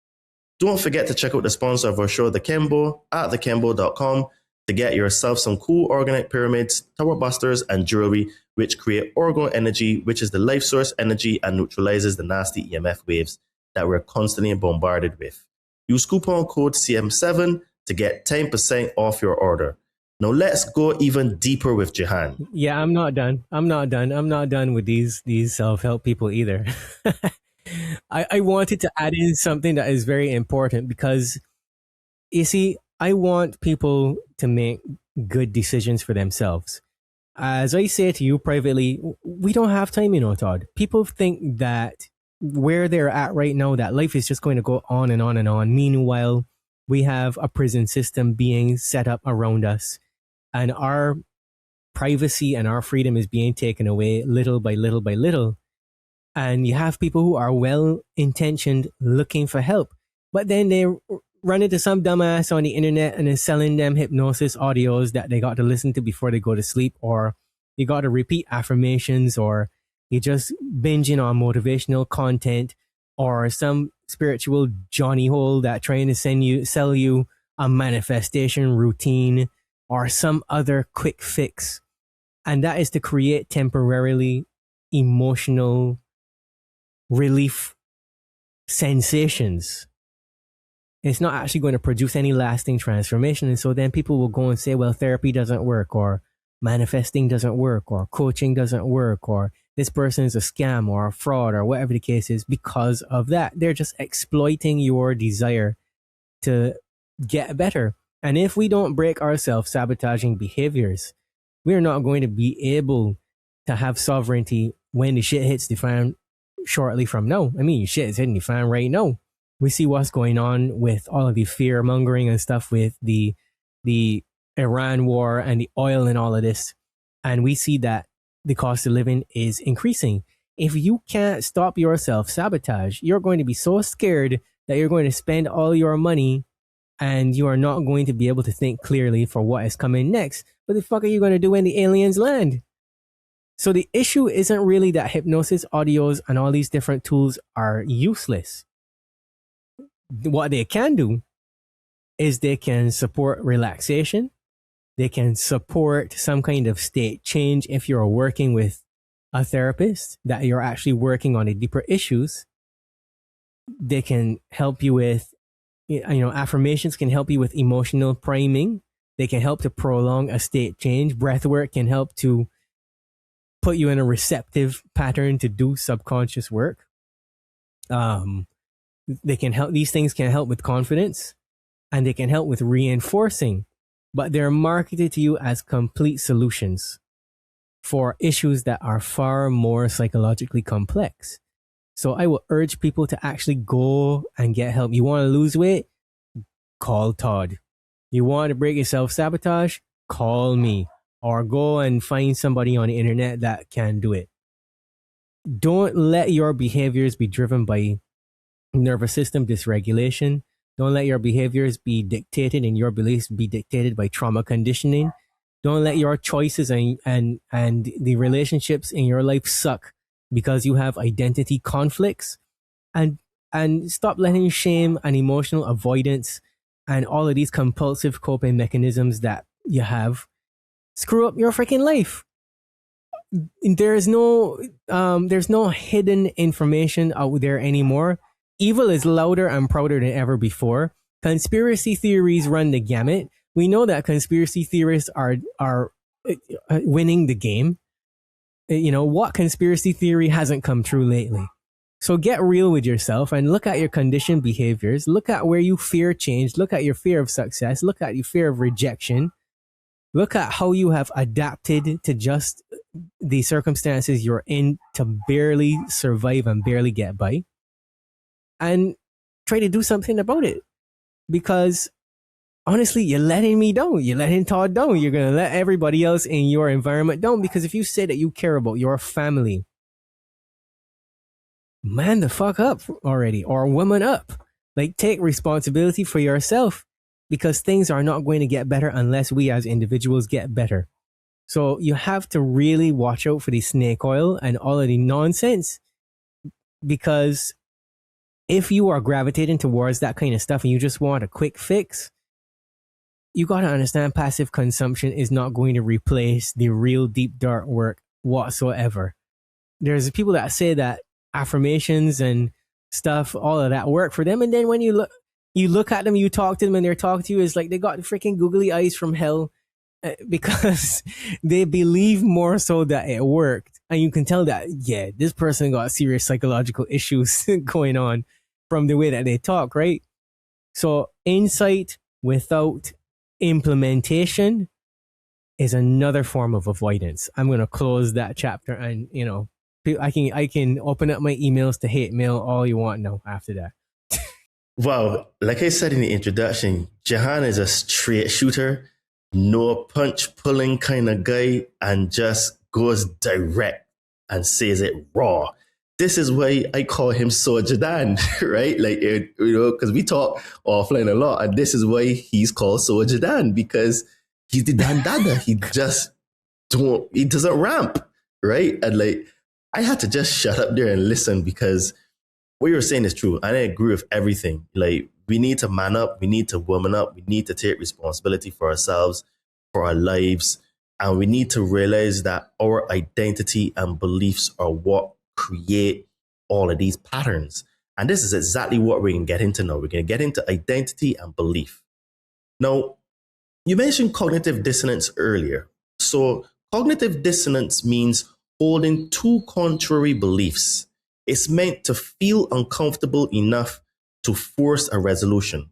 Don't forget to check out the sponsor of our show, The Kembo, at thekembo.com, to get yourself some cool organic pyramids, tower busters, and jewelry, which create orgone energy, which is the life source energy and neutralizes the nasty EMF waves that we're constantly bombarded with. Use coupon code CM7 to get 10% off your order. Now let's go even deeper with Jehan. Yeah, I'm not done. I'm not done with these self-help people either. I wanted to add in something that is very important, because you see, I want people to make good decisions for themselves. As I say to you privately, we don't have time, Todd. People think that where they're at right now, that life is just going to go on and on and on. Meanwhile, we have a prison system being set up around us, and our privacy and our freedom is being taken away little by little by little. And you have people who are well-intentioned looking for help, but then they run into some dumbass on the internet and is selling them hypnosis audios that they got to listen to before they go to sleep, or you got to repeat affirmations, or you just binging on motivational content, or some spiritual Johnny hole that trying to sell you a manifestation routine or some other quick fix. And that is to create temporarily emotional relief sensations. It's not actually going to produce any lasting transformation. And so then people will go and say, well, therapy doesn't work, or manifesting doesn't work, or coaching doesn't work, or this person is a scam or a fraud, or whatever the case is. Because of that, they're just exploiting your desire to get better. And if we don't break our self-sabotaging behaviors, we're not going to be able to have sovereignty when the shit hits the fan shortly from now. I mean, shit is hitting the fan right now. We see what's going on with all of the fear mongering and stuff with the Iran war and the oil and all of this. And we see that the cost of living is increasing. If you can't stop your self-sabotage, you're going to be so scared that you're going to spend all your money and you are not going to be able to think clearly for what is coming next. What the fuck are you going to do when the aliens land? So the issue isn't really that hypnosis, audios, and all these different tools are useless. What they can do is they can support relaxation. They can support some kind of state change if you're working with a therapist, that you're actually working on the deeper issues. They can help you with, affirmations can help you with emotional priming. They can help to prolong a state change. Breathwork can help to put you in a receptive pattern to do subconscious work. They can help, these things can help with confidence, and they can help with reinforcing, but they're marketed to you as complete solutions for issues that are far more psychologically complex. So I will urge people to actually go and get help. You want to lose weight? Call Todd. You want to break your self-sabotage? Call me. Or go and find somebody on the internet that can do it. Don't let your behaviors be driven by nervous system dysregulation. Don't let your behaviors be dictated and your beliefs be dictated by trauma conditioning. Don't let your choices and the relationships in your life suck because you have identity conflicts. And stop letting shame and emotional avoidance and all of these compulsive coping mechanisms that you have screw up your freaking life. There's no hidden information out there anymore. Evil is louder and prouder than ever before. Conspiracy theories run the gamut. We know that conspiracy theorists are winning the game. What conspiracy theory hasn't come true lately? So get real with yourself and look at your conditioned behaviors. Look at where you fear change. Look at your fear of success. Look at your fear of rejection. Look at how you have adapted to just the circumstances you're in to barely survive and barely get by. And try to do something about it. Because honestly, you're letting me down. You're letting Todd down. You're going to let everybody else in your environment down. Because if you say that you care about your family, man the fuck up already, or woman up. Like, take responsibility for yourself, because things are not going to get better unless we as individuals get better. So you have to really watch out for the snake oil and all of the nonsense, because if you are gravitating towards that kind of stuff and you just want a quick fix, you got to understand passive consumption is not going to replace the real deep dark work whatsoever. There's people that say that affirmations and stuff, all of that work for them, and then when you look at them, you talk to them, and they're talking to you, it's like they got the freaking googly eyes from hell, because they believe more so that it worked. And you can tell that, yeah, this person got serious psychological issues going on from the way that they talk, right? So insight without implementation is another form of avoidance. I'm going to close that chapter, and I can open up my emails to hate mail all you want now after that. Well, like I said in the introduction, Jehan is a straight shooter, no punch pulling kind of guy, and just goes direct and says it raw. This is why I call him Solja Dan, right? Like, because we talk offline a lot, and this is why he's called Solja Dan, because he's the Dan Dada. He doesn't ramp, right? And like, I had to just shut up there and listen, because what you're saying is true. And I agree with everything. Like, we need to man up. We need to woman up. We need to take responsibility for ourselves, for our lives. And we need to realize that our identity and beliefs are what create all of these patterns. And this is exactly what we're going to get into now. We're going to get into identity and belief. Now, you mentioned cognitive dissonance earlier. So cognitive dissonance means holding two contrary beliefs. It's meant to feel uncomfortable enough to force a resolution.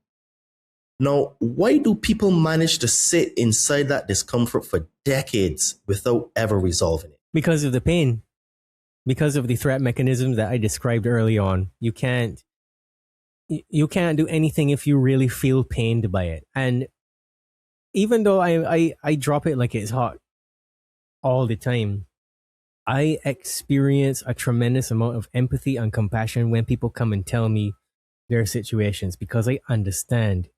Now, why do people manage to sit inside that discomfort for decades without ever resolving it? Because of the pain. Because of the threat mechanisms that I described early on. You can't do anything if you really feel pained by it. And even though I drop it like it's hot all the time, I experience a tremendous amount of empathy and compassion when people come and tell me their situations, because I understand.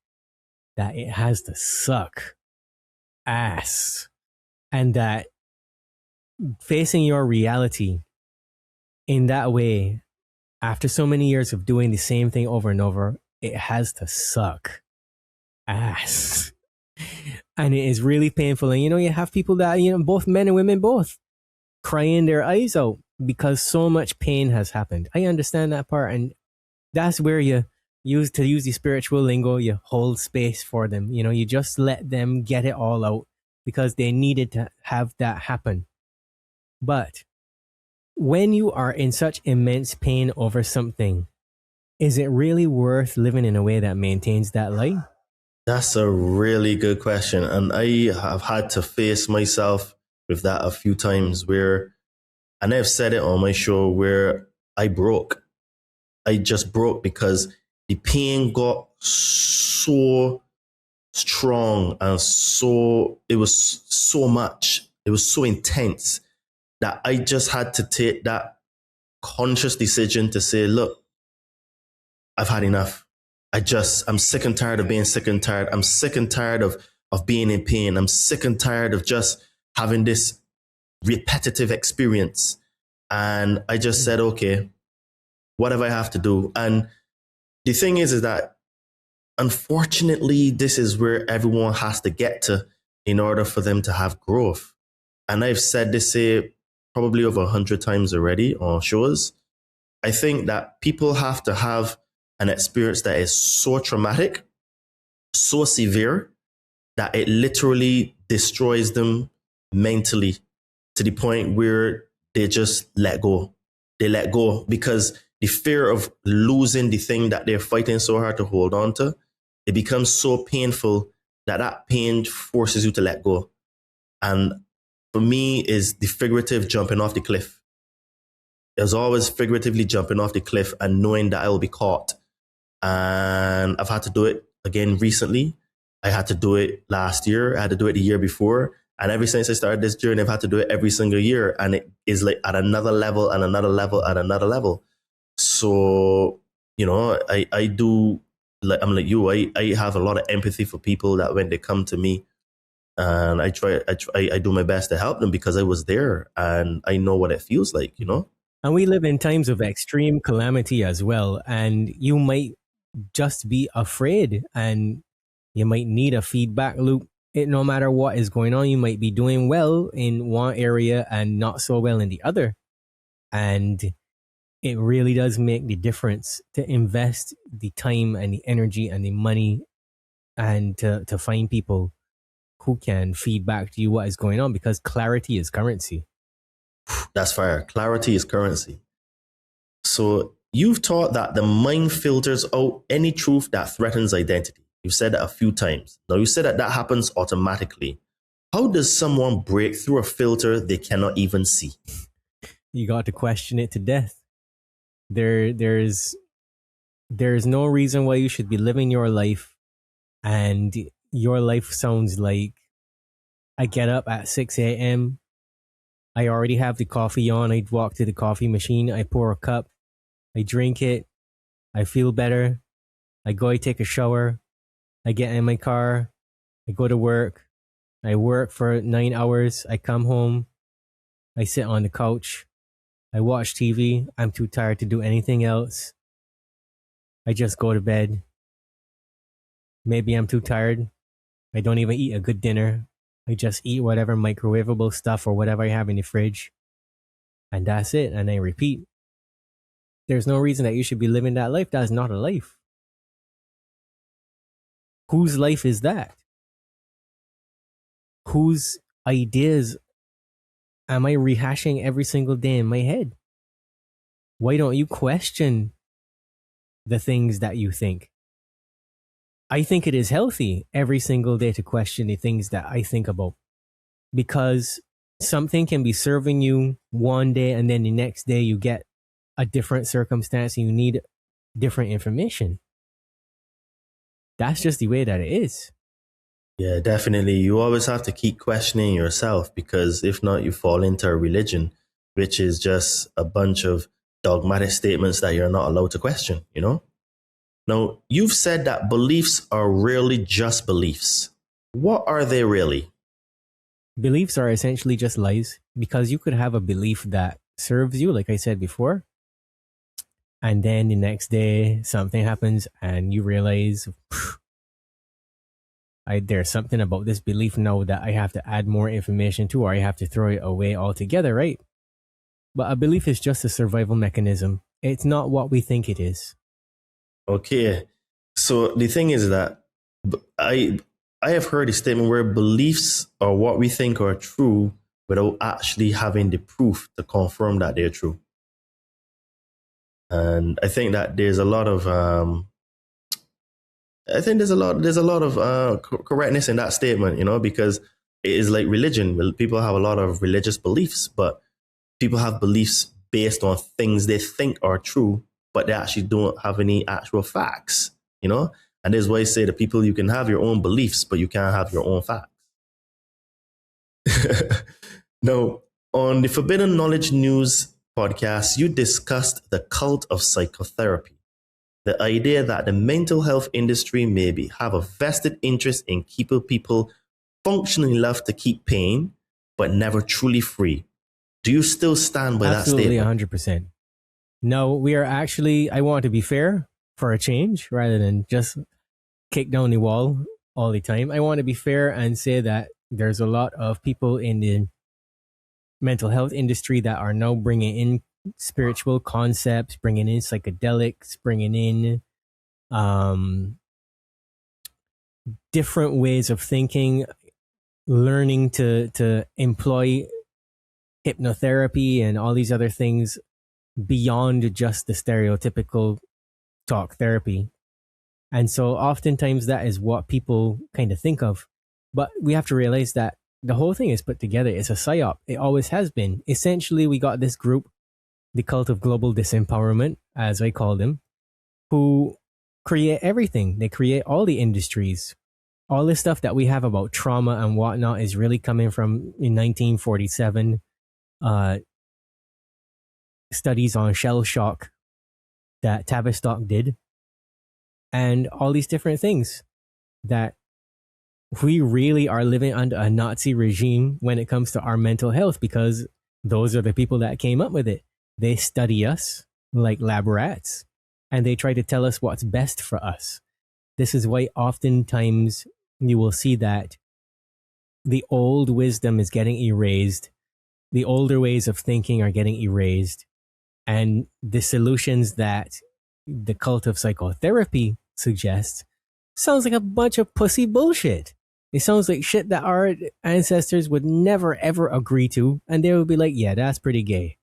that it has to suck ass, and that facing your reality in that way, after so many years of doing the same thing over and over, it has to suck ass. And it is really painful. And you have people that, both men and women both crying their eyes out because so much pain has happened. I understand that part. And that's where you use the spiritual lingo, you hold space for them. You just let them get it all out because they needed to have that happen. But when you are in such immense pain over something, is it really worth living in a way that maintains that light? That's a really good question. And I have had to face myself with that a few times and I've said it on my show, where I broke. I just broke because the pain got so strong and it was so much. It was so intense that I just had to take that conscious decision to say, look, I've had enough. I'm sick and tired of being sick and tired. I'm sick and tired of being in pain. I'm sick and tired of just having this repetitive experience. And I just said, okay, whatever I have to do. And the thing is that unfortunately, this is where everyone has to get to in order for them to have growth. And I've said this probably over 100 times already on shows. I think that people have to have an experience that is so traumatic, so severe, that it literally destroys them mentally to the point where they just let go. They let go because the fear of losing the thing that they're fighting so hard to hold on to, it becomes so painful that pain forces you to let go. And for me is the figurative jumping off the cliff. There's always figuratively jumping off the cliff and knowing that I will be caught. And I've had to do it again recently. I had to do it last year. I had to do it the year before. And ever since I started this journey, I've had to do it every single year. And it is like at another level and another level and another level. So, I do, like, I'm like you, I have a lot of empathy for people that when they come to me, and I do my best to help them because I was there and I know what it feels like, And we live in times of extreme calamity as well. And you might just be afraid and you might need a feedback loop. No matter what is going on, you might be doing well in one area and not so well in the other. And it really does make the difference to invest the time and the energy and the money and to find people who can feed back to you what is going on, because clarity is currency. That's fire. Clarity is currency. So you've taught that the mind filters out any truth that threatens identity. You've said that a few times. Now, you said that happens automatically. How does someone break through a filter they cannot even see? You got to question it to death. There's no reason why you should be living your life, and your life sounds like I get up at 6 a.m. I already have the coffee on. I walk to the coffee machine. I pour a cup. I drink it. I feel better. I take a shower. I get in my car. I go to work. I work for 9 hours. I come home. I sit on the couch. I watch TV. I'm too tired to do anything else. I just go to bed. Maybe I'm too tired. I don't even eat a good dinner. I just eat whatever microwavable stuff or whatever I have in the fridge. And that's it. And I repeat. There's no reason that you should be living that life. That's not a life. Whose life is that? Whose ideas am I rehashing every single day in my head? Why don't you question the things that you think? I think it is healthy every single day to question the things that I think about, because something can be serving you one day and then the next day you get a different circumstance and you need different information. That's just the way that it is. Yeah, definitely. You always have to keep questioning yourself, because if not, you fall into a religion, which is just a bunch of dogmatic statements that you're not allowed to question, Now, you've said that beliefs are really just beliefs. What are they really? Beliefs are essentially just lies, because you could have a belief that serves you, like I said before, and then the next day something happens and you realize there's something about this belief now that I have to add more information to, or I have to throw it away altogether, right? But a belief is just a survival mechanism. It's not what we think it is. Okay. So the thing is that I have heard a statement where beliefs are what we think are true without actually having the proof to confirm that they're true. And I think that there's a lot of correctness in that statement, you know, because it is like religion. Well, people have a lot of religious beliefs, but people have beliefs based on things they think are true, but they actually don't have any actual facts, you know? And there's why I say to people, you can have your own beliefs, but you can't have your own facts. Now, on the Forbidden Knowledge News podcast, you discussed the cult of psychotherapy. The idea that the mental health industry maybe have a vested interest in keeping people functioning enough to keep paying, but never truly free. Do you still stand by Absolutely, that statement? 100%. No, we are actually, I want to be fair for a change rather than just kick down the wall all the time. I want to be fair and say that there's a lot of people in the mental health industry that are now bringing in spiritual concepts, bringing in psychedelics, bringing in different ways of thinking, learning to employ hypnotherapy and all these other things beyond just the stereotypical talk therapy. And so oftentimes that is what people kind of think of. But we have to realize that the whole thing is put together. It's a psyop. It always has been. Essentially, we got this group, the cult of global disempowerment, as I call them, who create everything. They create all the industries. All this stuff that we have about trauma and whatnot is really coming from in 1947 studies on shell shock that Tavistock did, and all these different things that we really are living under a Nazi regime when it comes to our mental health, because those are the people that came up with it. They study us like lab rats and they try to tell us what's best for us. This is why oftentimes you will see that the old wisdom is getting erased. The older ways of thinking are getting erased. And the solutions that the cult of psychotherapy suggests sounds like a bunch of pussy bullshit. It sounds like shit that our ancestors would never ever agree to. And they would be like, yeah, that's pretty gay.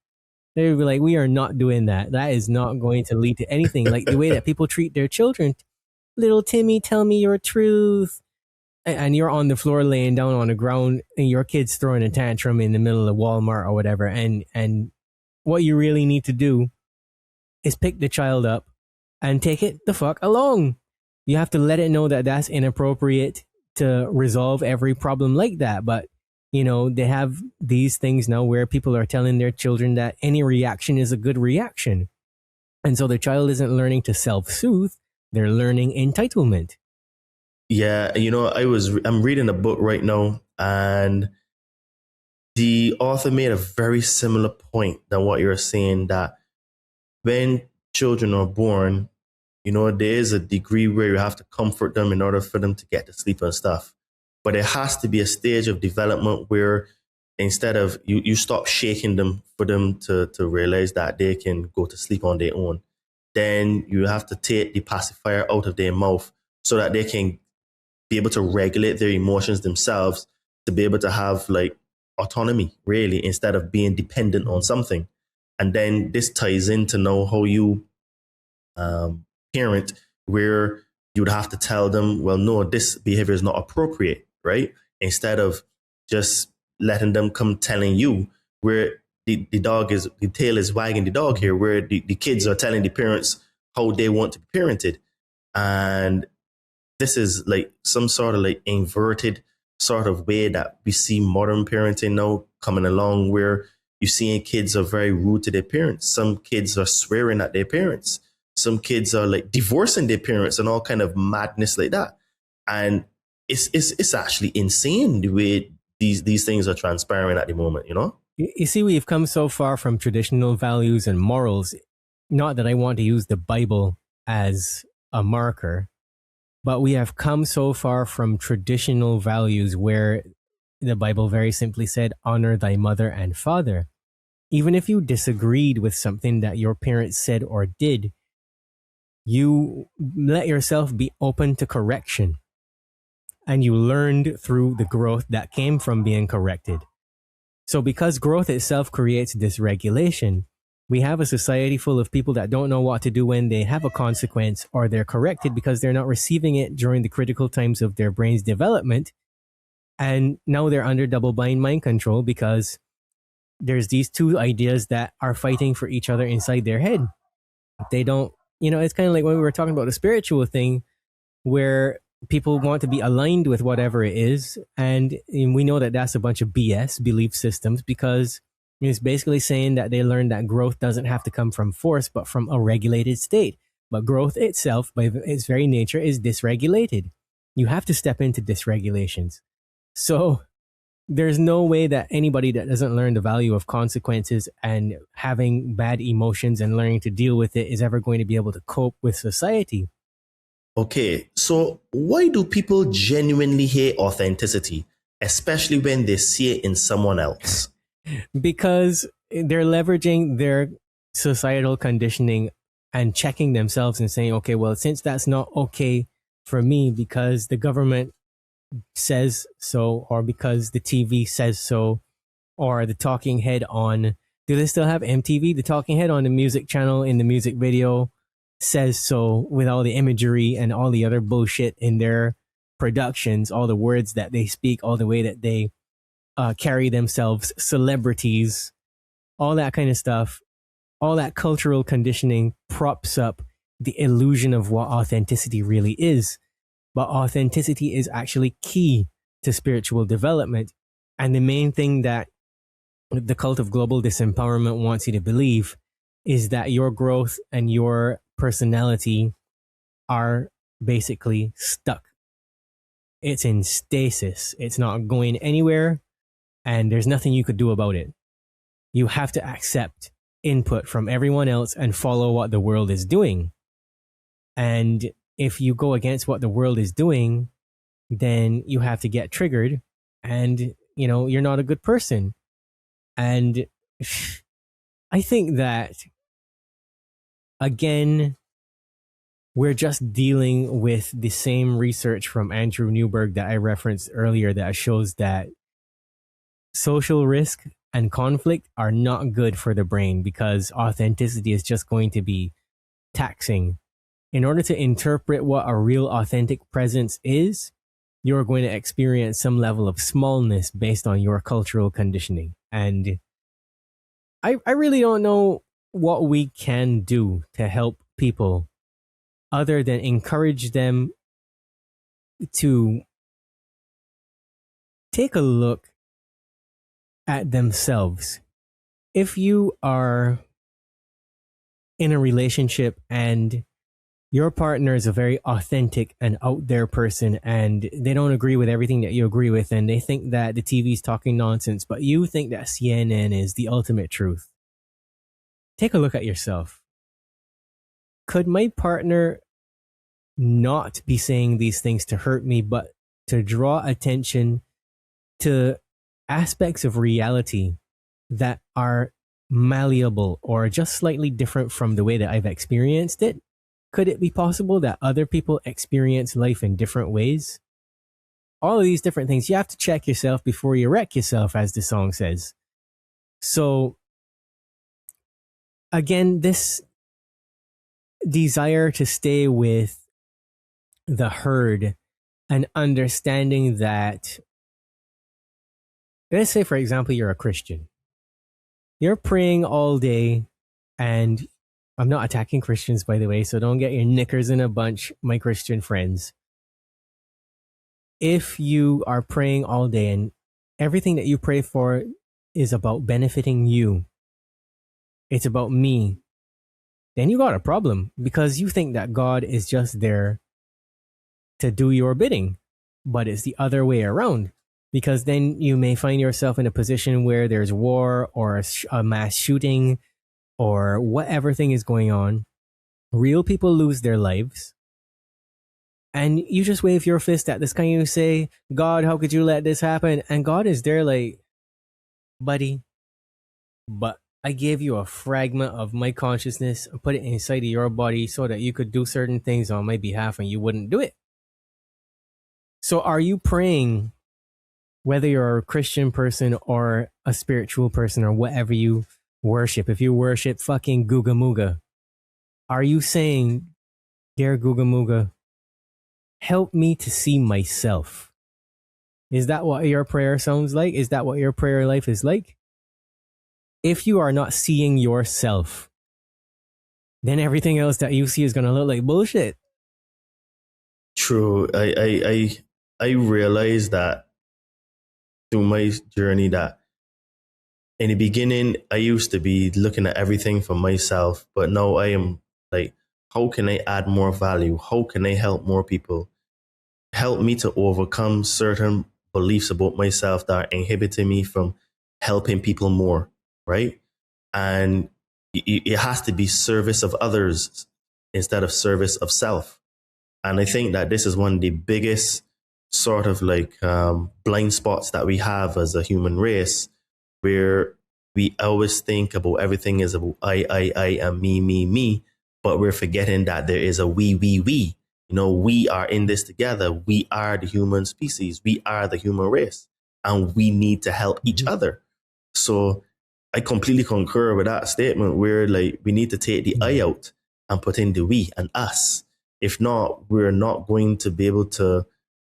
They would be like, we are not doing that. That is not going to lead to anything. Like the way that people treat their children. Little Timmy, tell me your truth. And you're on the floor laying down on the ground and your kid's throwing a tantrum in the middle of Walmart or whatever. And what you really need to do is pick the child up and take it the fuck along. You have to let it know that that's inappropriate to resolve every problem like that. But, you know, they have these things now where people are telling their children that any reaction is a good reaction. And so the child isn't learning to self-soothe. They're learning entitlement. Yeah, you know, I'm reading a book right now, and the author made a very similar point than what you're saying, that when children are born, you know, there is a degree where you have to comfort them in order for them to get to sleep and stuff. But there has to be a stage of development where instead of you stop shaking them for them to realize that they can go to sleep on their own. Then you have to take the pacifier out of their mouth so that they can be able to regulate their emotions themselves, to be able to have like autonomy, really, instead of being dependent on something. And then this ties into now how you parent, where you would have to tell them, well, no, this behavior is not appropriate, right? Instead of just letting them come telling you, where the tail is wagging the dog here, where the kids are telling the parents how they want to be parented. And this is like some sort of like inverted sort of way that we see modern parenting now coming along, where you're seeing kids are very rude to their parents. Some kids are swearing at their parents. Some kids are like divorcing their parents and all kind of madness like that. And it's actually insane the way these things are transpiring at the moment, you know? You see, we've come so far from traditional values and morals. Not that I want to use the Bible as a marker, but we have come so far from traditional values where the Bible very simply said, honor thy mother and father. Even if you disagreed with something that your parents said or did, you let yourself be open to correction. And you learned through the growth that came from being corrected. So because growth itself creates dysregulation, we have a society full of people that don't know what to do when they have a consequence or they're corrected because they're not receiving it during the critical times of their brain's development. And now they're under double-blind mind control because there's these two ideas that are fighting for each other inside their head. They don't, it's kind of like when we were talking about the spiritual thing where people want to be aligned with whatever it is. And we know that that's a bunch of BS, belief systems, because it's basically saying that they learned that growth doesn't have to come from force, but from a regulated state. But growth itself, by its very nature, is dysregulated. You have to step into dysregulations. So there's no way that anybody that doesn't learn the value of consequences and having bad emotions and learning to deal with it is ever going to be able to cope with society. Okay, so why do people genuinely hate authenticity, especially when they see it in someone else? Because they're leveraging their societal conditioning and checking themselves and saying, okay, well, since that's not okay for me because the government says so, or because the TV says so, or the talking head on, do they still have MTV? The talking head on the music channel in the music video says so, with all the imagery and all the other bullshit in their productions, all the words that they speak, all the way that they carry themselves, celebrities, all that kind of stuff. All that cultural conditioning props up the illusion of what authenticity really is. But authenticity is actually key to spiritual development. And the main thing that the cult of global disempowerment wants you to believe is that your growth and your personality are basically stuck. It's in stasis. It's not going anywhere, and there's nothing you could do about it. You have to accept input from everyone else and follow what the world is doing. And if you go against what the world is doing, then you have to get triggered and, you're not a good person. And I think that, again, we're just dealing with the same research from Andrew Newberg that I referenced earlier that shows that social risk and conflict are not good for the brain because authenticity is just going to be taxing. In order to interpret what a real authentic presence is, you're going to experience some level of smallness based on your cultural conditioning. And I really don't know what we can do to help people other than encourage them to take a look at themselves. If you are in a relationship and your partner is a very authentic and out there person and they don't agree with everything that you agree with and they think that the TV's talking nonsense, but you think that CNN is the ultimate truth, take a look at yourself. Could my partner not be saying these things to hurt me, but to draw attention to aspects of reality that are malleable or just slightly different from the way that I've experienced it? Could it be possible that other people experience life in different ways? All of these different things. You have to check yourself before you wreck yourself, as the song says. So, again, this desire to stay with the herd and understanding that, let's say, for example, you're a Christian. You're praying all day, and I'm not attacking Christians, by the way, so don't get your knickers in a bunch, my Christian friends. If you are praying all day and everything that you pray for is about benefiting you, it's about me, then you got a problem, because you think that God is just there to do your bidding. But it's the other way around, because then you may find yourself in a position where there's war or a mass shooting or whatever thing is going on. Real people lose their lives. And you just wave your fist at the sky and you say, God, how could you let this happen? And God is there like, buddy, but I gave you a fragment of my consciousness and put it inside of your body so that you could do certain things on my behalf and you wouldn't do it. So are you praying, whether you're a Christian person or a spiritual person or whatever you worship? If you worship fucking Googa Mooga, are you saying, dear Googa Mooga, help me to see myself? Is that what your prayer sounds like? Is that what your prayer life is like? If you are not seeing yourself, then everything else that you see is going to look like bullshit. True. I realized that through my journey that in the beginning, I used to be looking at everything for myself, but now I am like, how can I add more value? How can I help more people? Help me to overcome certain beliefs about myself that are inhibiting me from helping people more, right? And it has to be service of others instead of service of self. And I think that this is one of the biggest sort of like blind spots that we have as a human race, where we always think about everything is about I, and me, but we're forgetting that there is a we. You know, we are in this together. We are the human species. We are the human race, and we need to help each other. So I completely concur with that statement, where like we need to take the I out and put in the we and us. If not, we're not going to be able to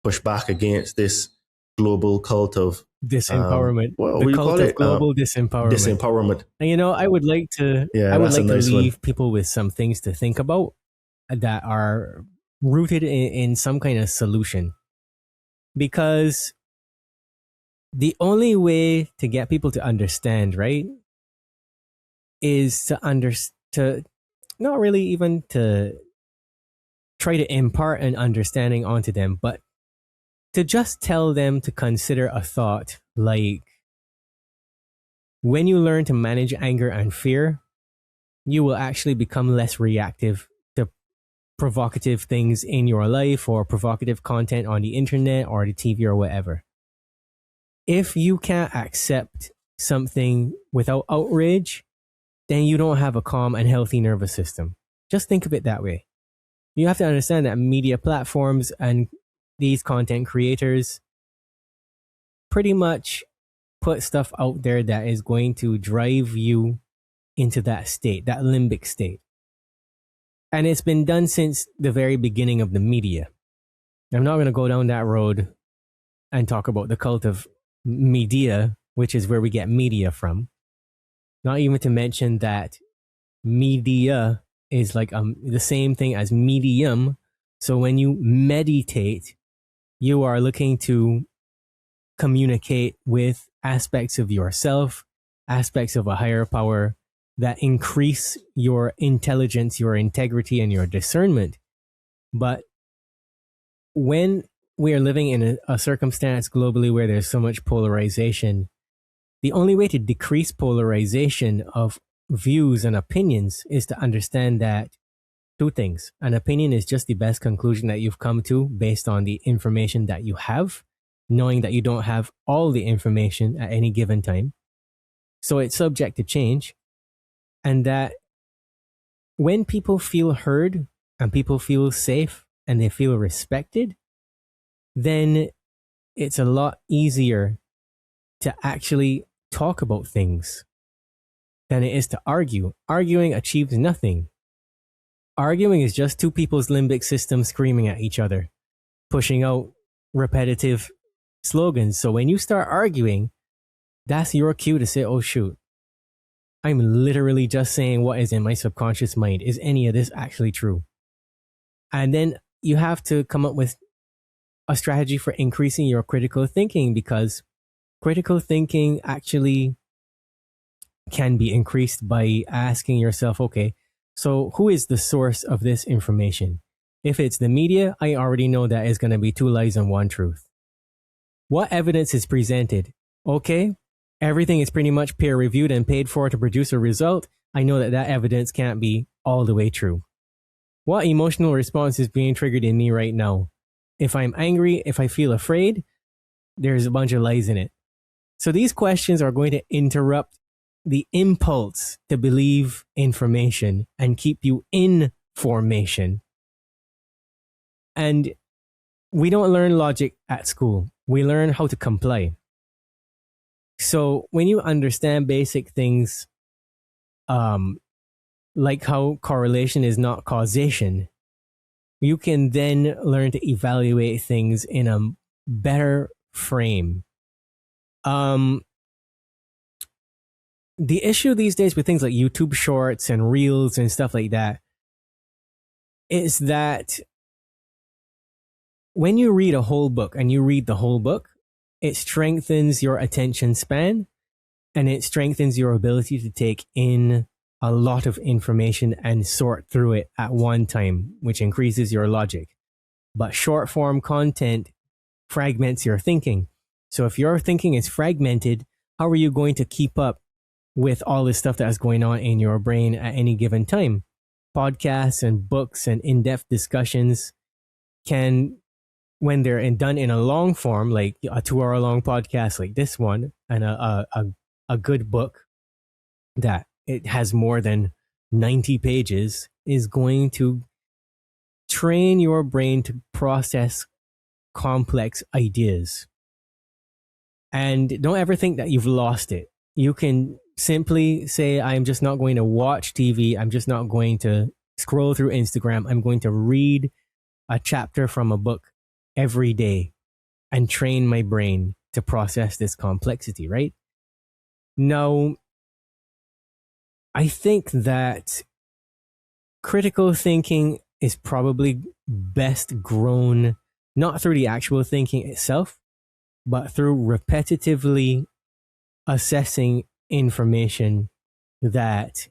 push back against this global cult of disempowerment. The cult of global disempowerment. Disempowerment. And you know, I would like to leave people with some things to think about that are rooted in some kind of solution. Because the only way to get people to understand, right, is to not really even to try to impart an understanding onto them, but to just tell them to consider a thought like, when you learn to manage anger and fear, you will actually become less reactive to provocative things in your life or provocative content on the internet or the TV or whatever. If you can't accept something without outrage, then you don't have a calm and healthy nervous system. Just think of it that way. You have to understand that media platforms and these content creators pretty much put stuff out there that is going to drive you into that state, that limbic state. And it's been done since the very beginning of the media. I'm not going to go down that road and talk about the cult of media, which is where we get media from. Not even to mention that media is like the same thing as medium. So when you meditate, you are looking to communicate with aspects of yourself, aspects of a higher power that increase your intelligence, your integrity, and your discernment. But when we are living in a circumstance globally where there's so much polarization, the only way to decrease polarization of views and opinions is to understand that two things. An opinion is just the best conclusion that you've come to based on the information that you have, knowing that you don't have all the information at any given time. So it's subject to change. And that when people feel heard and people feel safe and they feel respected, then it's a lot easier to actually talk about things than it is to argue. Arguing achieves nothing. Arguing is just two people's limbic systems screaming at each other, pushing out repetitive slogans. So when you start arguing, that's your cue to say, oh shoot, I'm literally just saying what is in my subconscious mind. Is any of this actually true? And then you have to come up with a strategy for increasing your critical thinking, because critical thinking actually can be increased by asking yourself, okay, So who is the source of this information? If it's the media, I already know that it's going to be 2 lies and 1 truth. What evidence is presented? Okay, everything is pretty much peer reviewed and paid for to produce a result. I know that evidence can't be all the way true. What emotional response is being triggered in me right now? If I'm angry, if I feel afraid, there's a bunch of lies in it. So these questions are going to interrupt the impulse to believe information and keep you in formation. And we don't learn logic at school. We learn how to comply. So when you understand basic things, like how correlation is not causation, you can then learn to evaluate things in a better frame. The issue these days with things like YouTube shorts and reels and stuff like that is that when you read a whole book and you read the whole book, it strengthens your attention span and it strengthens your ability to take in a lot of information and sort through it at one time, which increases your logic. But short form content fragments your thinking. So if your thinking is fragmented, how are you going to keep up with all this stuff that's going on in your brain at any given time? Podcasts and books and in-depth discussions can, when they're done in a long form, like a 2-hour long podcast like this one, and a good book that it has more than 90 pages, is going to train your brain to process complex ideas. And don't ever think that you've lost it. You can simply say, I'm just not going to watch TV. I'm just not going to scroll through Instagram. I'm going to read a chapter from a book every day and train my brain to process this complexity, right? Now, I think that critical thinking is probably best grown not through the actual thinking itself, but through repetitively assessing information that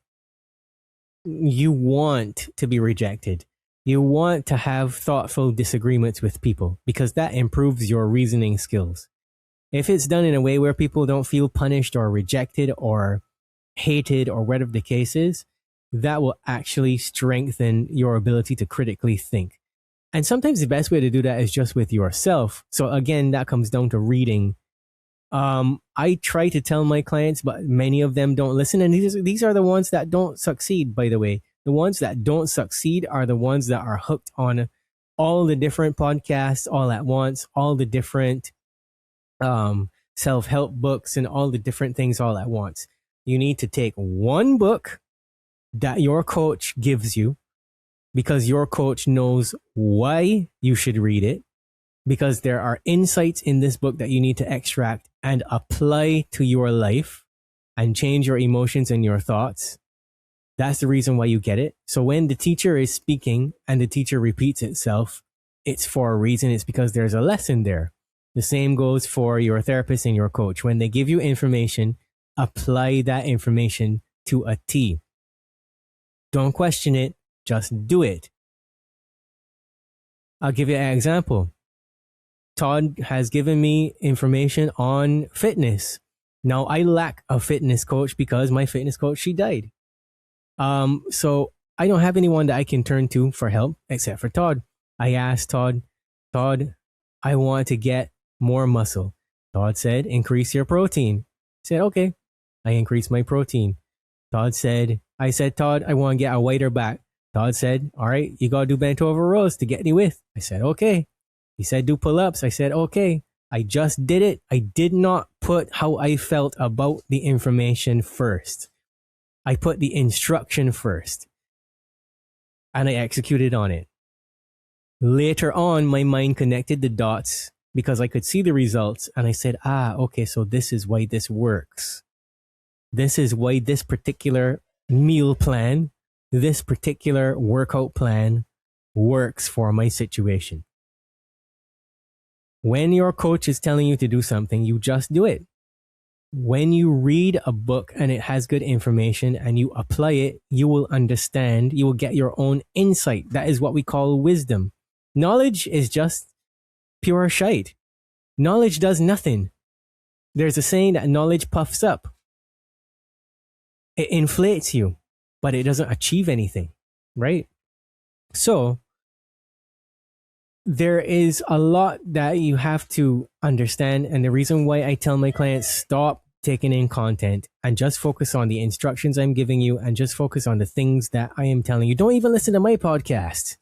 you want to be rejected. You want to have thoughtful disagreements with people because that improves your reasoning skills. If it's done in a way where people don't feel punished or rejected or hated or whatever the case is, that will actually strengthen your ability to critically think. And sometimes the best way to do that is just with yourself. So again, that comes down to reading. I try to tell my clients, but many of them don't listen. And these are the ones that don't succeed, by the way. The ones that don't succeed are the ones that are hooked on all the different podcasts all at once, all the different self-help books and all the different things all at once. You need to take one book that your coach gives you because your coach knows why you should read it, because there are insights in this book that you need to extract and apply to your life and change your emotions and your thoughts. That's the reason why you get it. So when the teacher is speaking and the teacher repeats itself, it's for a reason. It's because there's a lesson there. The same goes for your therapist and your coach. When they give you information, apply that information to a T. Don't question it, just do it. I'll give you an example. Todd has given me information on fitness. Now, I lack a fitness coach because my fitness coach, she died. So I don't have anyone that I can turn to for help except for Todd. I asked Todd, I want to get more muscle. Todd said, increase your protein. I said, okay. I increased my protein. I said, Todd, I want to get a wider back. Todd said, all right, you got to do bent over rows to get any width. I said, okay. He said, do pull-ups. I said, okay. I just did it. I did not put how I felt about the information first. I put the instruction first. And I executed on it. Later on, my mind connected the dots because I could see the results. And I said, okay, so this is why this works. This is why this particular meal plan, this particular workout plan works for my situation. When your coach is telling you to do something, you just do it. When you read a book and it has good information and you apply it, you will understand, you will get your own insight. That is what we call wisdom. Knowledge is just pure shite. Knowledge does nothing. There's a saying that knowledge puffs up. It inflates you, but it doesn't achieve anything, right? So there is a lot that you have to understand. And the reason why I tell my clients, stop taking in content and just focus on the instructions I'm giving you and just focus on the things that I am telling you. Don't even listen to my podcast.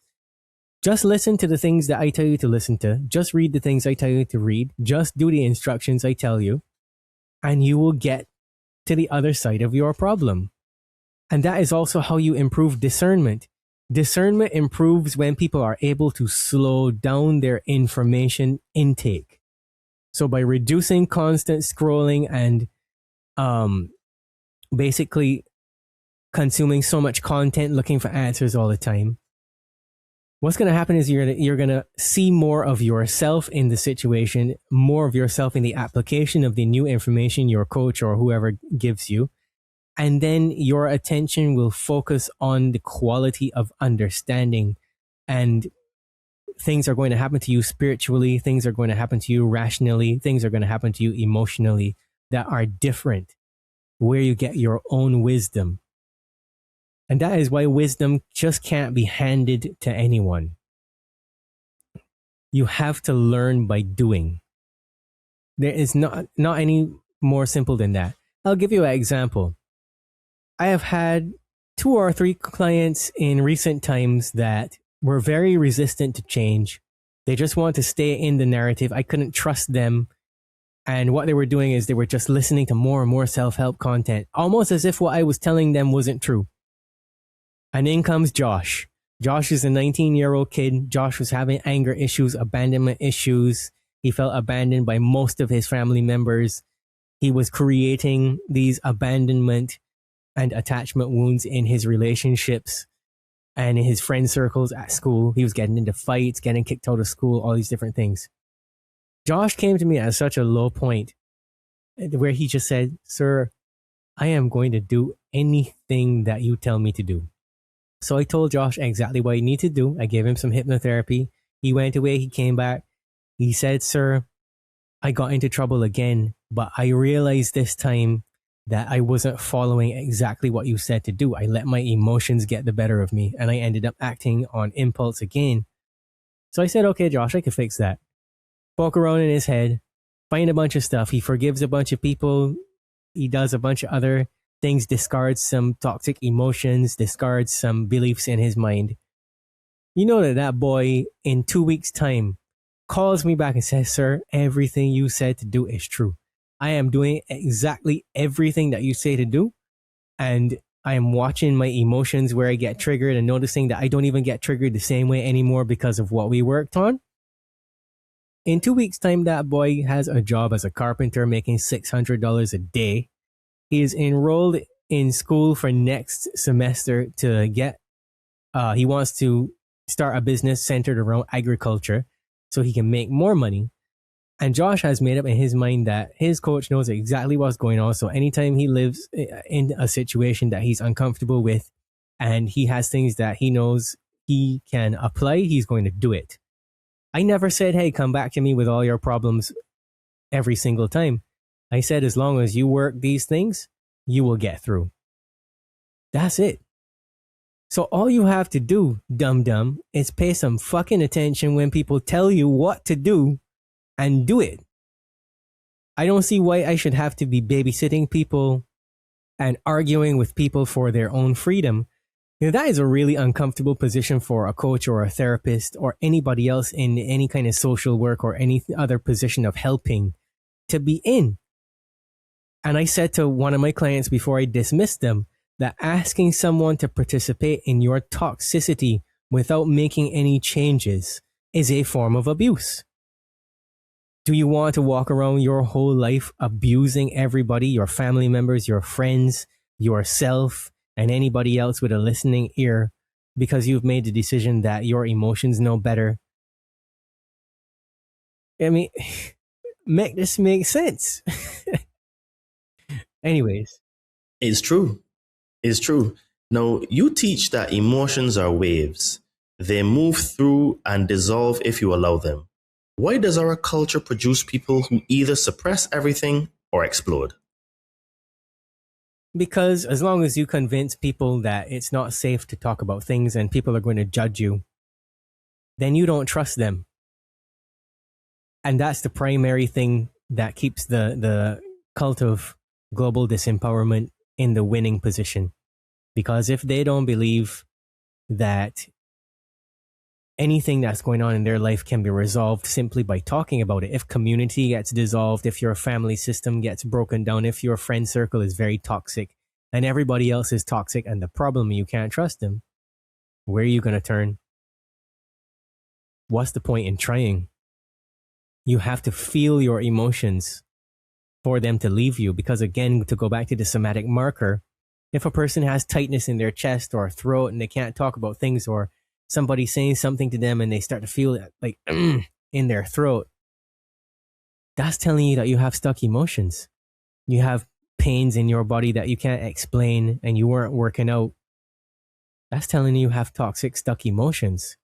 Just listen to the things that I tell you to listen to. Just read the things I tell you to read. Just do the instructions I tell you, and you will get to the other side of your problem. And that is also how you improve discernment. Discernment improves when people are able to slow down their information intake. So by reducing constant scrolling and basically consuming so much content, looking for answers all the time, what's going to happen is you're going to see more of yourself in the situation, more of yourself in the application of the new information your coach or whoever gives you. And then your attention will focus on the quality of understanding, and things are going to happen to you spiritually. Things are going to happen to you rationally. Things are going to happen to you emotionally that are different, where you get your own wisdom. And that is why wisdom just can't be handed to anyone. You have to learn by doing. There is not any more simple than that. I'll give you an example. I have had 2 or 3 clients in recent times that were very resistant to change. They just want to stay in the narrative. I couldn't trust them. And what they were doing is they were just listening to more and more self-help content, almost as if what I was telling them wasn't true. And in comes Josh. Josh is a 19-year-old kid. Josh was having anger issues, abandonment issues. He felt abandoned by most of his family members. He was creating these abandonment and attachment wounds in his relationships and in his friend circles at school. He was getting into fights, getting kicked out of school, all these different things. Josh came to me at such a low point where he just said, "Sir, I am going to do anything that you tell me to do." So I told Josh exactly what he needed to do. I gave him some hypnotherapy. He went away. He came back. He said, "Sir, I got into trouble again, but I realized this time that I wasn't following exactly what you said to do. I let my emotions get the better of me, and I ended up acting on impulse again." So I said, "Okay, Josh, I can fix that." Poke around in his head, find a bunch of stuff. He forgives a bunch of people. He does a bunch of other things, discards some toxic emotions, discards some beliefs in his mind. You know that boy in 2 weeks' time calls me back and says, "Sir, everything you said to do is true. I am doing exactly everything that you say to do. And I am watching my emotions where I get triggered and noticing that I don't even get triggered the same way anymore because of what we worked on." In 2 weeks' time, that boy has a job as a carpenter making $600 a day. He is enrolled in school for next semester to get, he wants to start a business centered around agriculture so he can make more money. And Josh has made up in his mind that his coach knows exactly what's going on. So anytime he lives in a situation that he's uncomfortable with and he has things that he knows he can apply, he's going to do it. I never said, "Hey, come back to me with all your problems every single time." I said, as long as you work these things, you will get through. That's it. So all you have to do, dum-dum, is pay some fucking attention when people tell you what to do and do it. I don't see why I should have to be babysitting people and arguing with people for their own freedom. You know, that is a really uncomfortable position for a coach or a therapist or anybody else in any kind of social work or any other position of helping to be in. And I said to one of my clients before I dismissed them that asking someone to participate in your toxicity without making any changes is a form of abuse. Do you want to walk around your whole life abusing everybody, your family members, your friends, yourself, and anybody else with a listening ear because you've made the decision that your emotions know better? I mean, make this make sense. Anyways, It's true. It's true. Now, you teach that emotions are waves. They move through and dissolve if you allow them. Why does our culture produce people who either suppress everything or explode? because as long as you convince people that it's not safe to talk about things and people are going to judge you, then you don't trust them. And that's the primary thing that keeps the cult of global disempowerment in the winning position. Because if they don't believe that anything that's going on in their life can be resolved simply by talking about it, if community gets dissolved, if your family system gets broken down, if your friend circle is very toxic and everybody else is toxic and the problem you can't trust them, where are you going to turn? What's the point in trying? You have to feel your emotions for them to leave you. Because again, to go back to the somatic marker, if a person has tightness in their chest or throat and they can't talk about things, or somebody saying something to them and they start to feel it like in their throat, that's telling you that you have stuck emotions. You have pains in your body that you can't explain and you weren't working out. That's telling you have toxic, stuck emotions.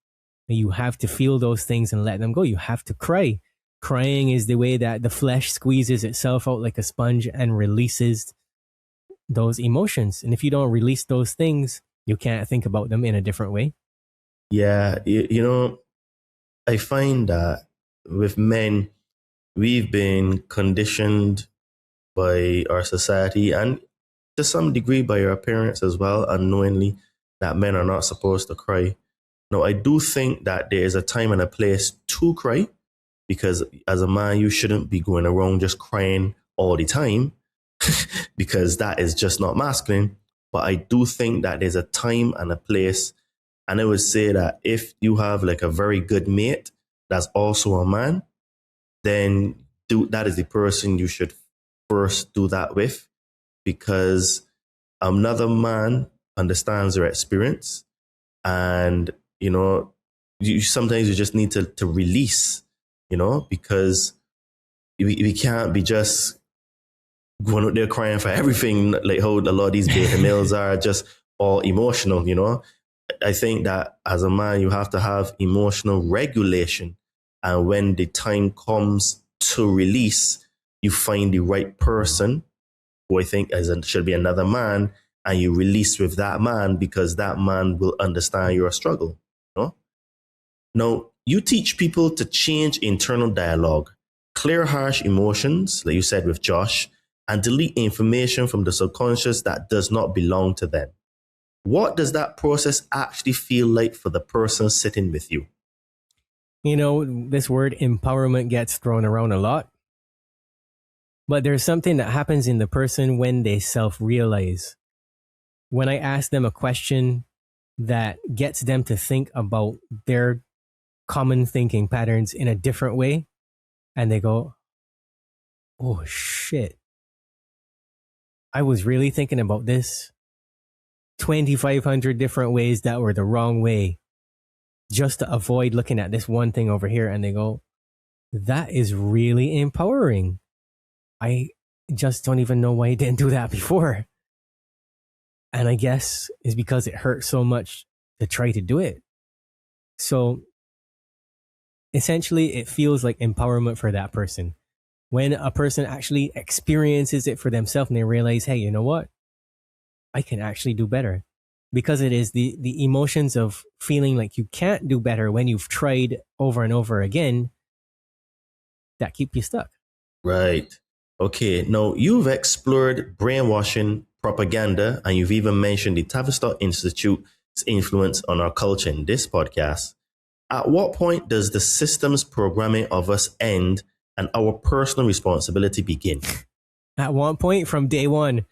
And you have to feel those things and let them go. You have to cry. Crying is the way that the flesh squeezes itself out like a sponge and releases those emotions. And if you don't release those things, you can't think about them in a different way. Yeah, I find that with men, we've been conditioned by our society and to some degree by our parents as well, unknowingly, that men are not supposed to cry. Now, I do think that there is a time and a place to cry, because as a man, you shouldn't be going around just crying all the time because that is just not masculine. But I do think that there's a time and a place. And I would say that if you have like a very good mate that's also a man, then that is the person you should first do that with, because another man understands their experience. And, sometimes you just need to release, because we can't be just going out there crying for everything, like how a lot of these beta males are just all emotional. I think that as a man, you have to have emotional regulation. And when the time comes to release, you find the right person, who I think should be another man, and you release with that man because that man will understand your struggle. Now, you teach people to change internal dialogue, clear harsh emotions, like you said with Josh, and delete information from the subconscious that does not belong to them. What does that process actually feel like for the person sitting with you? This word empowerment gets thrown around a lot, but there's something that happens in the person when they self-realize. When I ask them a question that gets them to think about their common thinking patterns in a different way, and they go, oh shit, I was really thinking about this 2,500 different ways that were the wrong way just to avoid looking at this one thing over here. And they go, that is really empowering. I just don't even know why I didn't do that before. And I guess it's because it hurt so much to try to do it. So essentially, it feels like empowerment for that person. When a person actually experiences it for themselves and they realize, hey, you know what? I can actually do better. Because it is the emotions of feeling like you can't do better when you've tried over and over again that keep you stuck. Right. Okay. Now, you've explored brainwashing, propaganda, and you've even mentioned the Tavistock Institute's influence on our culture in this podcast. At what point does the system's programming of us end and our personal responsibility begin? At one point, from day one.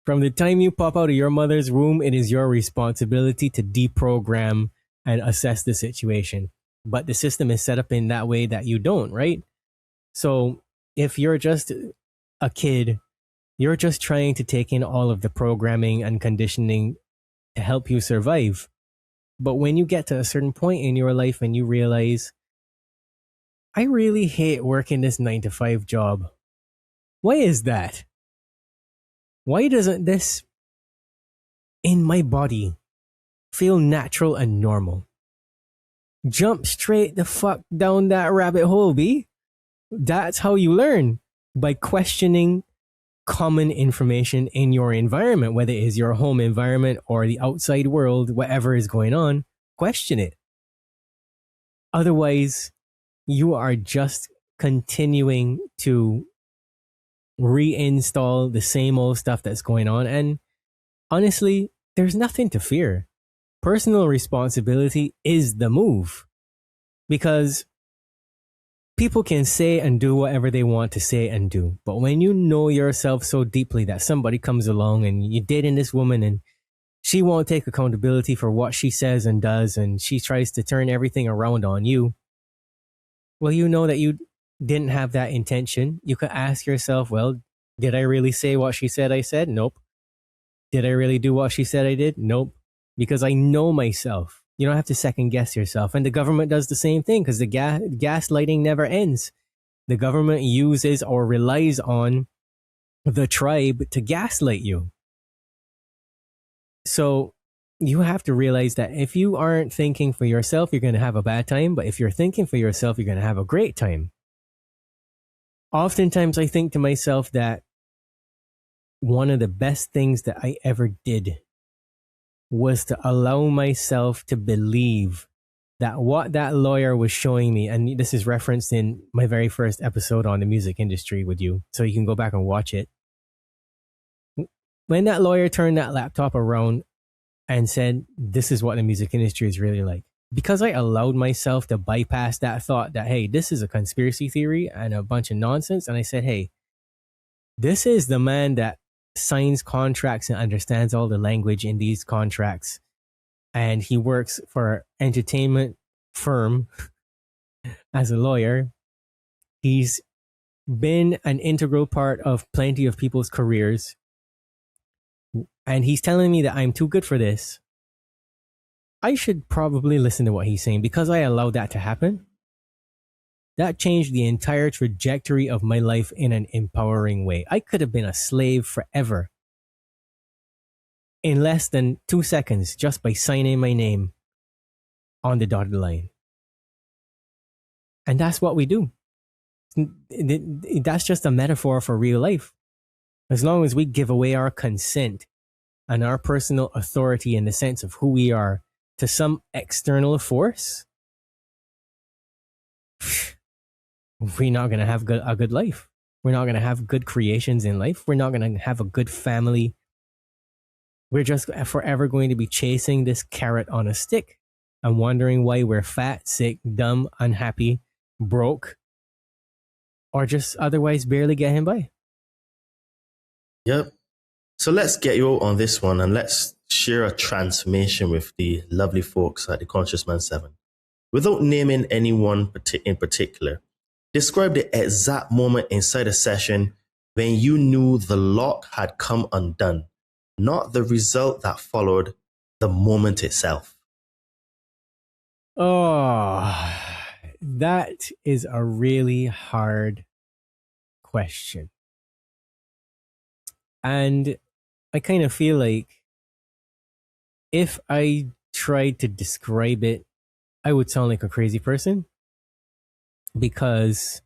From the time you pop out of your mother's womb, it is your responsibility to deprogram and assess the situation. But the system is set up in that way that you don't, right? So if you're just a kid, you're just trying to take in all of the programming and conditioning to help you survive. But when you get to a certain point in your life and you realize, I really hate working this 9-to-5 job. Why is that? Why doesn't this in my body feel natural and normal? Jump straight the fuck down that rabbit hole, B. That's how you learn, by questioning common information in your environment, whether it is your home environment or the outside world, whatever is going on, question it. Otherwise, you are just continuing to reinstall the same old stuff that's going on. And honestly, there's nothing to fear. Personal responsibility is the move, because people can say and do whatever they want to say and do. But when you know yourself so deeply that somebody comes along and you're dating this woman and she won't take accountability for what she says and does, and she tries to turn everything around on you, well, you know that you didn't have that intention. You could ask yourself, well, did I really say what she said I said? Nope. Did I really do what she said I did? Nope. Because I know myself. You don't have to second guess yourself. And the government does the same thing, because the gaslighting never ends. The government uses or relies on the tribe to gaslight you. So you have to realize that if you aren't thinking for yourself, you're going to have a bad time. But if you're thinking for yourself, you're going to have a great time. Oftentimes I think to myself that one of the best things that I ever did was to allow myself to believe that what that lawyer was showing me, and this is referenced in my very first episode on the music industry with you, so you can go back and watch it. When that lawyer turned that laptop around and said, this is what the music industry is really like, because I allowed myself to bypass that thought that, hey, this is a conspiracy theory and a bunch of nonsense. And I said, hey, this is the man that signs contracts and understands all the language in these contracts. And he works for an entertainment firm as a lawyer. He's been an integral part of plenty of people's careers. And he's telling me that I'm too good for this. I should probably listen to what he's saying, because I allowed that to happen. That changed the entire trajectory of my life in an empowering way. I could have been a slave forever in less than 2 seconds just by signing my name on the dotted line. And that's what we do. That's just a metaphor for real life. As long as we give away our consent and our personal authority in the sense of who we are to some external force, we're not going to have a good life. We're not going to have good creations in life. We're not going to have a good family. We're just forever going to be chasing this carrot on a stick and wondering why we're fat, sick, dumb, unhappy, broke, or just otherwise barely getting by. Yep. So let's get you out on this one, and let's share a transformation with the lovely folks at the Conscious Man 7. Without naming anyone in particular, describe the exact moment inside a session when you knew the lock had come undone, not the result that followed, the moment itself. Oh, that is a really hard question. And I kind of feel like if I tried to describe it, I would sound like a crazy person, because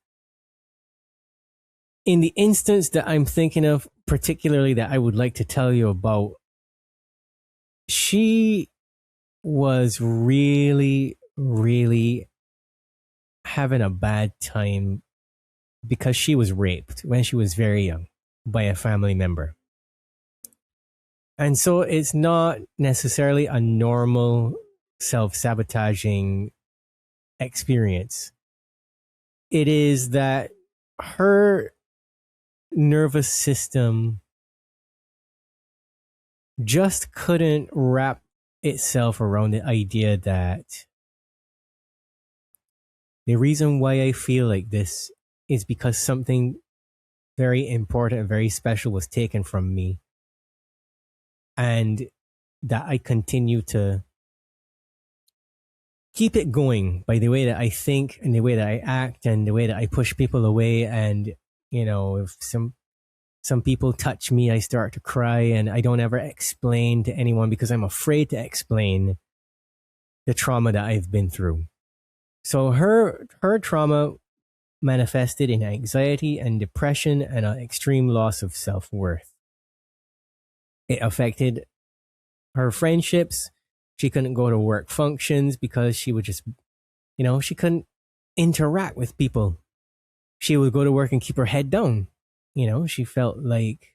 in the instance that I'm thinking of, particularly that I would like to tell you about, she was really, really having a bad time because she was raped when she was very young by a family member. And so it's not necessarily a normal self-sabotaging experience. It is that her nervous system just couldn't wrap itself around the idea that the reason why I feel like this is because something very important and very special was taken from me, and that I continue to keep it going by the way that I think and the way that I act and the way that I push people away. And, you know, if Some people touch me, I start to cry, and I don't ever explain to anyone because I'm afraid to explain the trauma that I've been through. So her trauma manifested in anxiety and depression and an extreme loss of self-worth. It affected her friendships. She couldn't go to work functions because she would just, she couldn't interact with people. She would go to work and keep her head down. She felt like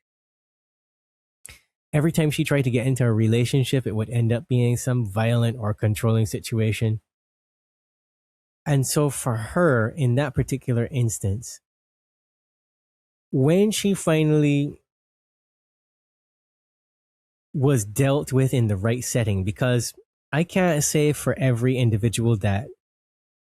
every time she tried to get into a relationship, it would end up being some violent or controlling situation. And so for her, in that particular instance, when she finally was dealt with in the right setting, because I can't say for every individual that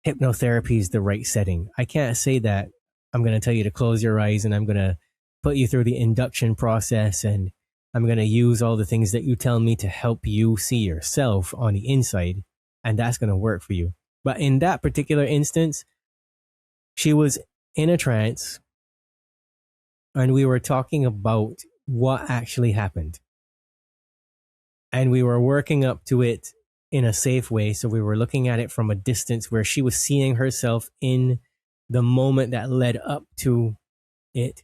hypnotherapy is the right setting. I can't say that I'm going to tell you to close your eyes and I'm going to put you through the induction process and I'm going to use all the things that you tell me to help you see yourself on the inside, and that's going to work for you. But in that particular instance, she was in a trance and we were talking about what actually happened. And we were working up to it in a safe way. So we were looking at it from a distance where she was seeing herself in the moment that led up to it.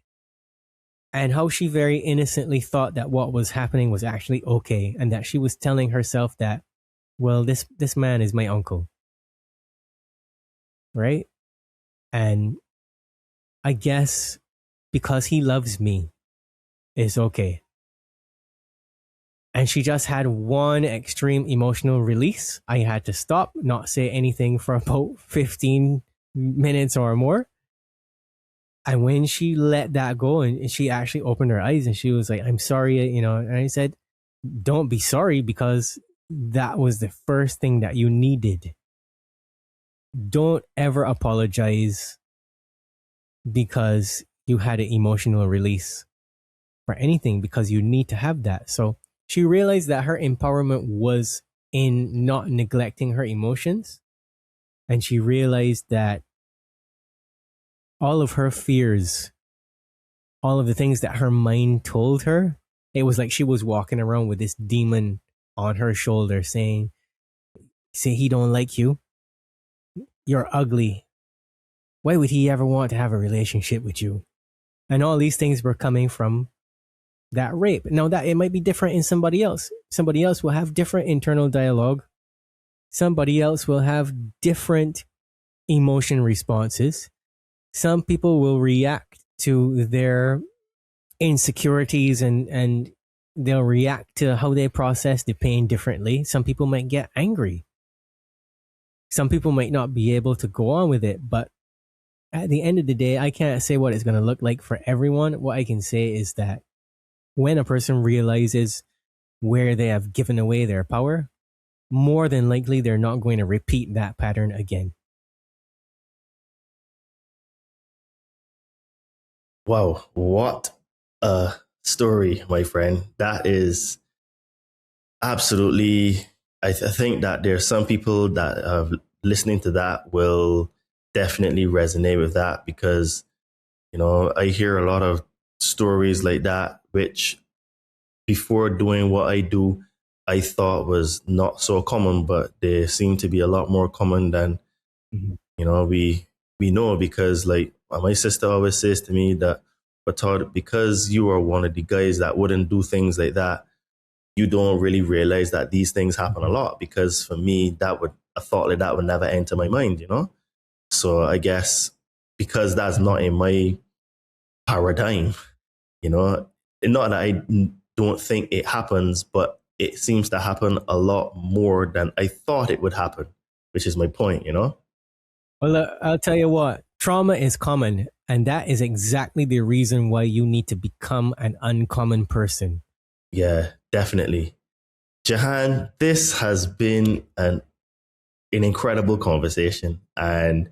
And how she very innocently thought that what was happening was actually okay. And that she was telling herself that, well, this man is my uncle. Right? And I guess because he loves me, it's okay. And she just had one extreme emotional release. I had to stop, not say anything for about 15 minutes or more. And when she let that go and she actually opened her eyes and she was like, I'm sorry, and I said, don't be sorry, because that was the first thing that you needed. Don't ever apologize because you had an emotional release for anything, because you need to have that. So she realized that her empowerment was in not neglecting her emotions. And she realized that all of her fears, all of the things that her mind told her, it was like she was walking around with this demon on her shoulder saying, say he don't like you. You're ugly. Why would he ever want to have a relationship with you? And all these things were coming from that rape. Now that it might be different in somebody else. Somebody else will have different internal dialogue. Somebody else will have different emotion responses. Some people will react to their insecurities and they'll react to how they process the pain differently. Some people might get angry. Some people might not be able to go on with it, but at the end of the day, I can't say what it's going to look like for everyone. What I can say is that when a person realizes where they have given away their power, more than likely they're not going to repeat that pattern again. Wow, what a story, my friend. That is absolutely, I think that there's some people that are listening to that will definitely resonate with that, because, I hear a lot of stories like that, which before doing what I do, I thought was not so common, but they seem to be a lot more common than, we know, because like my sister always says to me that, but because you are one of the guys that wouldn't do things like that, you don't really realize that these things happen a lot. Because for me, a thought like that would never enter my mind, So I guess because that's not in my paradigm, not that I don't think it happens, but it seems to happen a lot more than I thought it would happen, which is my point, Well, I'll tell you what, trauma is common, and that is exactly the reason why you need to become an uncommon person. Yeah, definitely. Jehan, this has been an incredible conversation, and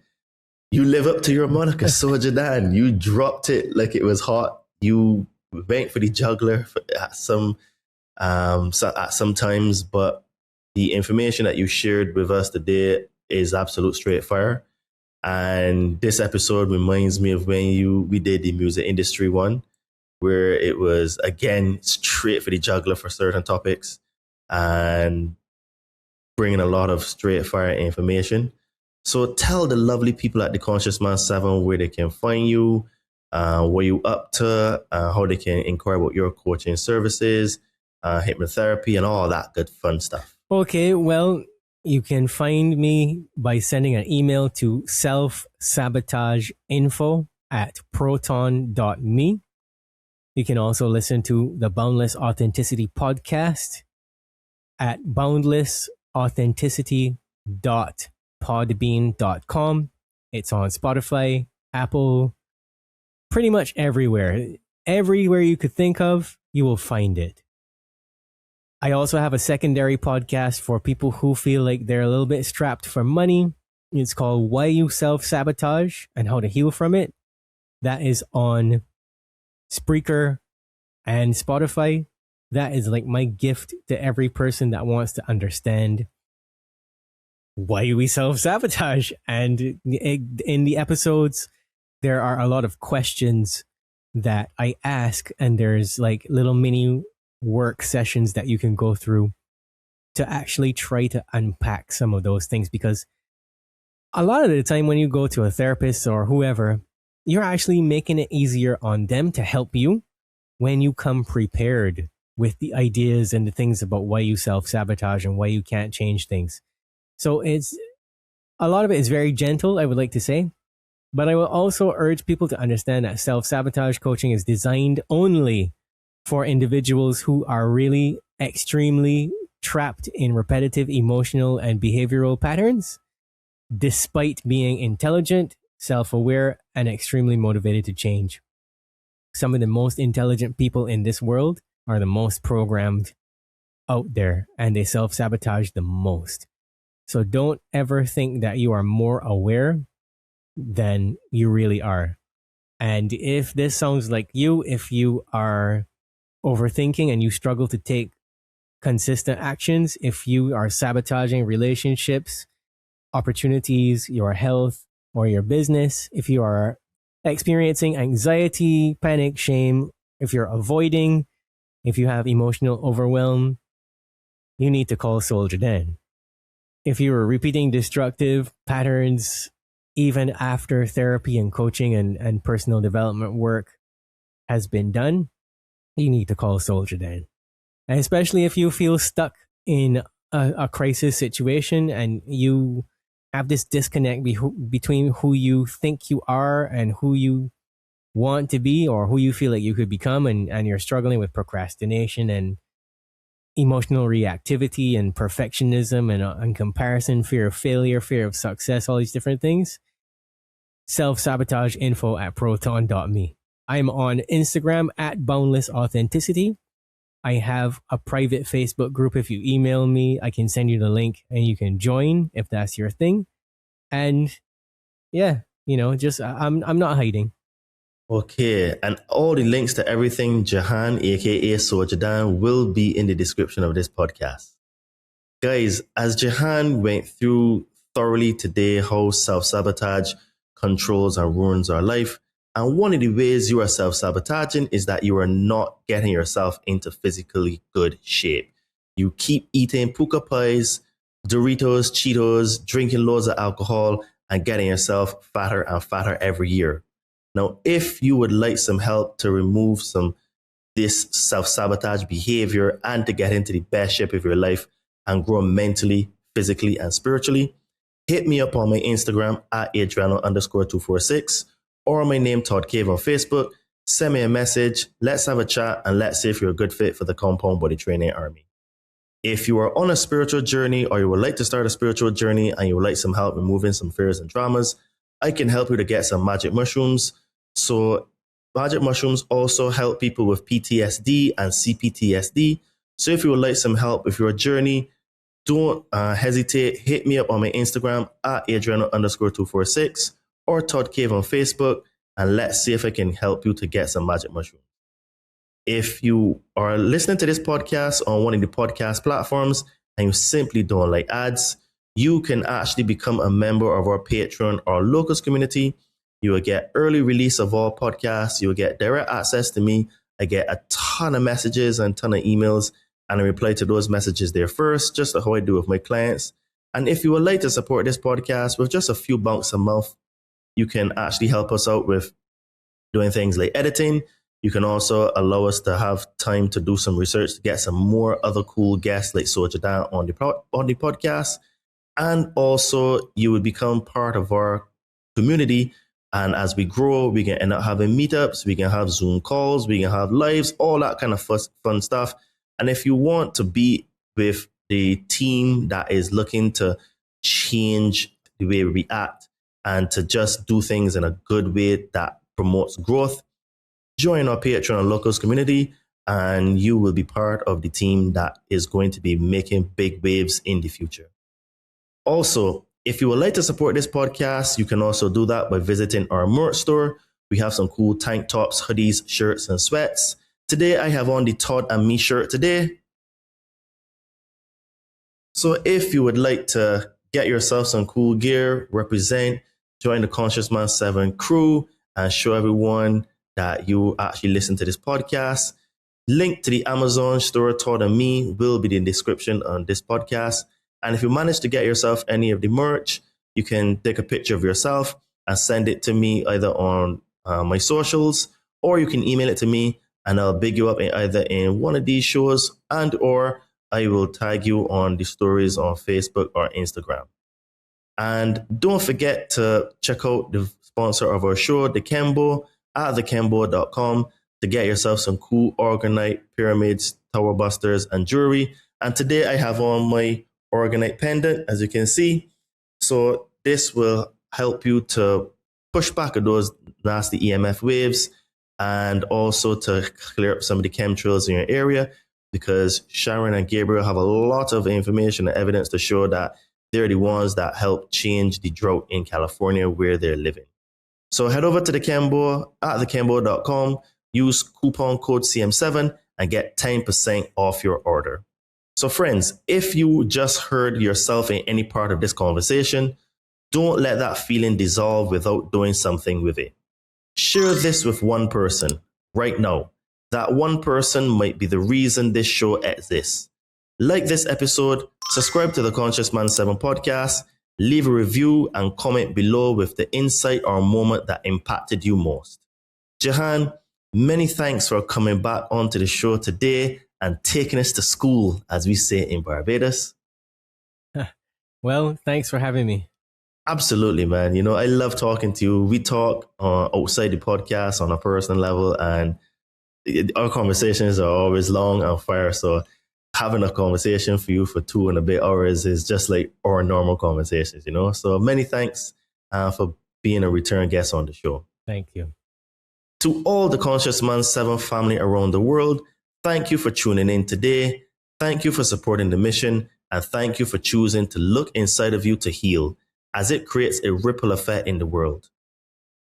you live up to your moniker, Solja Dan. You dropped it like it was hot. You went for the juggler at some times, but the information that you shared with us today is absolute straight fire. And this episode reminds me of when we did the music industry one, where it was, again, straight for the juggler for certain topics and bringing a lot of straight fire information. So tell the lovely people at the Conscious Man 7 where they can find you, what you up to, how they can inquire about your coaching services, hypnotherapy, and all that good fun stuff. Okay, well, you can find me by sending an email to self-sabotageinfo@proton.me. You can also listen to the Boundless Authenticity podcast at boundlessauthenticity.podbean.com. It's on Spotify, Apple, pretty much everywhere. Everywhere you could think of, you will find it. I also have a secondary podcast for people who feel like they're a little bit strapped for money. It's called Why You Self-Sabotage and How to Heal From It. That is on Spreaker and Spotify. That is like my gift to every person that wants to understand why we self-sabotage. And in the episodes, there are a lot of questions that I ask, and there's like little mini work sessions that you can go through to actually try to unpack some of those things, because a lot of the time when you go to a therapist or whoever, you're actually making it easier on them to help you when you come prepared with the ideas and the things about why you self-sabotage and why you can't change things. So it's a lot of it is very gentle, I would like to say, but I will also urge people to understand that self-sabotage coaching is designed only for individuals who are really extremely trapped in repetitive emotional and behavioral patterns, despite being intelligent, self-aware, and extremely motivated to change. Some of the most intelligent people in this world are the most programmed out there, and they self-sabotage the most. So don't ever think that you are more aware than you really are. And if this sounds like you, if you are overthinking and you struggle to take consistent actions, if you are sabotaging relationships, opportunities, your health, or your business, if you are experiencing anxiety, panic, shame, if you're avoiding, if you have emotional overwhelm, you need to call Solja Dan. If you are repeating destructive patterns, even after therapy and coaching and personal development work has been done, you need to call Solja Dan. And especially if you feel stuck in a crisis situation and you have this disconnect between who you think you are and who you want to be, or who you feel like you could become, and you're struggling with procrastination and emotional reactivity and perfectionism and comparison, fear of failure, fear of success, all these different things, self-sabotageinfo@proton.me. I'm on Instagram at Boundless Authenticity. I have a private Facebook group. If you email me, I can send you the link and you can join if that's your thing. And yeah, just I'm not hiding. Okay, and all the links to everything Jehan, aka Solja Dan, will be in the description of this podcast. Guys, as Jehan went through thoroughly today how self-sabotage controls and ruins our life, and one of the ways you are self-sabotaging is that you are not getting yourself into physically good shape. You keep eating puka pies, Doritos, Cheetos, drinking loads of alcohol, and getting yourself fatter and fatter every year. Now, if you would like some help to remove this self-sabotage behavior and to get into the best shape of your life and grow mentally, physically, and spiritually, hit me up on my Instagram at Adriano_246 or my name Todd Cave on Facebook. Send me a message. Let's have a chat and let's see if you're a good fit for the Compound Body Training Army. If you are on a spiritual journey or you would like to start a spiritual journey and you would like some help removing some fears and traumas, I can help you to get some magic mushrooms. So magic mushrooms also help people with PTSD and CPTSD. So if you would like some help with your journey, don't hesitate. Hit me up on my Instagram at Adriano_246 or Todd Cave on Facebook, and let's see if I can help you to get some magic mushrooms. If you are listening to this podcast on one of the podcast platforms and you simply don't like ads, you can actually become a member of our Patreon or Locals community. You will get early release of all podcasts. You will get direct access to me I get a ton of messages and a ton of emails, and I reply to those messages there first, just like how I do with my clients. And if you would like to support this podcast with just a few bucks a month, you can actually help us out with doing things like editing. You can also allow us to have time to do some research to get some more other cool guests like Solja Dan on the podcast. And also, you would become part of our community. And as we grow, we can end up having meetups, we can have Zoom calls, we can have lives, all that kind of fun stuff. And if you want to be with the team that is looking to change the way we act and to just do things in a good way that promotes growth, join our Patreon and Locals community, and you will be part of the team that is going to be making big waves in the future. Also, if you would like to support this podcast, you can also do that by visiting our merch store. We have some cool tank tops, hoodies, shirts, and sweats. Today, I have on the Todd and Me shirt today. So if you would like to get yourself some cool gear, represent, join the Conscious Man 7 crew, and show everyone that you actually listen to this podcast, link to the Amazon store, Todd and Me, will be in the description on this podcast. And if you manage to get yourself any of the merch, you can take a picture of yourself and send it to me either on my socials, or you can email it to me and I'll big you up either in one of these shows, and or I will tag you on the stories on Facebook or Instagram. And don't forget to check out the sponsor of our show, the Kembo, at thekembo.com, to get yourself some cool organite pyramids, tower busters, and jewelry. And today I have on my organite pendant, as you can see. So this will help you to push back at those nasty EMF waves and also to clear up some of the chemtrails in your area, because Sharon and Gabriel have a lot of information and evidence to show that they're the ones that help change the drought in California where they're living. So head over to the Kembo at thekembo.com, use coupon code CM7 and get 10% off your order. So friends, if you just heard yourself in any part of this conversation, don't let that feeling dissolve without doing something with it. Share this with one person right now. That one person might be the reason this show exists. Like this episode, subscribe to the Conscious Man 7 podcast, leave a review and comment below with the insight or moment that impacted you most. Jehan, many thanks for coming back onto the show today and taking us to school, as we say in Barbados. Well, thanks for having me. Absolutely, man. You know, I love talking to you. We talk outside the podcast on a personal level, and our conversations are always long and fire. So having a conversation for you for 2 and a bit hours is just like our normal conversations, you know? So many thanks for being a return guest on the show. Thank you. To all the Conscious Man 7 family around the world, thank you for tuning in today. Thank you for supporting the mission. And thank you for choosing to look inside of you to heal, as it creates a ripple effect in the world.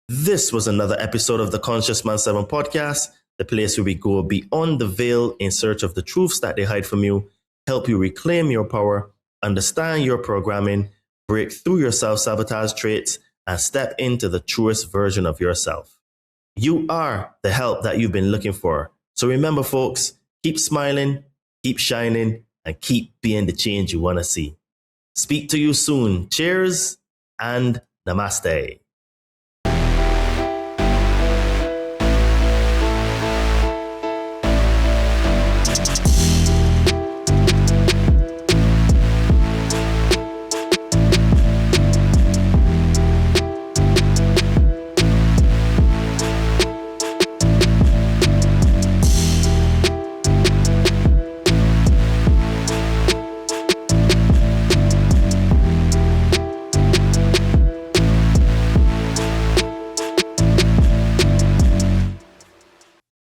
This was another episode of the Conscious Man 7 podcast, the place where we go beyond the veil in search of the truths that they hide from you, help you reclaim your power, understand your programming, break through your self-sabotage traits, and step into the truest version of yourself. You are the help that you've been looking for. So remember, folks, keep smiling, keep shining, and keep being the change you want to see. Speak to you soon. Cheers and namaste.